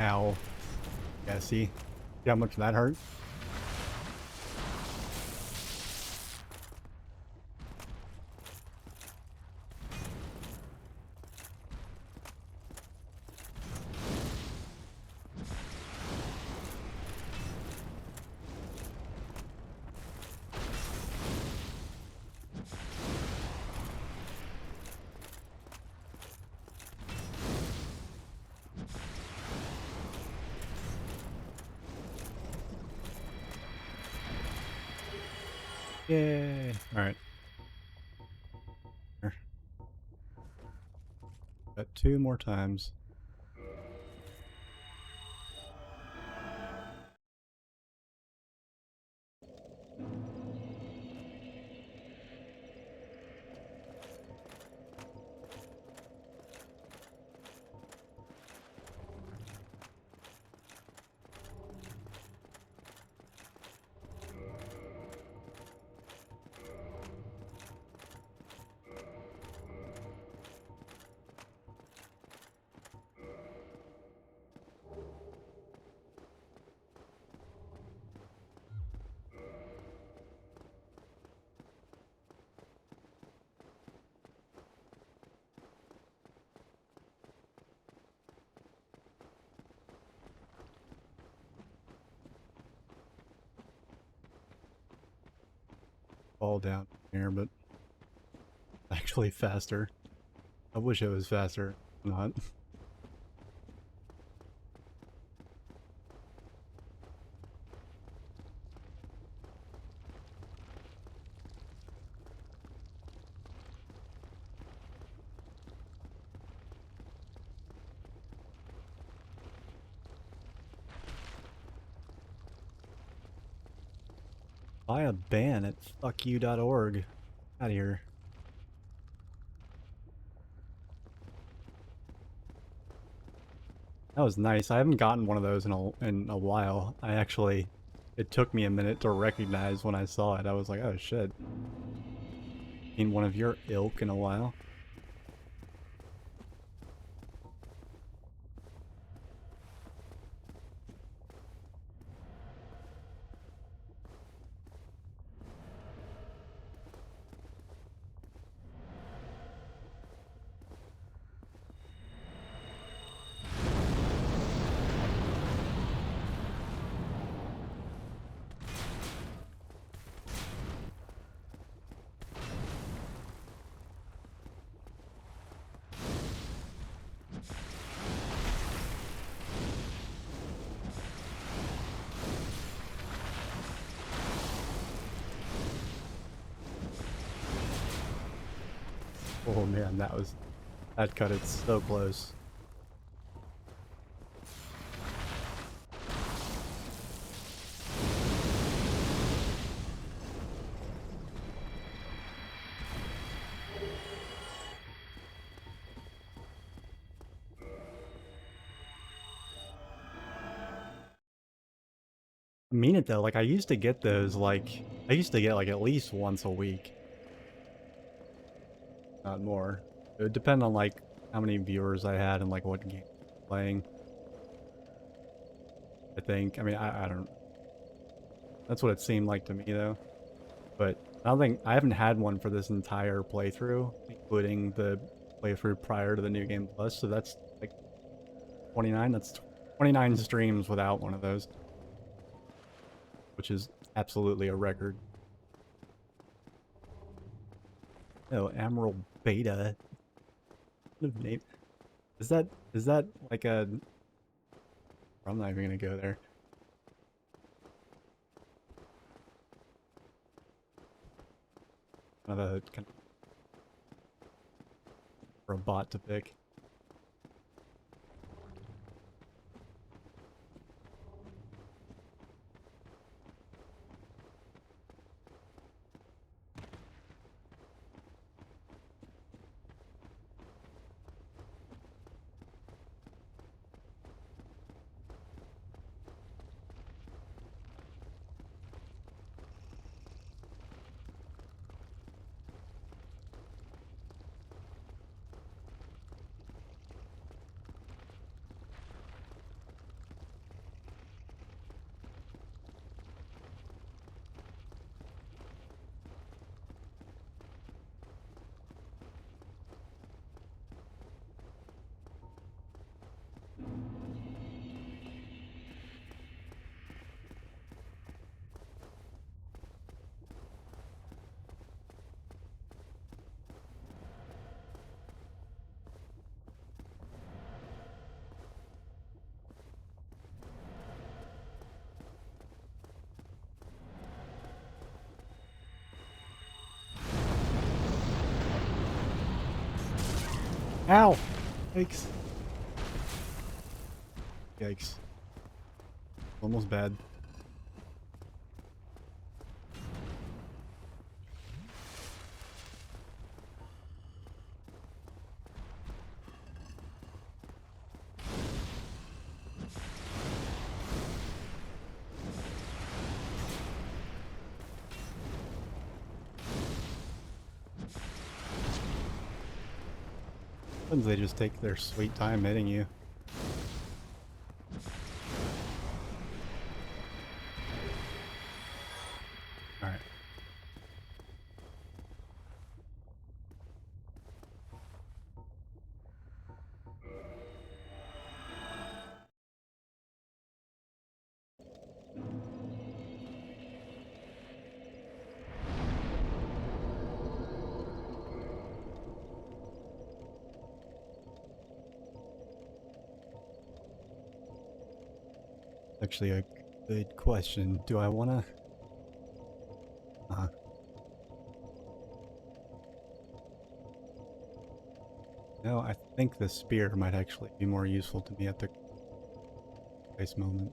Ow. Yeah, see how much that hurt? Yay! Alright. Got 2 more times. Fall down here, but actually faster. I wish it was faster. Not. Buy a ban at fuckyou.org. Out of here. That was nice. I haven't gotten one of those in a while. It took me a minute to recognize when I saw it. I was like, oh shit. Seen one of your ilk in a while. Oh man, that cut it so close. I mean it though, like I used to get those I used to get like at least once a week. Not more. It would depend on like how many viewers I had and like what game I was playing. I think. I mean I don't, that's what it seemed like to me though. But I haven't had one for this entire playthrough, including the playthrough prior to the New Game Plus, so that's like 29, that's 29 streams without one of those. Which is absolutely a record. Oh, Emerald Beta. What a name. Is that like a... I'm not even gonna go there. Kind of for a bot to pick. Ow! Yikes. Yikes. Almost bad. Sometimes they just take their sweet time hitting you. Alright. Actually, a good question. Do I wanna... No, I think the spear might actually be more useful to me at the precise moment.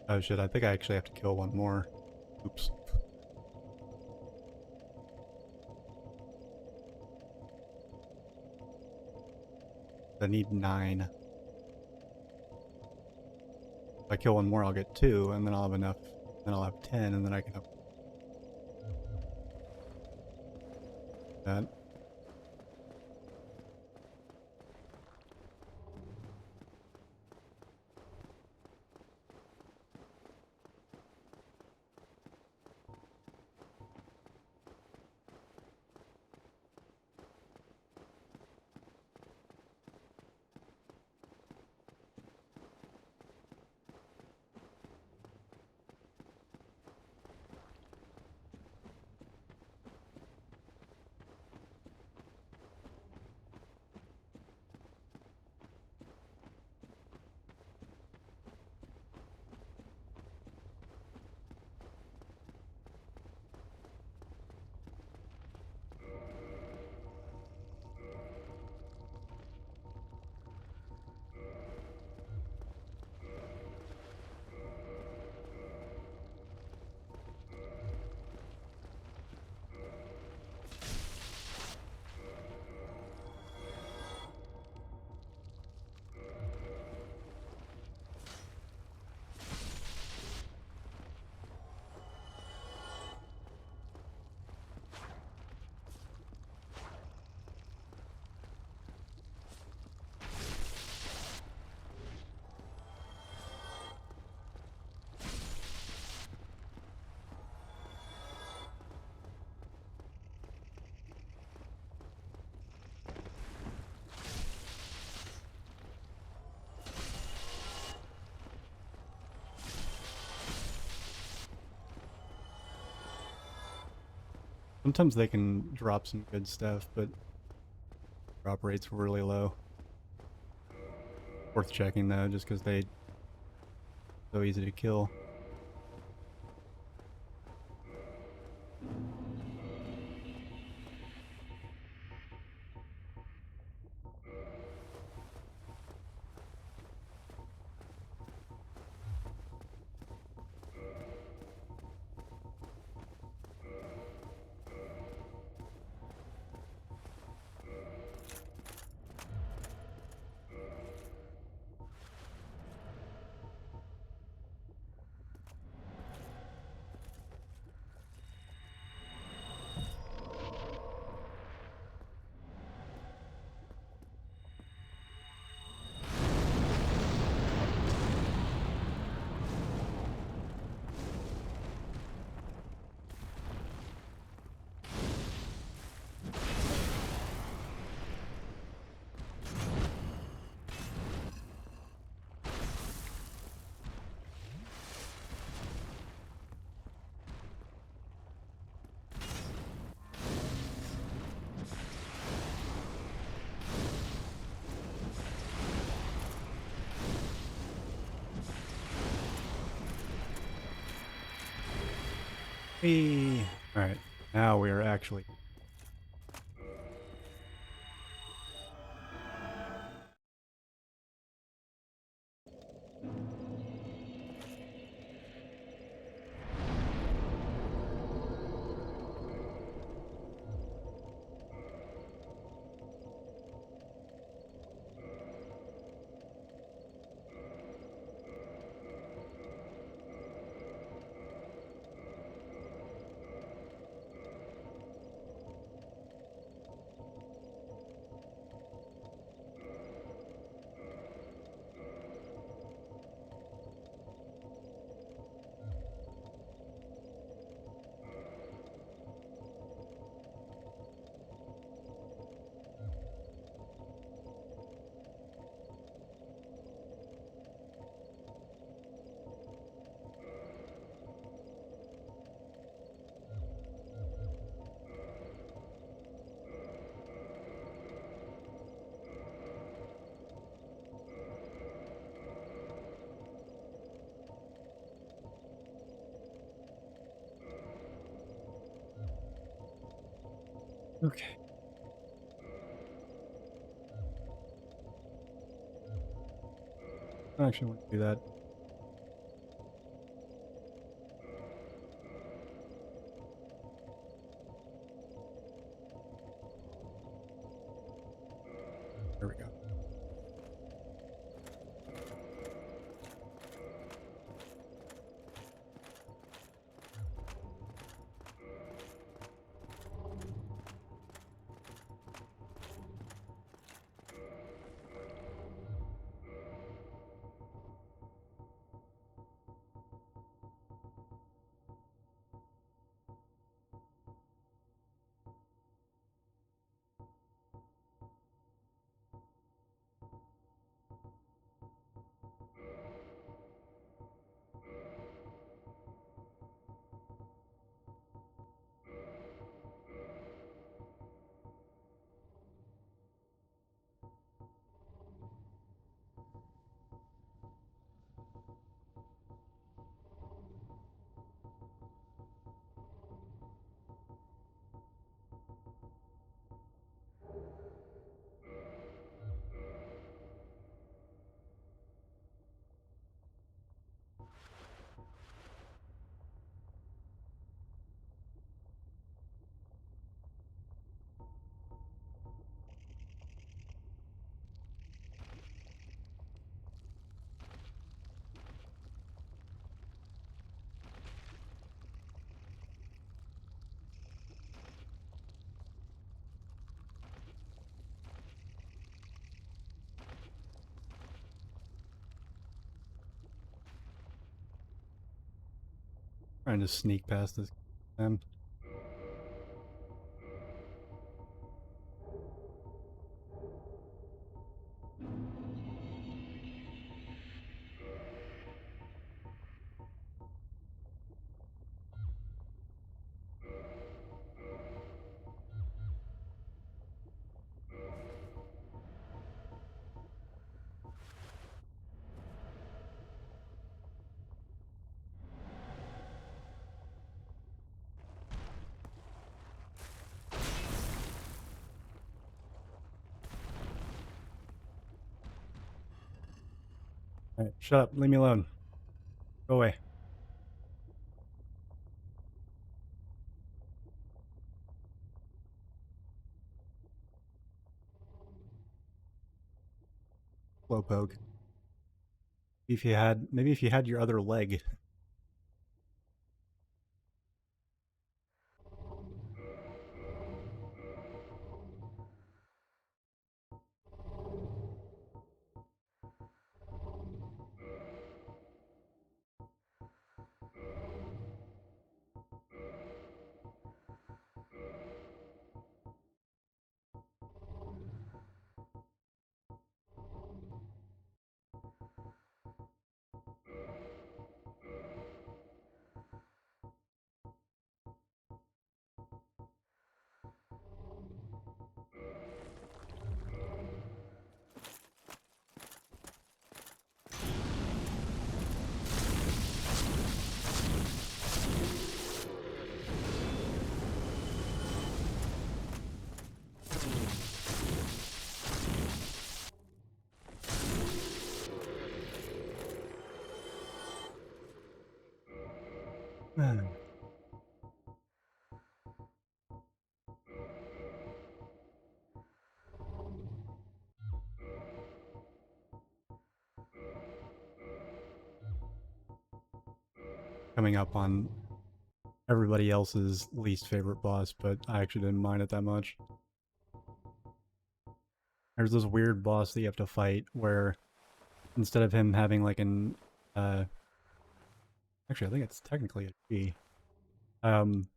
Oh shit, I think I actually have to kill one more. Oops. I need 9. If I kill one more, I'll get 2, and then I'll have enough. Then I'll have 10, and then I can have that. Sometimes they can drop some good stuff, but drop rates were really low. Worth checking though, just because they so easy to kill. Hey. All right. Now we are actually. Okay. I actually want to do that. There we go. Trying to sneak past this. All right. Shut up. Leave me alone. Go away. Slowpoke. Maybe if you had your other leg. Coming up on everybody else's least favorite boss, but I actually didn't mind it that much. There's this weird boss that you have to fight where instead of him having like an actually I think it's technically a G. Um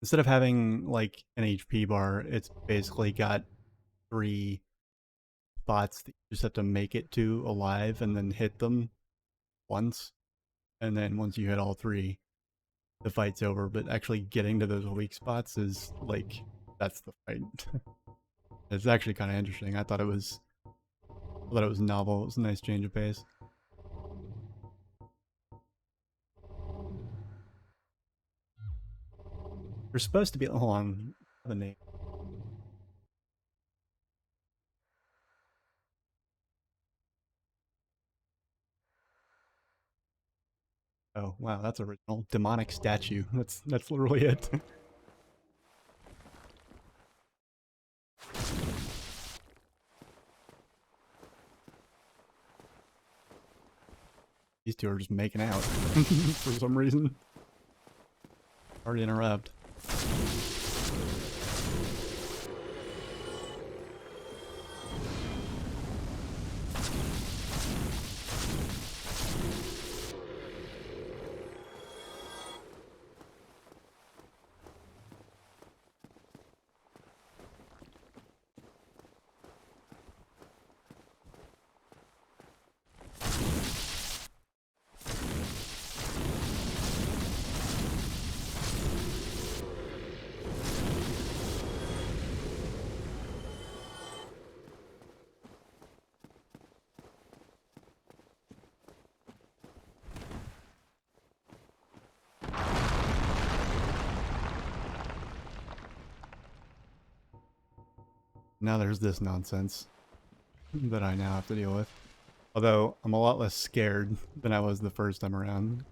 Instead of having like an HP bar, it's basically got 3 spots that you just have to make it to alive and then hit them once. And then once you hit all 3, the fight's over. But actually getting to those weak spots is like that's the fight. It's actually kind of interesting. I thought it was novel. It was a nice change of pace. There's supposed to be hold on the name. Oh wow, that's original. Demonic statue. That's literally it. These two are just making out for some reason. Hard to interrupt. Now there's this nonsense that I now have to deal with. Although I'm a lot less scared than I was the first time around.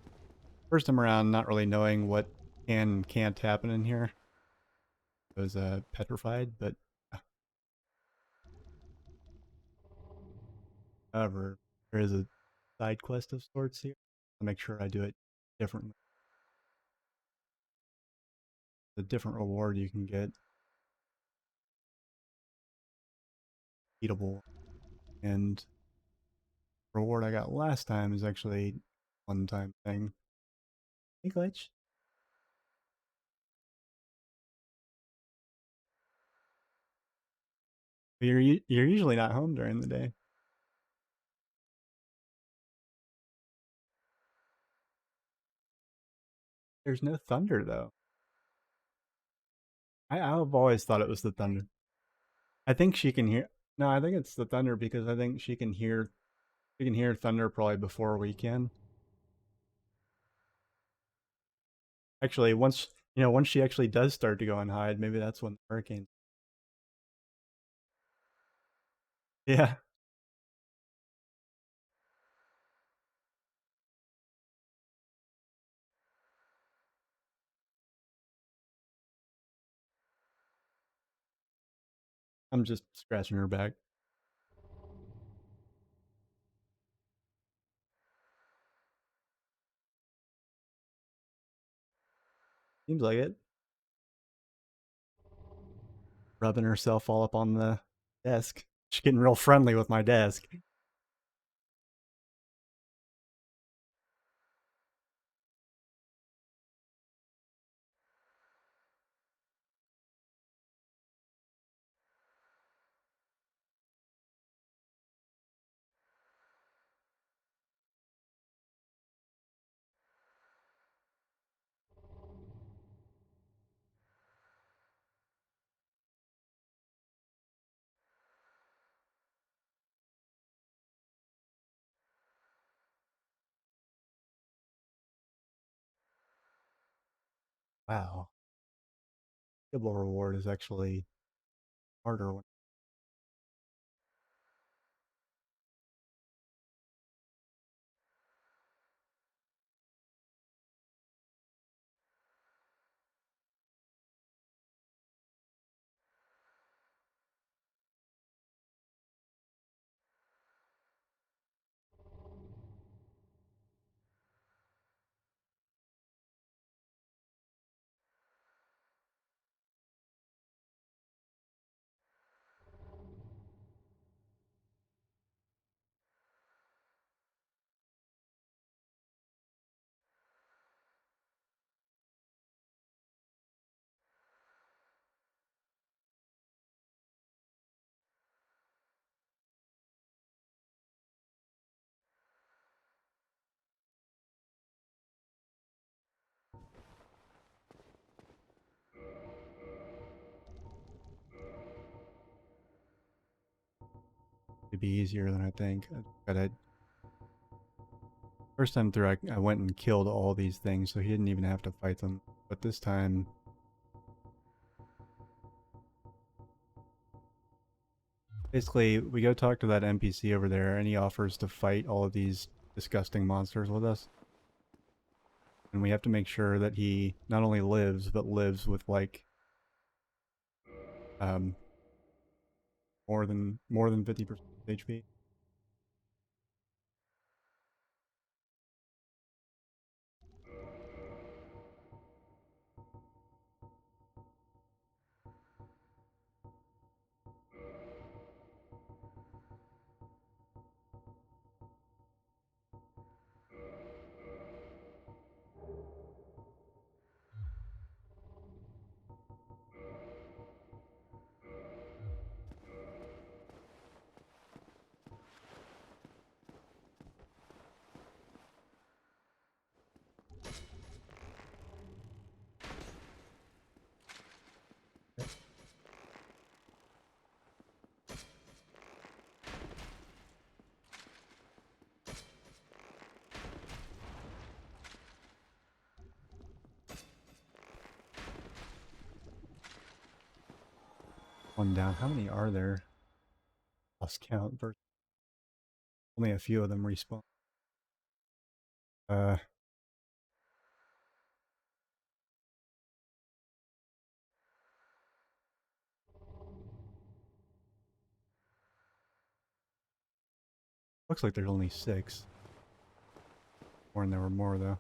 First time around, not really knowing what can and can't happen in here. I was petrified, but however, there is a side quest of sorts here. I'll make sure I do it differently. The different reward you can get. Eatable. And reward I got last time is actually a one-time thing. Hey, Glitch. You're usually not home during the day. There's no thunder though. I've always thought it was the thunder. I think she can hear. No, I think it's the thunder because I think she can hear. She can hear thunder probably before we can. Actually, once she actually does start to go and hide, maybe that's when the hurricane. Yeah, I'm just scratching her back. Seems like it. Rubbing herself all up on the desk. She's getting real friendly with my desk. Wow. Kibble reward is actually harder. It'd be easier than I think. But first time through, I went and killed all these things, so he didn't even have to fight them. But this time, basically, we go talk to that NPC over there, and he offers to fight all of these disgusting monsters with us. And we have to make sure that he not only lives, but lives with like um more than 50% HP. One down. How many are there? Lost count. Only a few of them respawn. Uh, looks like there's only 6. Or there were more though.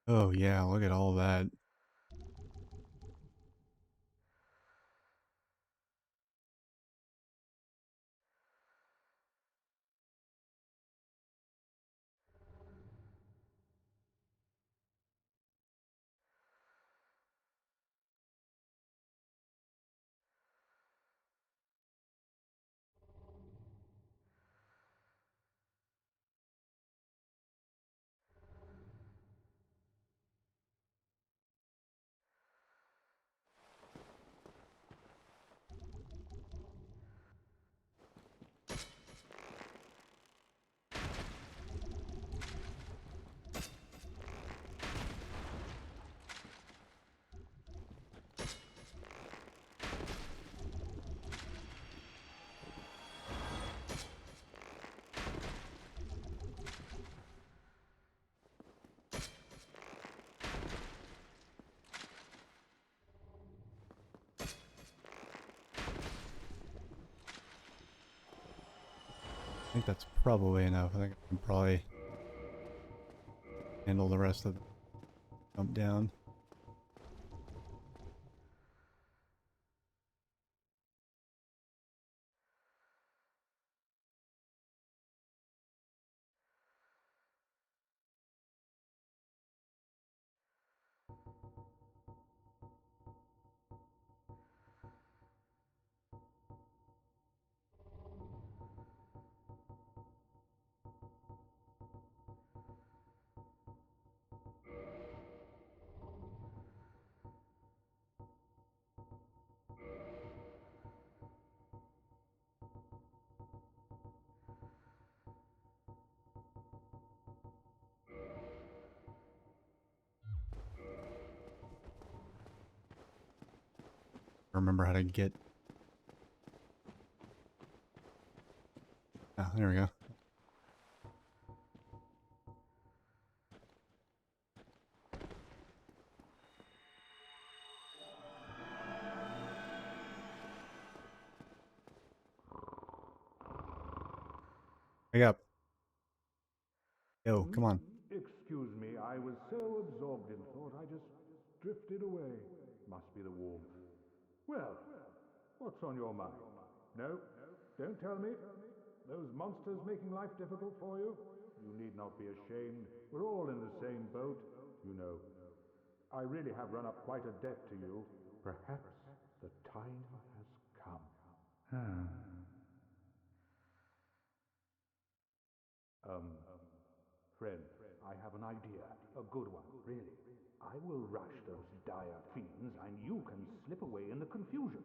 Oh yeah, look at all that. I think that's probably enough. I think I can probably handle the rest of the jump down. Remember how to get... Ah, there we go. Wake up. Yo, come on. Excuse me, I was so absorbed in thought I just drifted away. Must be the warmth. Well, what's on your mind? No, don't tell me. Those monsters making life difficult for you? You need not be ashamed. We're all in the same boat, you know. I really have run up quite a debt to you. Perhaps the time has come. Friend, I have an idea. A good one, really. I will rush those dire fiends, and you can slip away in the confusion.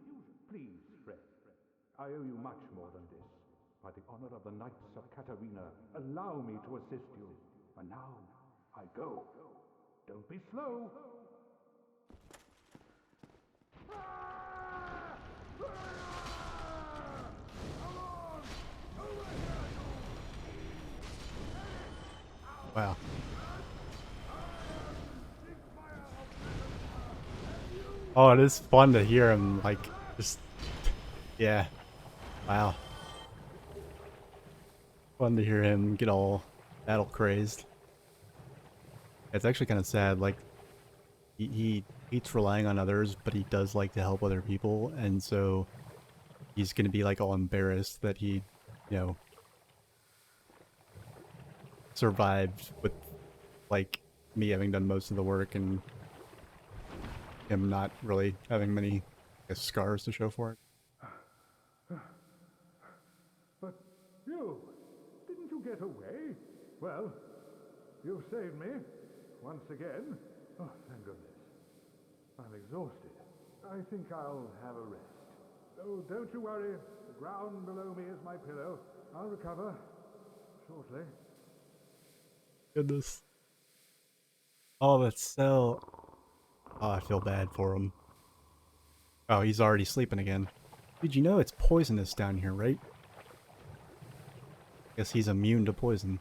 Please, friend. I owe you much more than this. By the honor of the Knights of Katarina, allow me to assist you. And now, I go. Don't be slow. Wow. Oh, it is fun to hear him, like, just, yeah. Wow. Fun to hear him get all battle crazed. It's actually kind of sad, like, he hates relying on others, but he does like to help other people, and so he's gonna be, like, all embarrassed that he, you know, survived with, like, me having done most of the work and him not really having many, I guess, scars to show for it. But you, didn't you get away? Well, you've saved me, once again. Oh, thank goodness. I'm exhausted. I think I'll have a rest. Oh, don't you worry. The ground below me is my pillow. I'll recover shortly. Goodness. Oh, that's so... Oh, I feel bad for him. Oh, he's already sleeping again. Dude, you know it's poisonous down here, right? Guess he's immune to poison.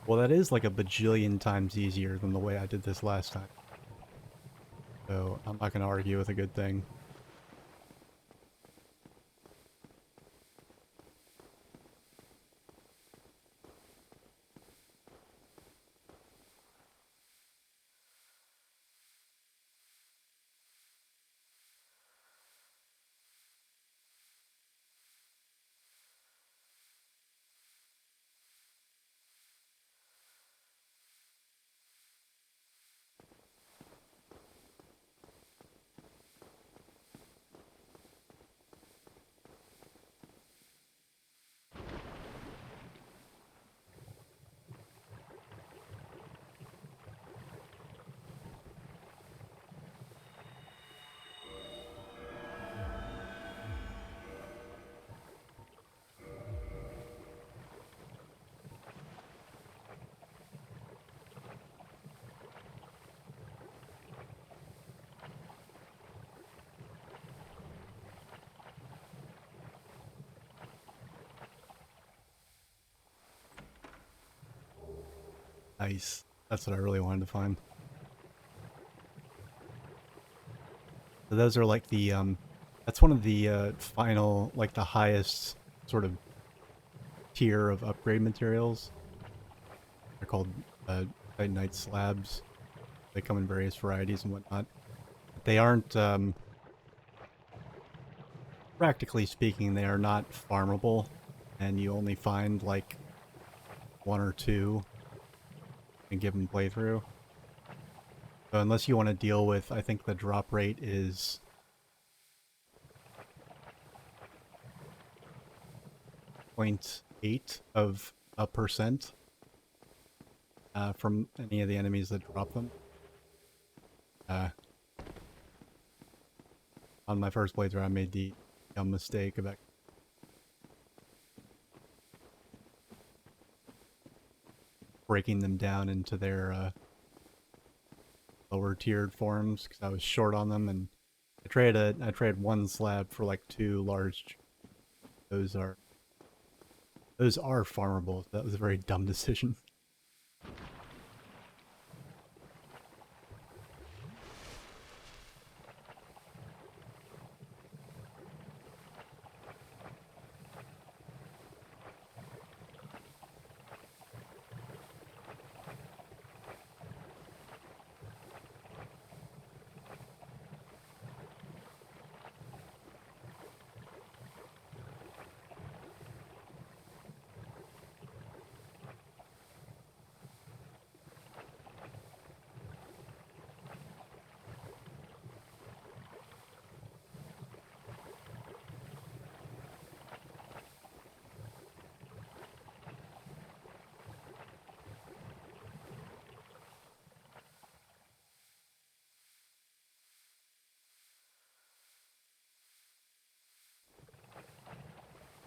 Well, that is like a bajillion times easier than the way I did this last time. So, I'm not gonna argue with a good thing. Nice. That's what I really wanted to find. So those are like the, that's one of the, final, like the highest sort of tier of upgrade materials. They're called, Titanite slabs. They come in various varieties and whatnot. They aren't, practically speaking, they are not farmable, and you only find, like, one or two in a given playthrough. So unless you want to deal with, I think the drop rate is 0.8 of a percent from any of the enemies that drop them. On my first playthrough, I made the dumb mistake of breaking them down into their lower tiered forms because I was short on them, and I traded one slab for like two large. Those are farmable. That was a very dumb decision.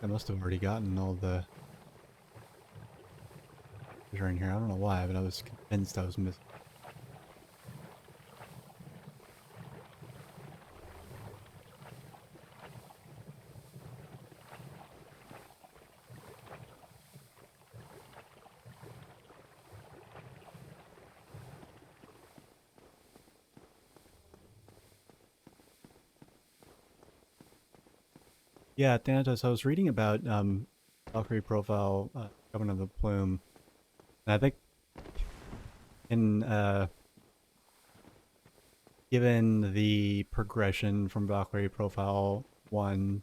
I must have already gotten all the treasure in here. I don't know why, but I was convinced I was missing. Yeah, Thanatos, I was reading about Valkyrie profile Covenant of the Plume, and I think in given the progression from Valkyrie profile 1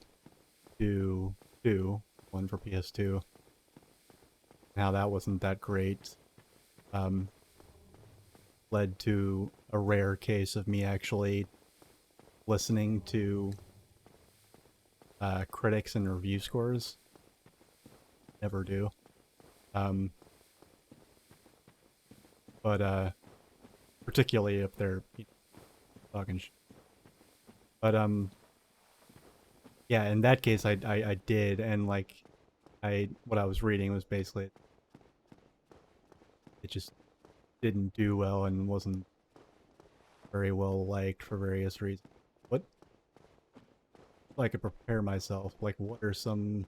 to 2, 1 for PS2, now that wasn't that great, um, led to a rare case of me actually listening to critics and review scores. Never do. Um, but particularly if they're talking but yeah, in that case I did, and like what I was reading was basically it just didn't do well and wasn't very well liked for various reasons. What so I could prepare myself, like what are some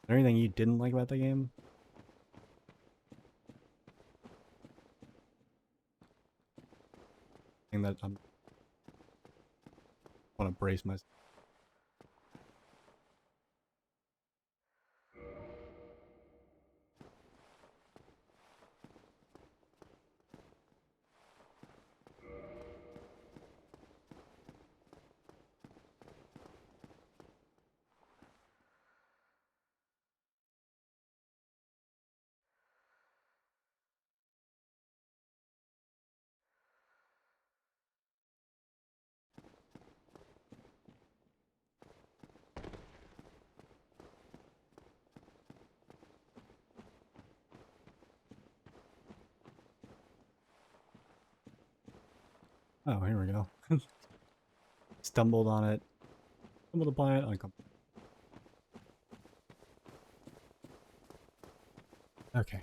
is there anything you didn't like about the game? Thing that I'm want to brace myself. Oh, here we go. Stumbled on it. Stumbled upon it. Okay.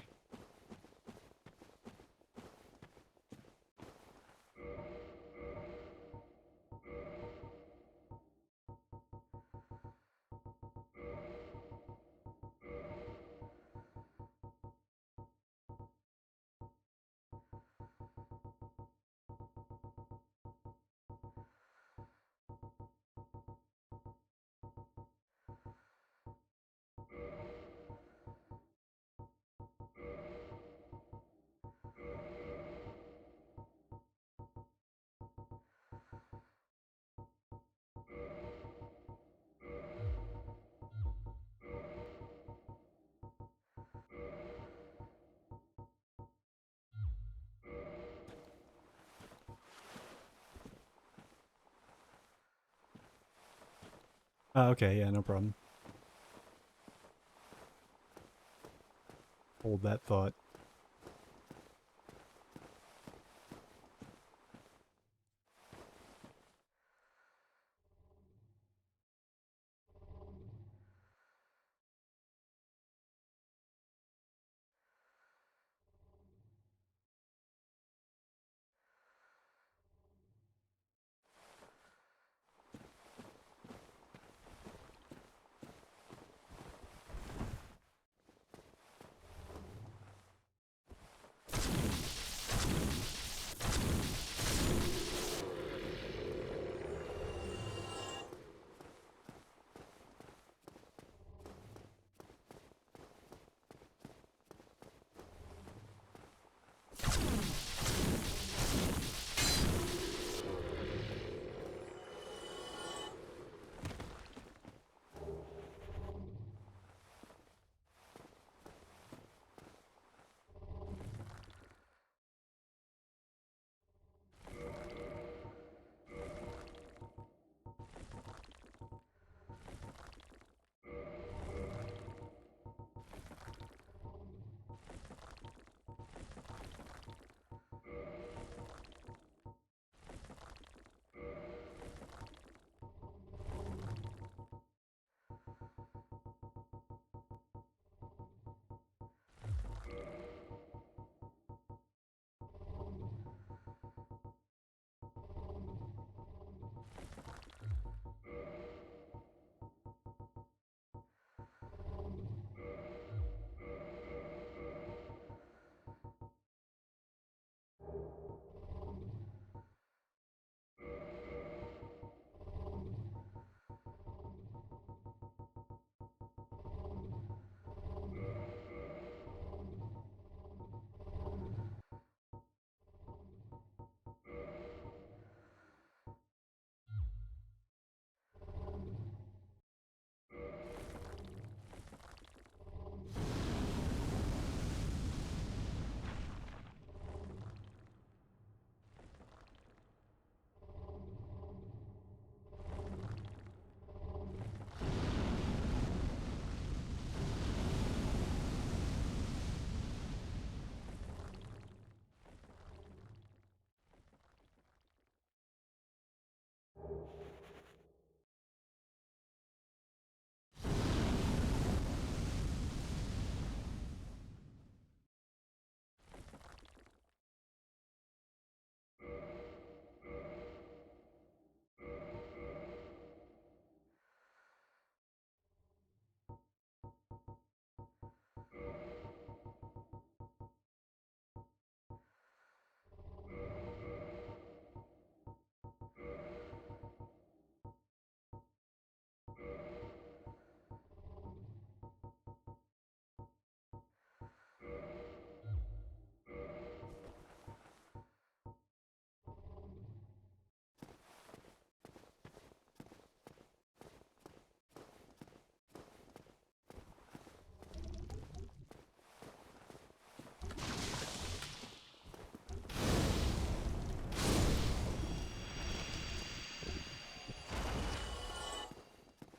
Okay, yeah, no problem. Hold that thought.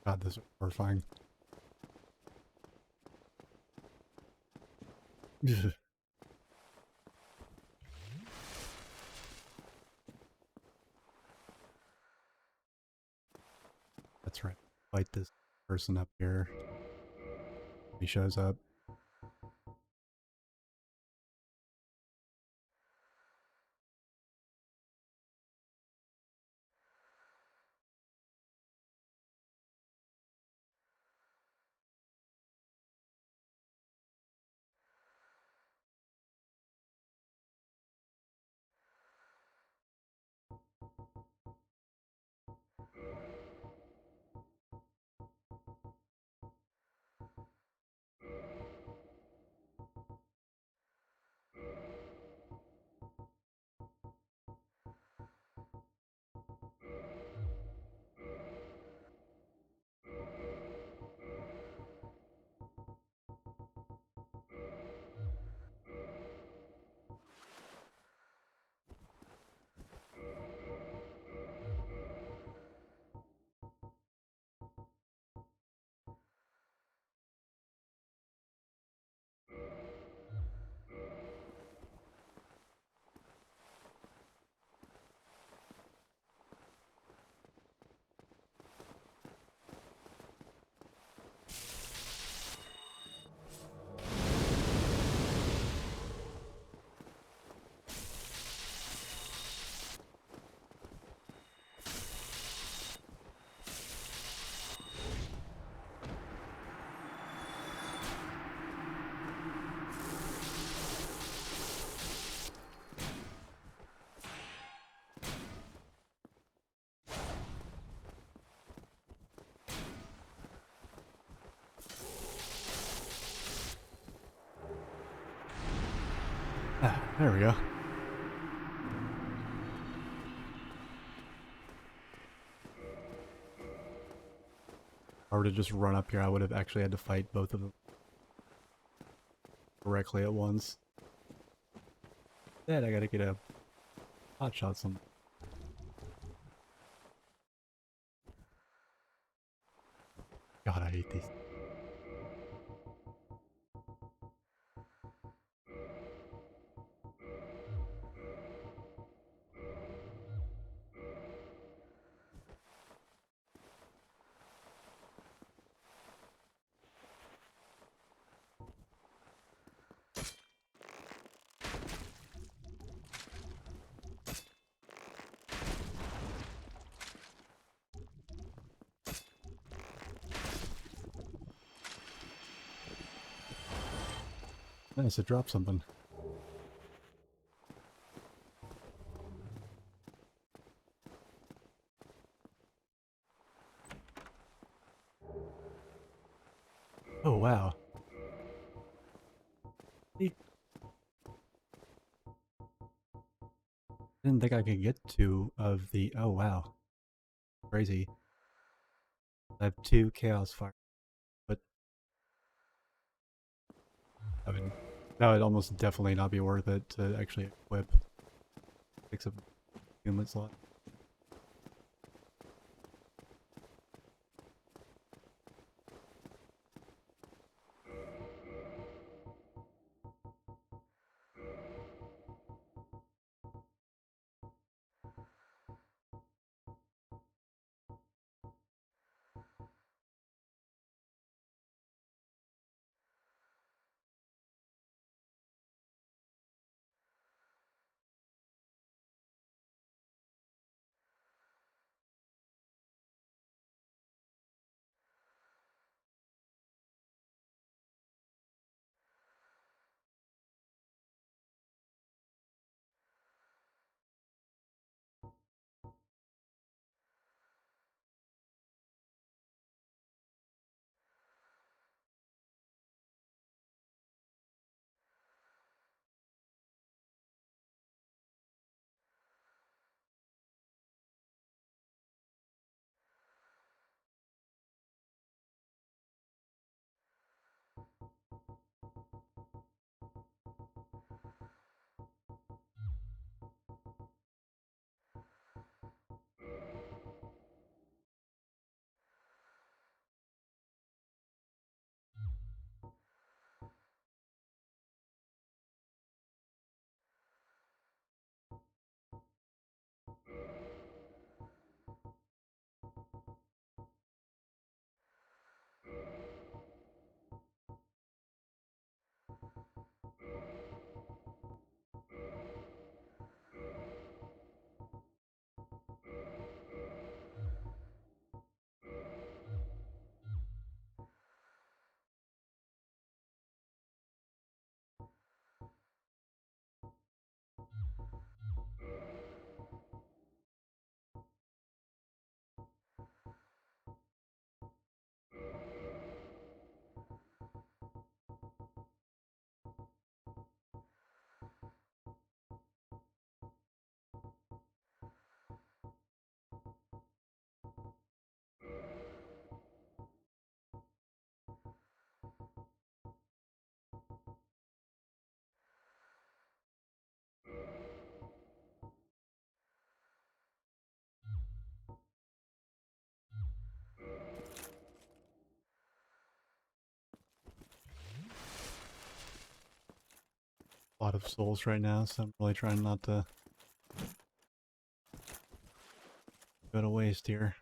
God, this is horrifying. That's right. Fight this person up here. He shows up. Ah, there we go. If I were to just run up here, I would have actually had to fight both of them directly at once. Then I gotta get a hot shot some. God, I hate these. Nice, it dropped something. Oh, wow. I didn't think I could get two of the... Oh, wow. Crazy. I have two Chaos Fire, but that would almost definitely not be worth it to actually equip 6 of human slot. lot of souls right now, so I'm really trying not to go to waste here.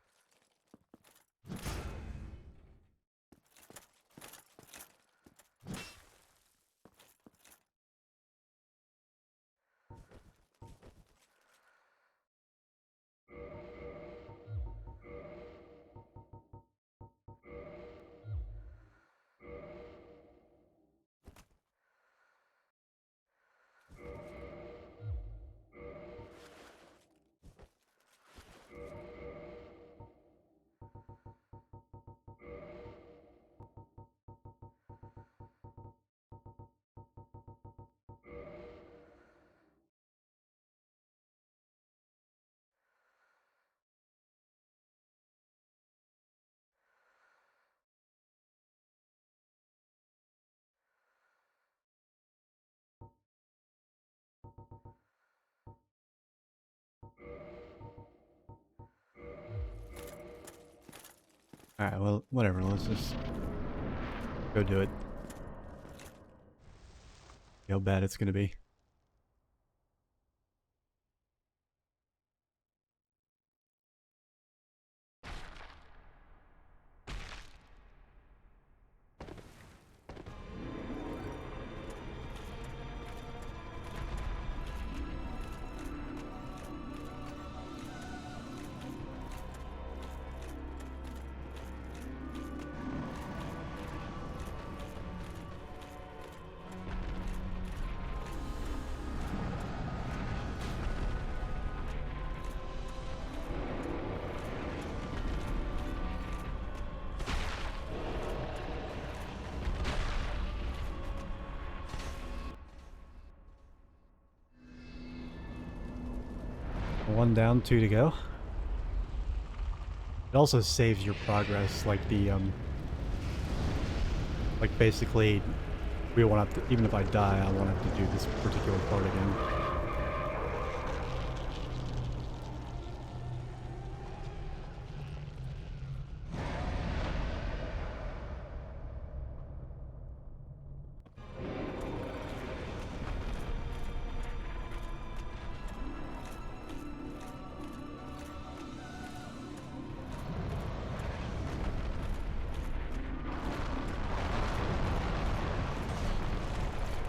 Alright, well, whatever, let's just go do it. See how bad it's gonna be. One down, 2 to go. It also saves your progress, like the, like basically, we won't have to, even if I die, I won't have to do this particular part again.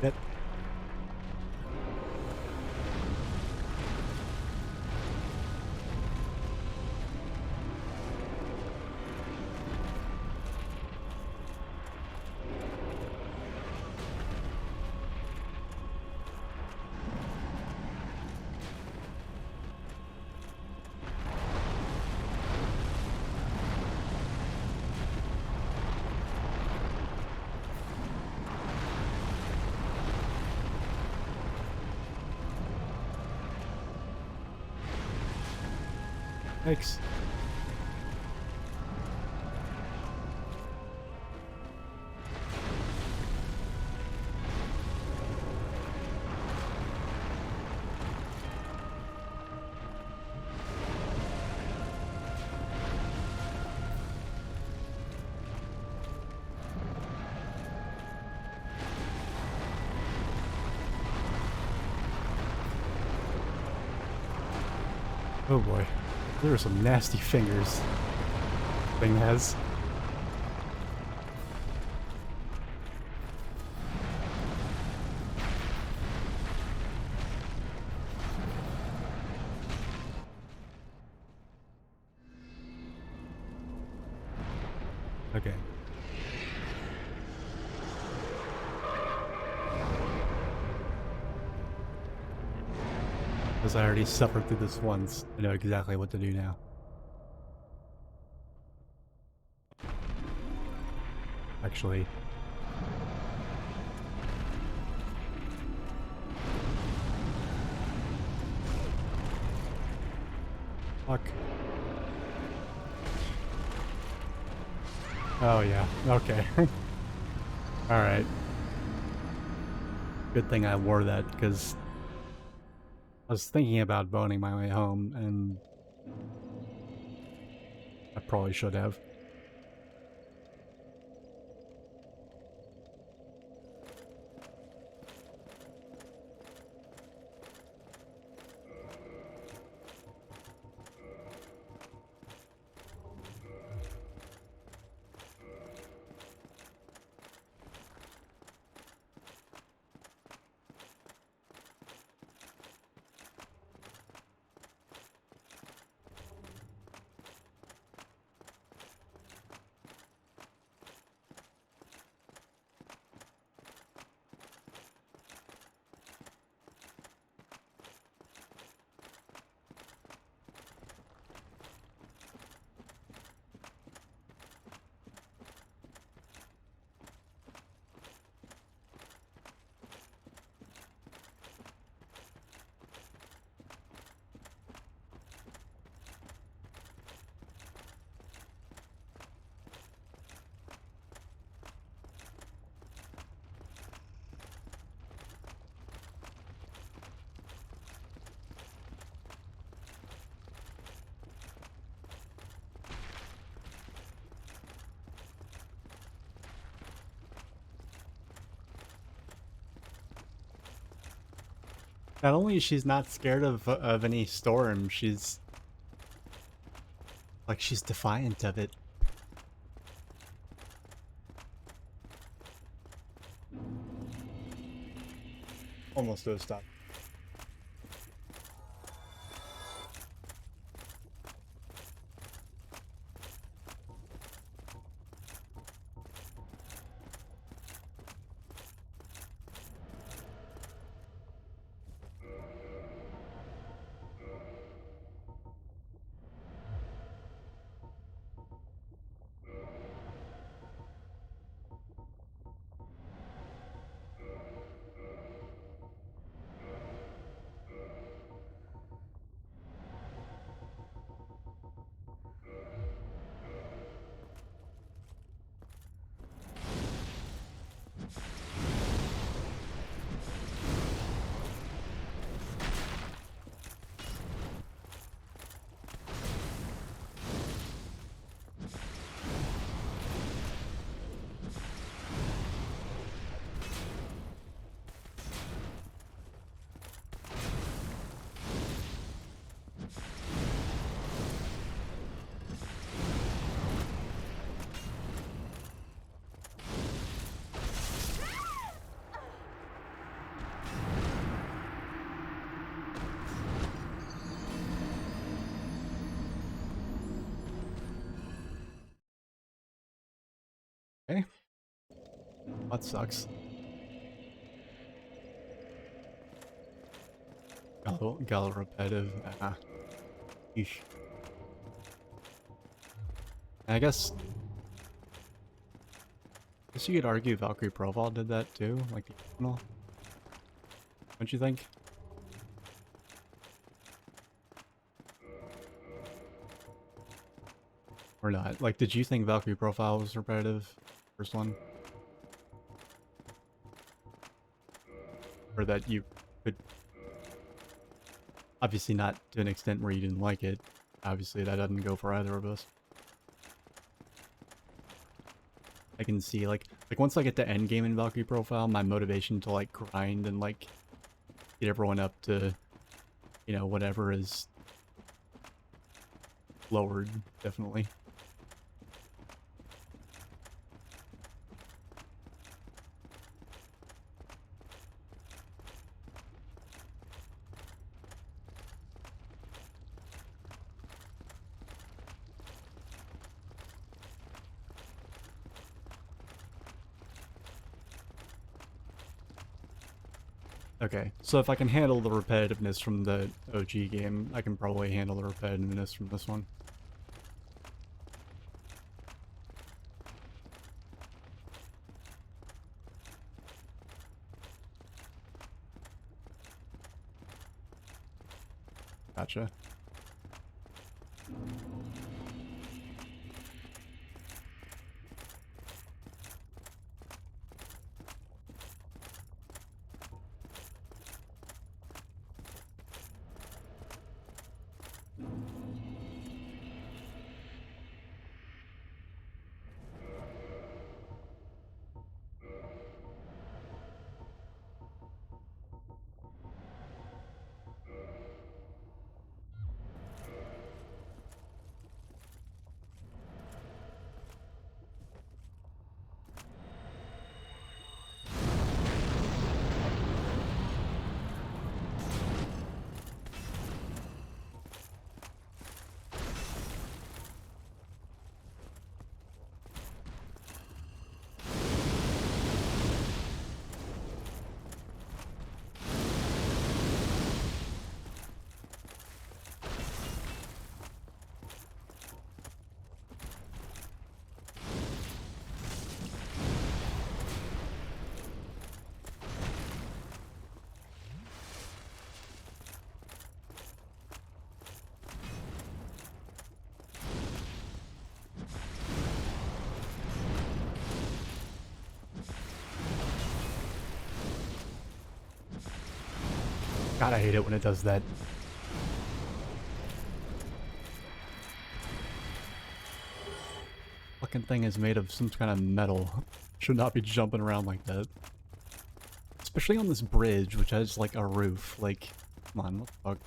Yep. Thanks. Oh boy. There are some nasty fingers. Thing has. Okay. Because I already suffered through this once, I know exactly what to do now. Actually. Fuck. Oh yeah, okay. Alright. Good thing I wore that, because I was thinking about boning my way home, and I probably should have. Not only is she's not scared of any storm, she's like she's defiant of it. Almost to a stop. Okay. That sucks. Got repetitive. Yeesh. I guess you could argue Valkyrie Profile did that too, like the original. Don't you think? Or not? Like, did you think Valkyrie Profile was repetitive? First one? Or that you could... Obviously not to an extent where you didn't like it. Obviously that doesn't go for either of us. I can see, like once I get to endgame in Valkyrie Profile, my motivation to, like, grind and, like, get everyone up to, you know, whatever is lowered, definitely. Okay, so if I can handle the repetitiveness from the OG game, I can probably handle the repetitiveness from this one. Gotcha. God, I hate it when it does that. Fucking thing is made of some kind of metal. Should not be jumping around like that. Especially on this bridge, which has like a roof. Like, come on, what the fuck?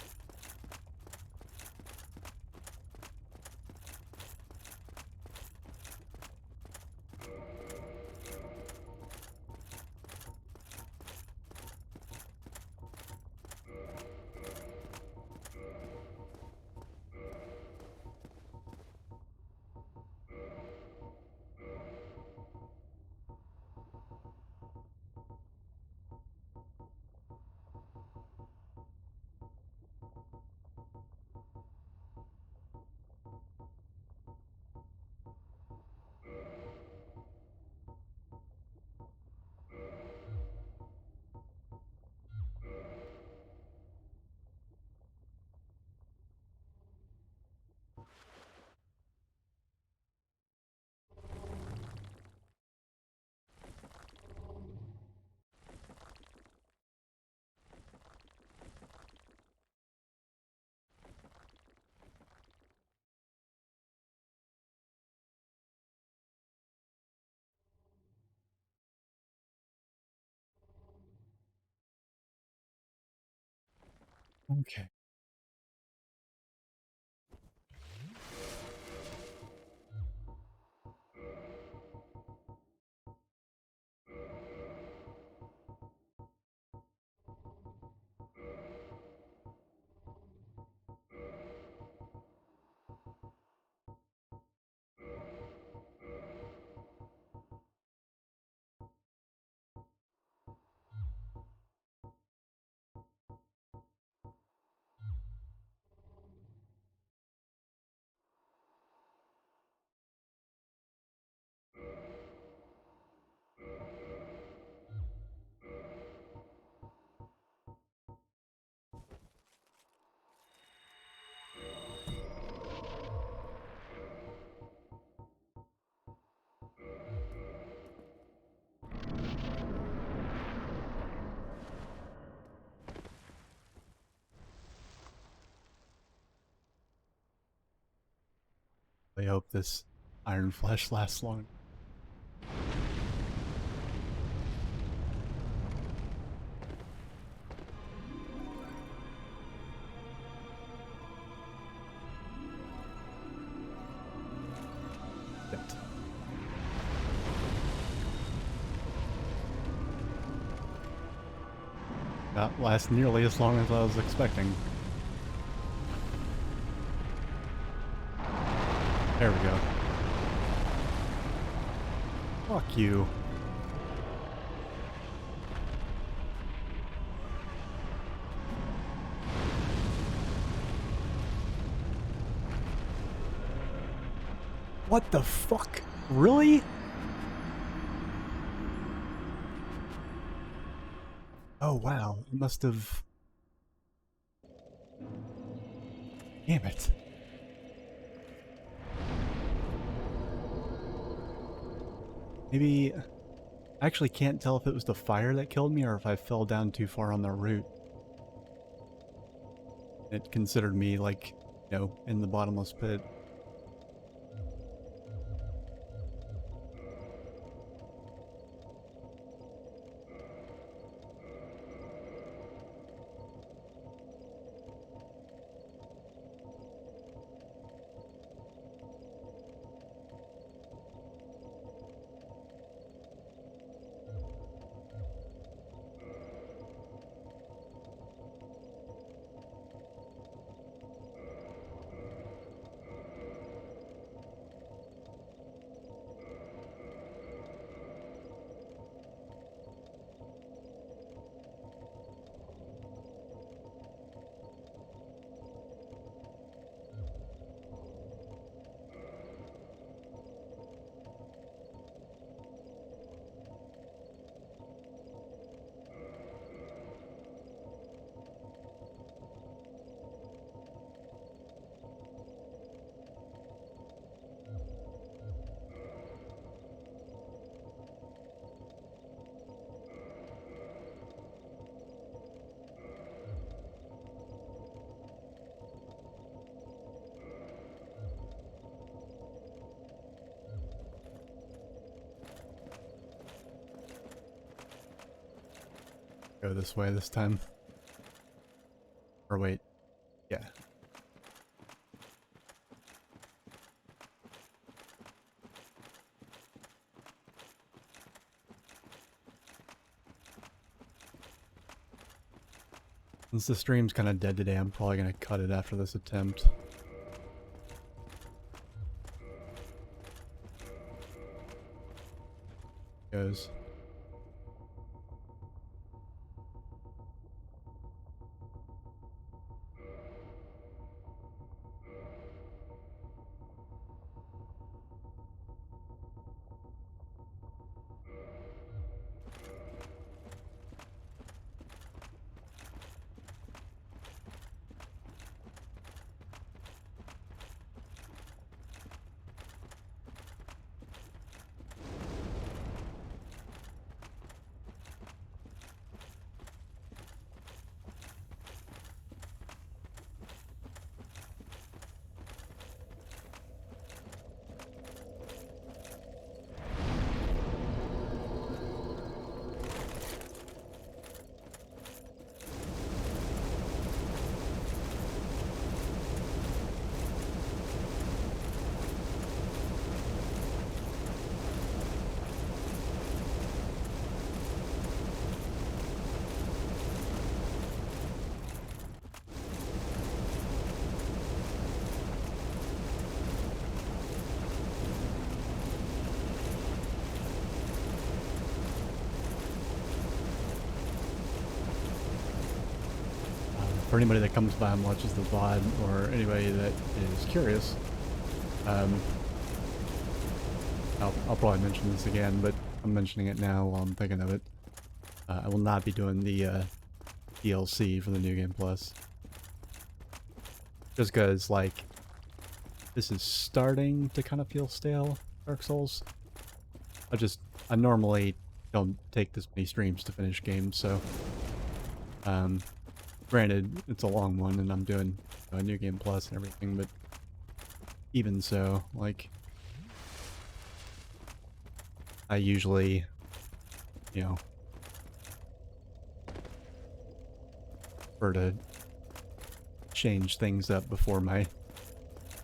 Okay. I hope this iron flesh lasts long. Shit. That lasts nearly as long as I was expecting. There we go. Fuck you. What the fuck? Really? Oh wow, it must have... Damn it. Maybe... I actually can't tell if it was the fire that killed me or if I fell down too far on the route. It considered me, like, you know, in the bottomless pit. Go this way this time. Or wait. Yeah. Since the stream's kind of dead today, I'm probably going to cut it after this attempt. Goes. For anybody that comes by and watches the VOD, or anybody that is curious, I'll probably mention this again, but I'm mentioning it now while I'm thinking of it. I will not be doing the DLC for the New Game Plus. Just because, like, this is starting to kind of feel stale, Dark Souls. I normally don't take this many streams to finish games, so, granted, it's a long one and I'm doing a New Game Plus and everything, but even so, like, I usually, you know, prefer to change things up before my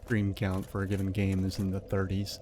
stream count for a given game is in the 30s.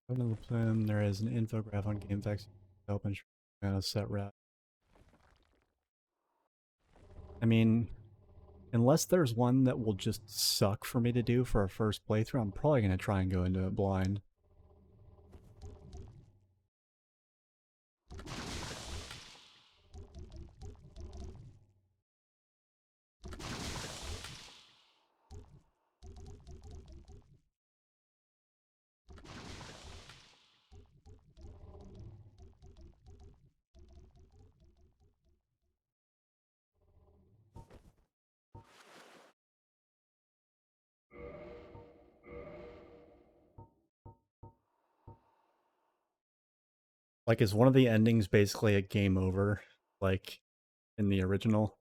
According to the plan, there is an infograph on GameFAQs to help ensure a set route. I mean, unless there's one that will just suck for me to do for a first playthrough, I'm probably going to try and go into it blind. Like, is one of the endings basically a game over, like in the original?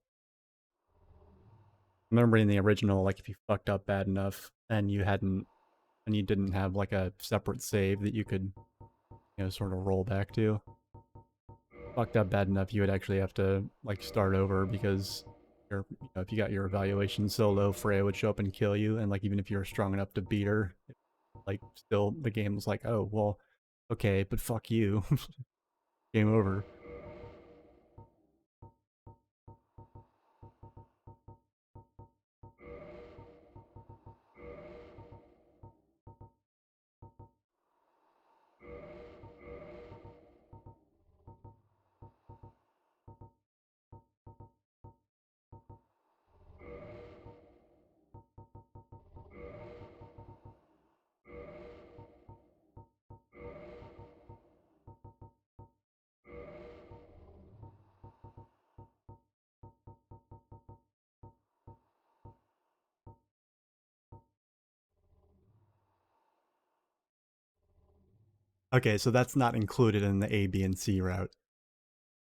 remember in the original, like if you fucked up bad enough and you didn't have like a separate save that you could, sort of roll back to. Fucked up bad enough, you would actually have to like start over because if you got your evaluation so low, Freya would show up and kill you, and like even if you were strong enough to beat her, like still the game was like, oh well, okay, but fuck you, game over. Okay, so that's not included in the A, B, and C route.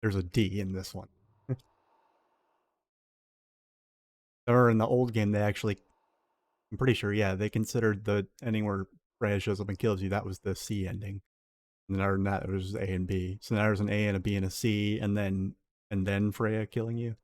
There's a D in this one. Or in the old game, they actually, I'm pretty sure, yeah, they considered the ending where Freya shows up and kills you, that was the C ending. And then other than that, it was A and B. So now there's an A and a B and a C, and then Freya killing you.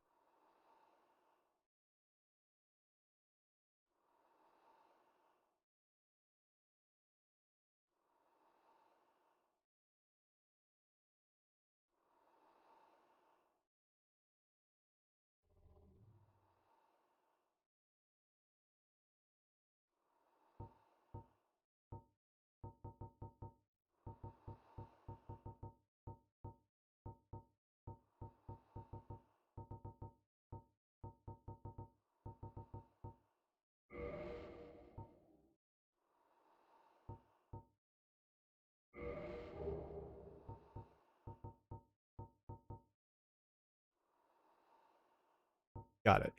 Got it.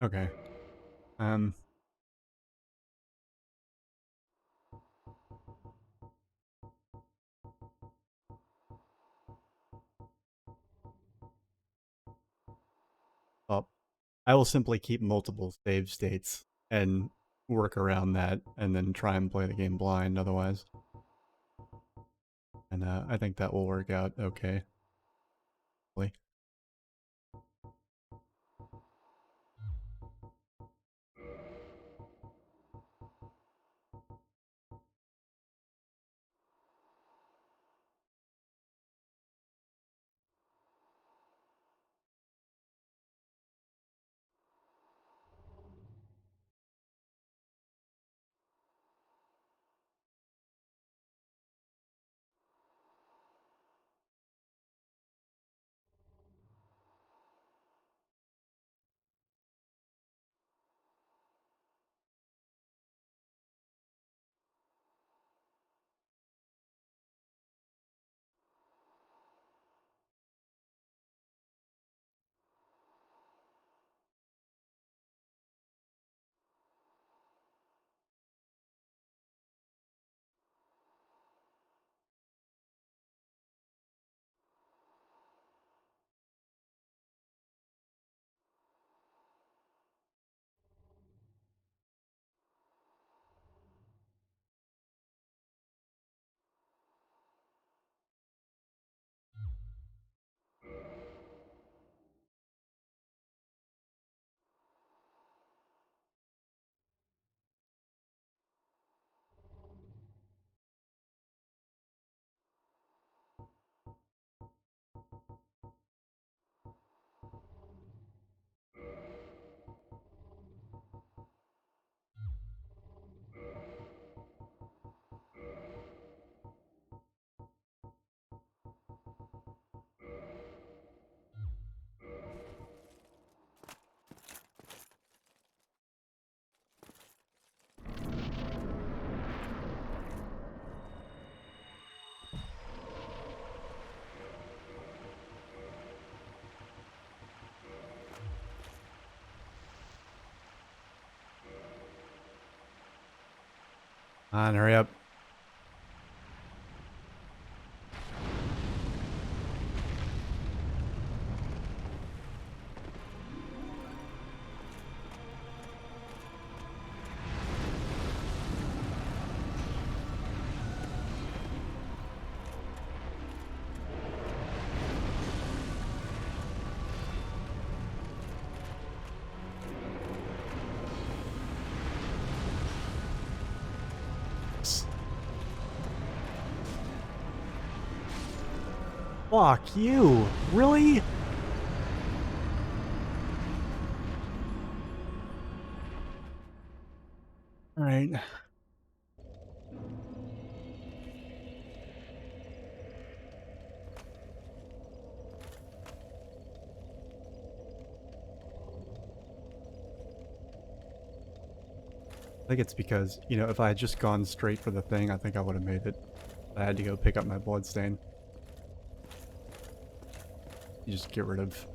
Okay. Um. Well, I will simply keep multiple save states and work around that, and then try and play the game blind otherwise. And I think that will work out okay. On, hurry up. Fuck you! Really? Alright. I think it's because, you know, if I had just gone straight for the thing, I think I would have made it. I had to go pick up my bloodstain. You just get rid of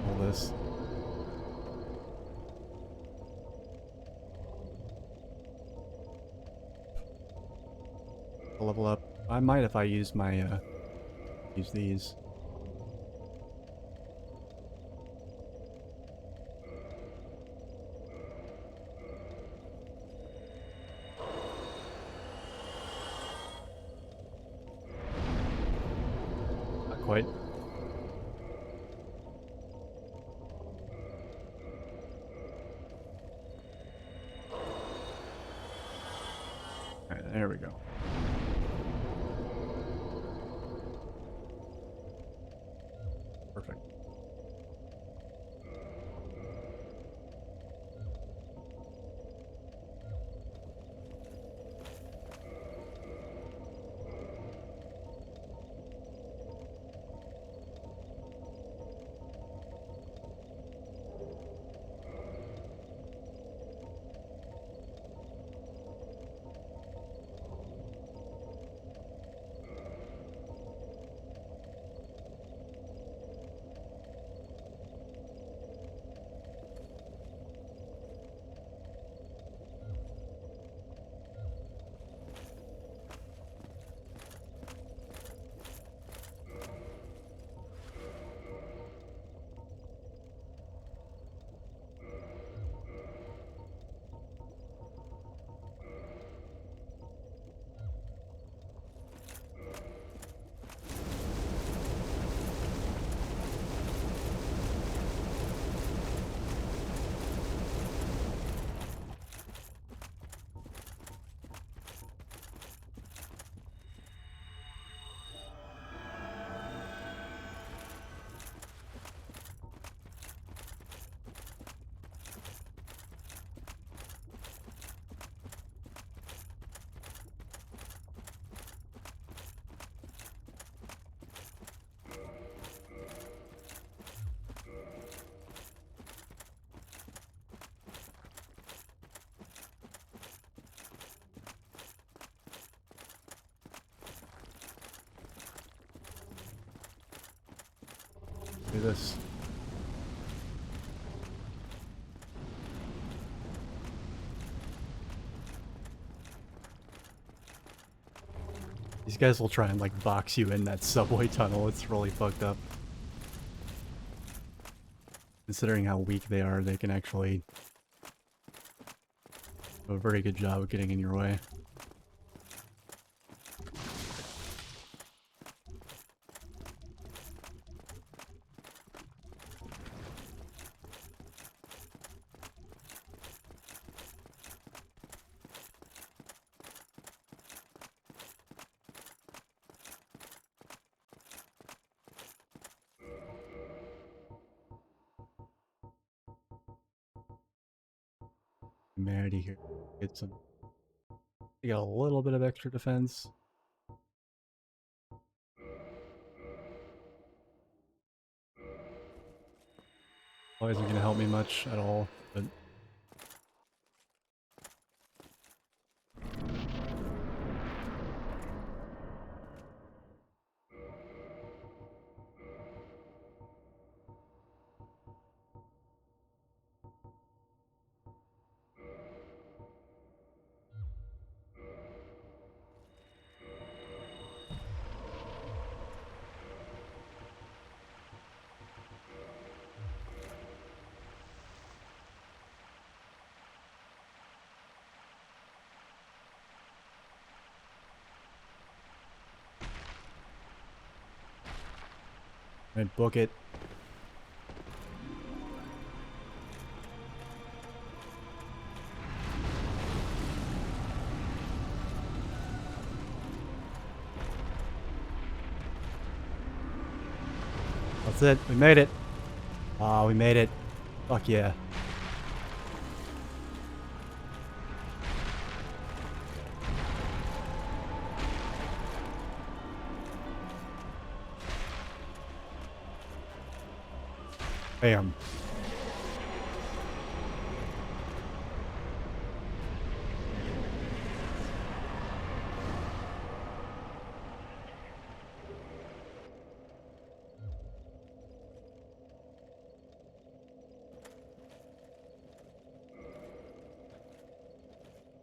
all this. I'll level up. I might if I use my, use these. Not quite. Alright, there we go. Perfect. Do this. These guys will try and like box you in that subway tunnel. It's really fucked up. Considering how weak they are, they can actually do a very good job of getting in your way. Humanity here. Get some. You got a little bit of extra defense. Probably isn't gonna help me much at all, but I'd book it. That's it. We made it. Ah, we made it. Fuck yeah. Bam.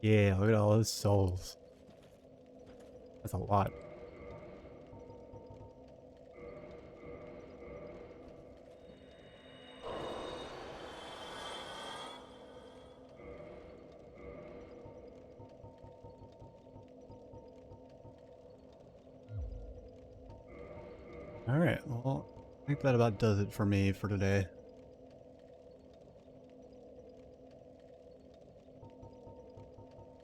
Yeah, look at all those souls. That's a lot. Alright, well, I think that about does it for me for today.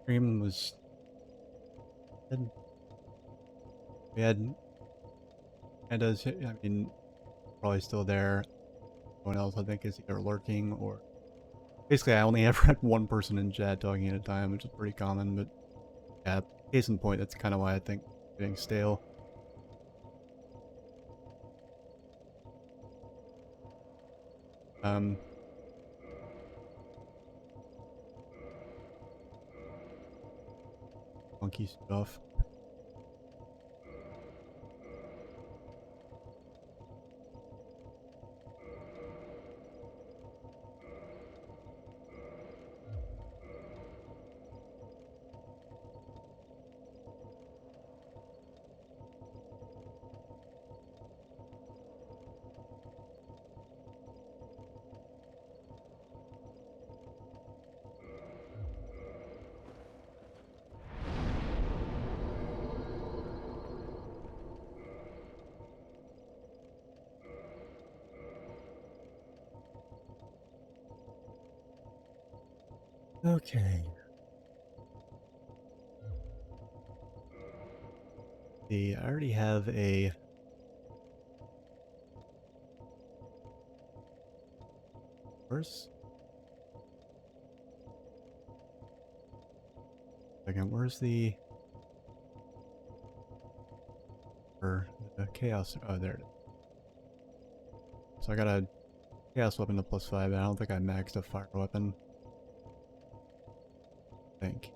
Stream was good. We had does I mean, probably still there. Everyone else I think is either lurking or basically I only ever had one person in chat talking at a time, which is pretty common, but yeah, case in point, that's kind of why I think it's getting stale. Funky stuff. Okay. See, I already have a where's second, where's the or the chaos oh there it is. So I got a chaos weapon to +5, and I don't think I maxed a fire weapon. I think.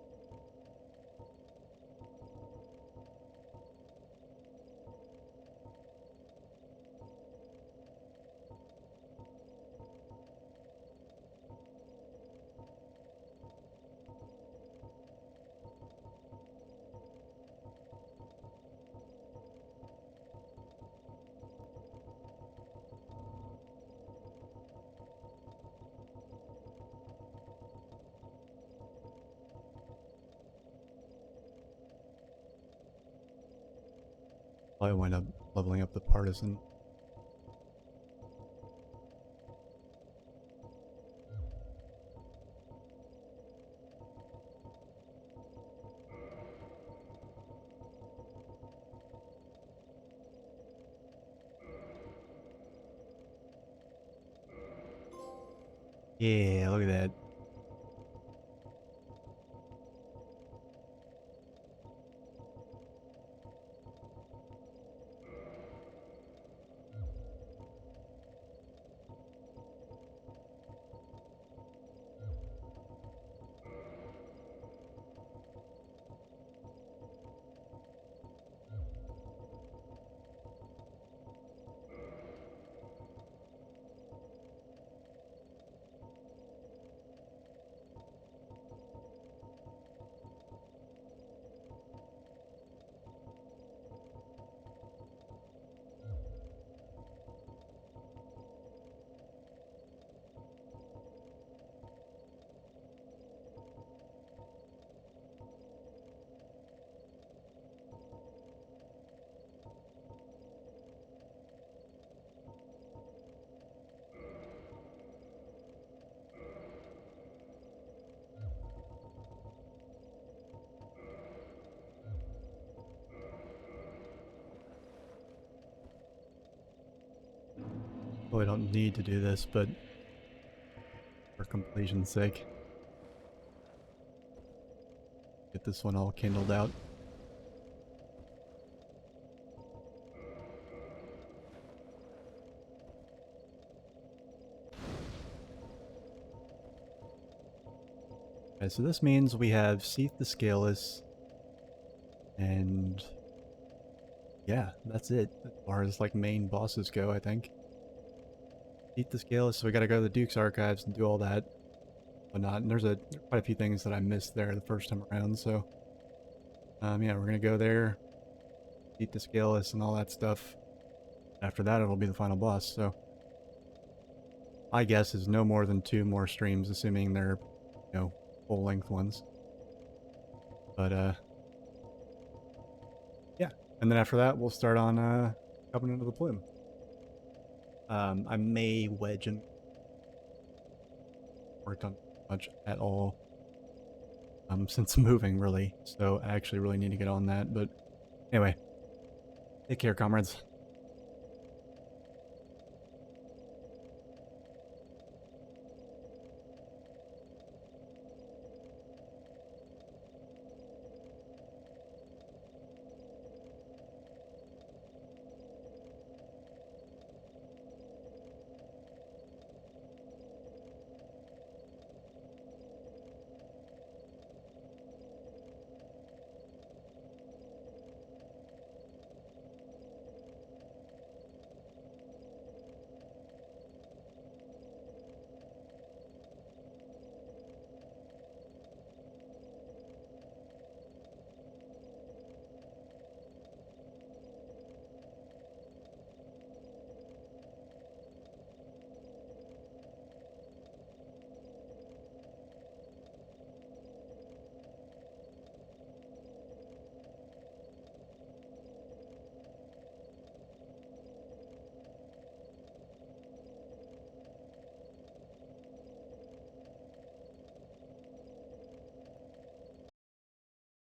I wind up leveling up the partisan. Yeah, look at that. Probably don't need to do this, but for completion's sake. Get this one all kindled out. Okay, so this means we have Seath the Scaleless, and yeah, that's it as far as like main bosses go, I think. Seath the Scaleless, so we gotta go to the Duke's Archives and do all that, whatnot. And there's quite a few things that I missed there the first time around, so yeah, we're gonna go there, Seath the Scaleless and all that stuff. After that, it'll be the final boss, so my guess is no more than 2 more streams, assuming they're, you know, full-length ones. But, yeah. And then after that, we'll start on, Covenant of the Plume. I may wedge and worked on much at all, since moving, really. So I actually really need to get on that, but anyway. Take care, comrades.